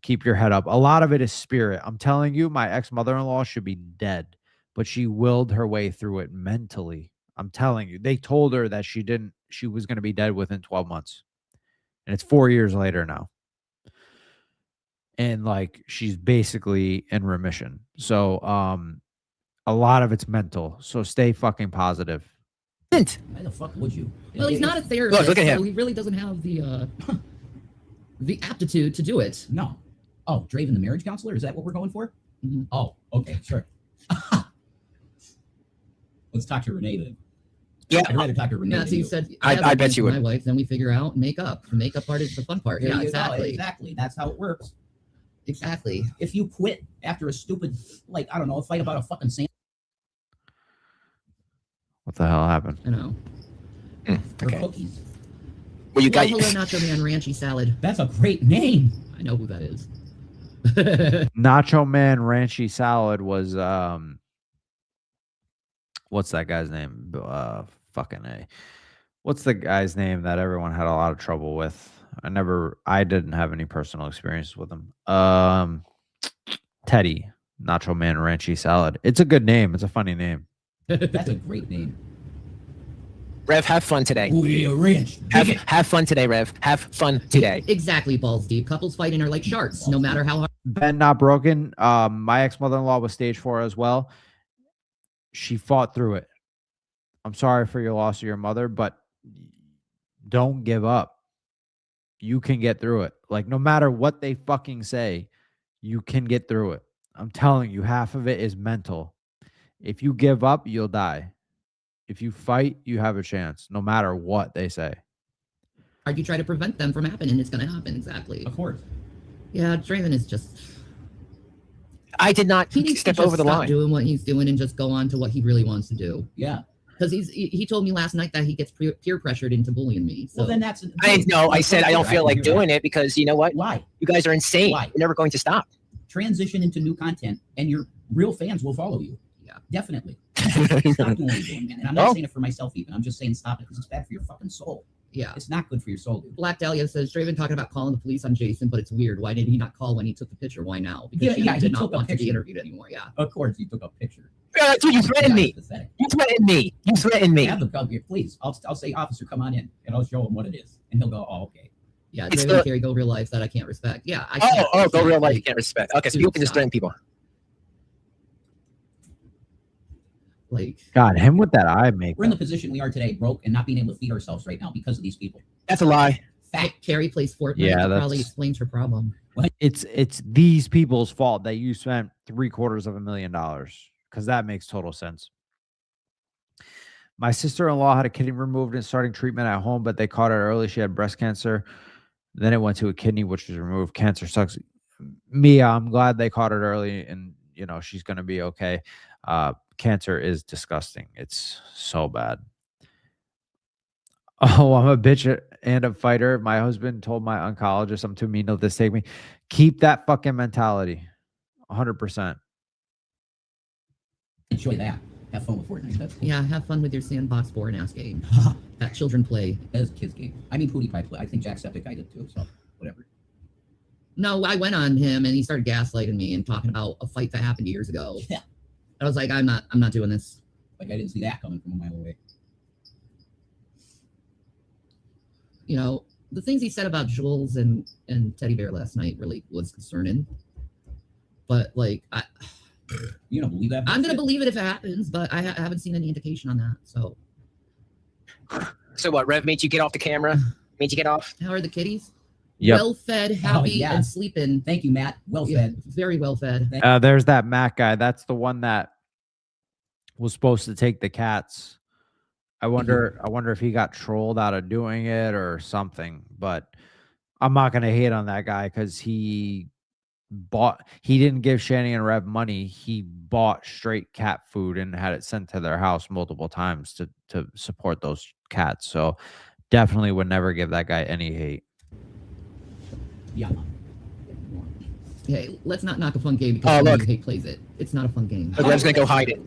Keep your head up. A lot of it is spirit. I'm telling you, my ex-mother-in-law should be dead, but she willed her way through it mentally. I'm telling you, they told her that she was going to be dead within 12 months. And it's 4 years later now. And like, she's basically in remission. So, a lot of it's mental. So stay fucking positive. Why the fuck would you? Well, he's not a therapist. Look at him. So he really doesn't have the aptitude to do it. No. Oh, Draven, the marriage counselor? Is that what we're going for? Mhm. Oh, okay, sure. Let's talk to Renee then. Yeah. I'd rather talk to Renee. Yeah, than so you you. said I have bet arguments you with would. My wife, then we figure out and make up. The makeup part is the fun part. There Yeah, you go. exactly. Exactly. That's how it works. Exactly. If you quit after a stupid, like, I don't know, a fight about a fucking sand What the hell happened? I know. or Okay. cookies, Well, you got. Hello, Nacho Man Ranchy Salad. that's a great name. I know who that is. Nacho Man Ranchy Salad was what's that guy's name? Fucking A. What's the guy's name that everyone had a lot of trouble with? I didn't have any personal experience with him. Teddy, Nacho Man Ranchy Salad. It's a good name. It's a funny name. That's a great name. Rev, have fun today. Oh yeah, ranch. Have fun today, Rev. Have fun today. Exactly, balls deep. Couples fighting are like sharks. No matter how hard. Ben Not Broken. My ex-mother-in-law was stage 4 as well. She fought through it. I'm sorry for your loss of your mother, but don't give up. You can get through it. Like, no matter what they fucking say, you can get through it. I'm telling you, half of it is mental. If you give up, you'll die. If you fight, you have a chance, no matter what they say. you try to prevent them from happening, it's going to happen. Exactly. Of course. Yeah, Draven is just. I did not He needs step to just over the stop line. doing what he's doing and just go on to what he really wants to do. Yeah. Because he told me last night that he gets peer pressured into bullying me. So Well, then that's. I know. I said I don't feel like doing it because you know what? Why? You guys are insane. Why? You're never going to stop. Transition into new content, and your real fans will follow you. Yeah. Definitely. Stop doing what you're doing, man. And I'm not Well- saying it for myself even. I'm just saying stop it because it's bad for your fucking soul. yeah. It's not good for your soul, dude. Black Dahlia says Draven talking about calling the police on Jason, but it's weird. Why did he not call when he took the picture? Why now? Because Yeah, she yeah, he did took not a want to be picture. interviewed anymore. Yeah. Of course, he took a picture. Dude, you threatened me. That's pathetic. You threatened me. You threatened me. Have them come here, please. I'll say, officer, come on in, and I'll show him what it is, and he'll go, oh, okay. Yeah. It's Draven the- and Carrie go real life that I can't respect. Yeah. I Go real life. You like, can't respect. Okay, so dude, you can just stop. threaten people. Like, God, him with that eye makeup. We're in the position we are today, broke and not being able to feed ourselves right now because of these people. That's a lie. Fact. Carrie plays Fortnite. Yeah, That probably that's- explains her problem. It's these people's fault that you spent $750,000 because that makes total sense. My sister-in-law had a kidney removed and starting treatment at home, but they caught it early. She had breast cancer. Then it went to a kidney, which was removed. Cancer sucks. Mia, I'm glad they caught it early, and she's gonna be okay. Cancer is disgusting. It's so bad. Oh, I'm a bitch and a fighter. My husband told my oncologist I'm too mean to let this take me. Keep that fucking mentality. 100%. Enjoy that. Have fun with Fortnite. That's cool. Yeah. Have fun with your sandbox board and ass game that children play. That's a kid's game. I mean, PewDiePie play. I think Jacksepticeye did too, so whatever. No, I went on him and he started gaslighting me and talking about a fight that happened years ago. Yeah. I was like, I'm not doing this. Like, I didn't see that coming from a mile away. The things he said about Jules and Teddy Bear last night really was concerning. But like, You don't believe that? I'm gonna bullshit? believe it if it happens, but I haven't seen any indication on that. So So what? Rev made you get off the camera? Made you get off? how are the kitties? Yep. Well fed, happy, yeah. and sleeping. Thank you, Matt. Well Yeah, said. very well fed. There's that Matt guy. That's the one that was supposed to take the cats. I wonder if he got trolled out of doing it or something. But I'm not gonna hate on that guy because he didn't give Shani and Rev money. He bought straight cat food and had it sent to their house multiple times to support those cats. So definitely would never give that guy any hate. Yeah. Hey, let's not knock a fun game Oh, because someone look. you hate plays it. It's not a fun game. Look, Rev's gonna go hide it.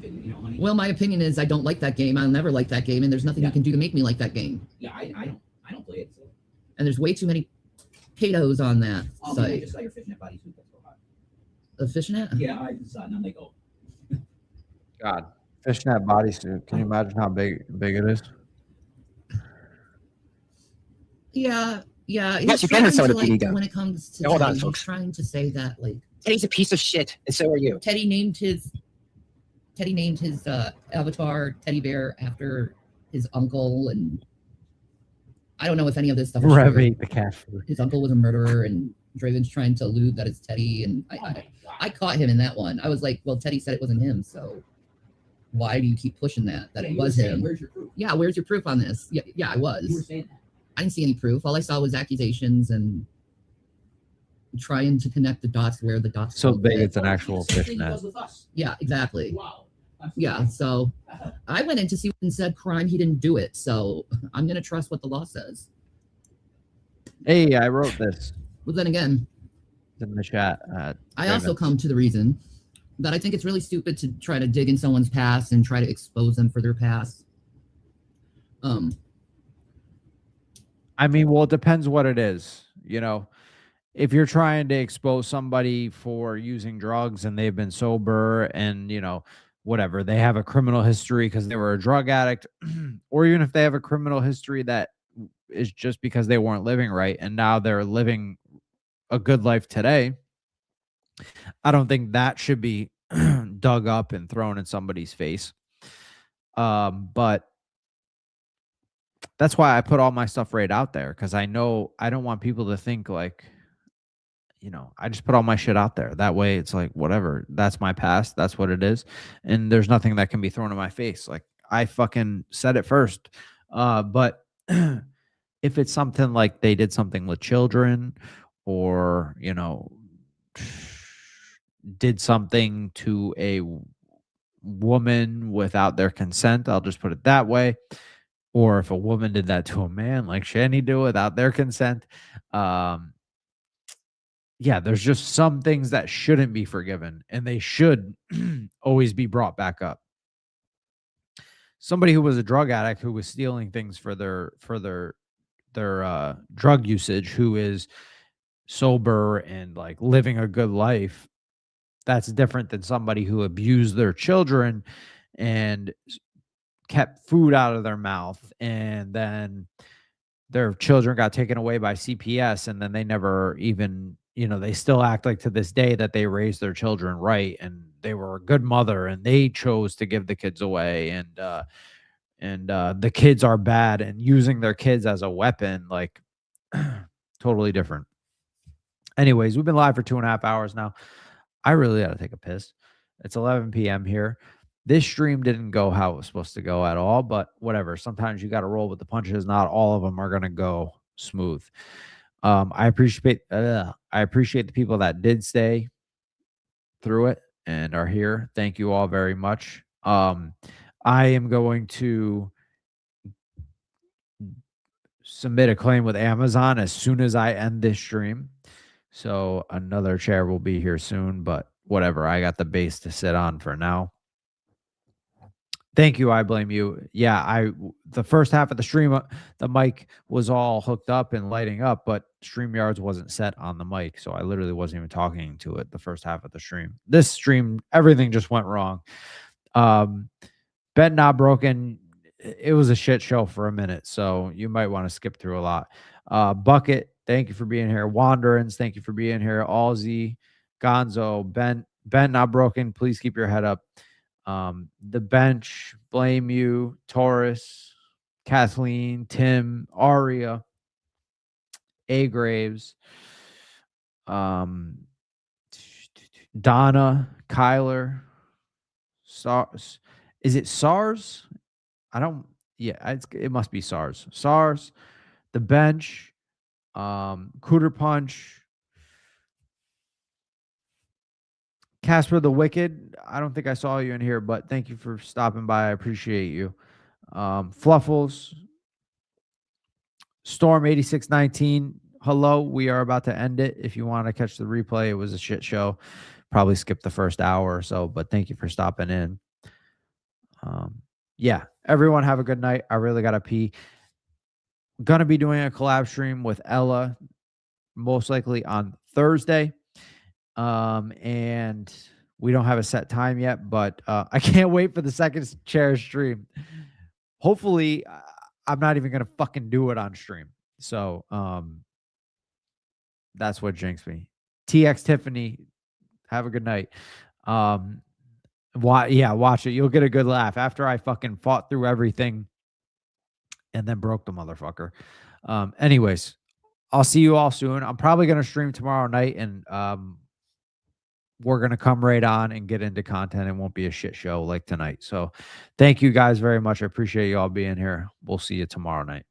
Honey. Well, my opinion is I don't like that game. I'll never like that game, and there's nothing Yeah. you can do to make me like that game. Yeah, I don't play it. So. And there's way too many pedos on that Oh, man, I site. just saw your fishnet bodysuit. That's so hot. A fishnet? Yeah, I just saw it, and I'm like, oh. God, fishnet bodysuit. Can you imagine how big it is? Yeah. Yes, He's you can with some trying of to, the like, ego. when it comes to Hold on, Teddy, folks. he's trying to say that like Teddy's a piece of shit, and so are you. Teddy named his avatar Teddy Bear after his uncle, and I don't know if any of this stuff is Rev true. ate the cat food. His uncle was a murderer, and Draven's trying to allude that it's Teddy, and Oh my God. I caught him in that one. I was like, well, Teddy said it wasn't him, so why do you keep pushing that Yeah, it you were was saying, him? Where's your proof? Yeah, where's your proof on this? Yeah, I You were was. saying that. I didn't see any proof. All I saw was accusations and trying to connect the dots where the dots. So don't big fit. it's an Oh, actual the same thing he fishnet. does with us. Yeah, exactly. Wow. Yeah, so I went in to see and said crime. He didn't do it, so I'm gonna trust what the law says. Hey, I wrote this. But then again, in the chat. I also Raven. come to the reason that I think it's really stupid to try to dig in someone's past and try to expose them for their past. I mean, well, it depends what it is. You know, if you're trying to expose somebody for using drugs and they've been sober and, you know, whatever, they have a criminal history because they were a drug addict, or even if they have a criminal history that is just because they weren't living right and now they're living a good life today, I don't think that should be dug up and thrown in somebody's face. But that's why I put all my stuff right out there, because I know I don't want people to think like, you know, I just put all my shit out there. That way it's like, whatever, that's my past. That's what it is. And there's nothing that can be thrown in my face. Like I fucking said it first. But if it's something like they did something with children or, you know, did something to a woman without their consent, I'll just put it that way. Or if a woman did that to a man, like Shani did without their consent, yeah, there's just some things that shouldn't be forgiven, and they should always be brought back up. Somebody who was a drug addict who was stealing things for their drug usage, who is sober and like living a good life, that's different than somebody who abused their children and kept food out of their mouth, and then their children got taken away by CPS, and then they never even, you know, they still act like to this day that they raised their children right and they were a good mother and they chose to give the kids away, and the kids are bad and using their kids as a weapon, like totally different. Anyways, we've been live for 2.5 hours now. I really got to take a piss. It's 11 p.m. here. This stream didn't go how it was supposed to go at all, but whatever. Sometimes you got to roll with the punches. Not all of them are going to go smooth. I appreciate the people that did stay through it and are here. Thank you all very much. I am going to submit a claim with Amazon as soon as I end this stream. So another chair will be here soon, but whatever. I got the base to sit on for now. Thank you. I blame you. Yeah, the first half of the stream, the mic was all hooked up and lighting up, but StreamYards wasn't set on the mic, so I literally wasn't even talking to it the first half of the stream. This stream, everything just went wrong. Bet Not Broken, it was a shit show for a minute, so you might want to skip through a lot. Bucket, thank you for being here. Wanderins, thank you for being here. Allsy, Gonzo, Ben Not Broken, please keep your head up. The Bench, Blame You, Taurus, Kathleen, Tim, Aria, A Graves, Donna, Kyler, SARS. Is it SARS? It must be SARS. SARS, The Bench, Cooter Punch, Casper the Wicked. I don't think I saw you in here, but thank you for stopping by. I appreciate you. Fluffles, Storm 8619. Hello. We are about to end it. If you want to catch the replay, it was a shit show. Probably skipped the first hour or so, but thank you for stopping in. Yeah, everyone have a good night. I really got to pee. Gonna be doing a collab stream with Ella, most likely on Thursday. And we don't have a set time yet, but I can't wait for the second chair stream. Hopefully, I'm not even gonna fucking do it on stream. So that's what jinxed me. TX Tiffany, have a good night. Watch it. You'll get a good laugh after I fucking fought through everything and then broke the motherfucker. Anyways, I'll see you all soon. I'm probably gonna stream tomorrow night, and we're going to come right on and get into content. It won't be a shit show like tonight. So thank you guys very much. I appreciate you all being here. We'll see you tomorrow night.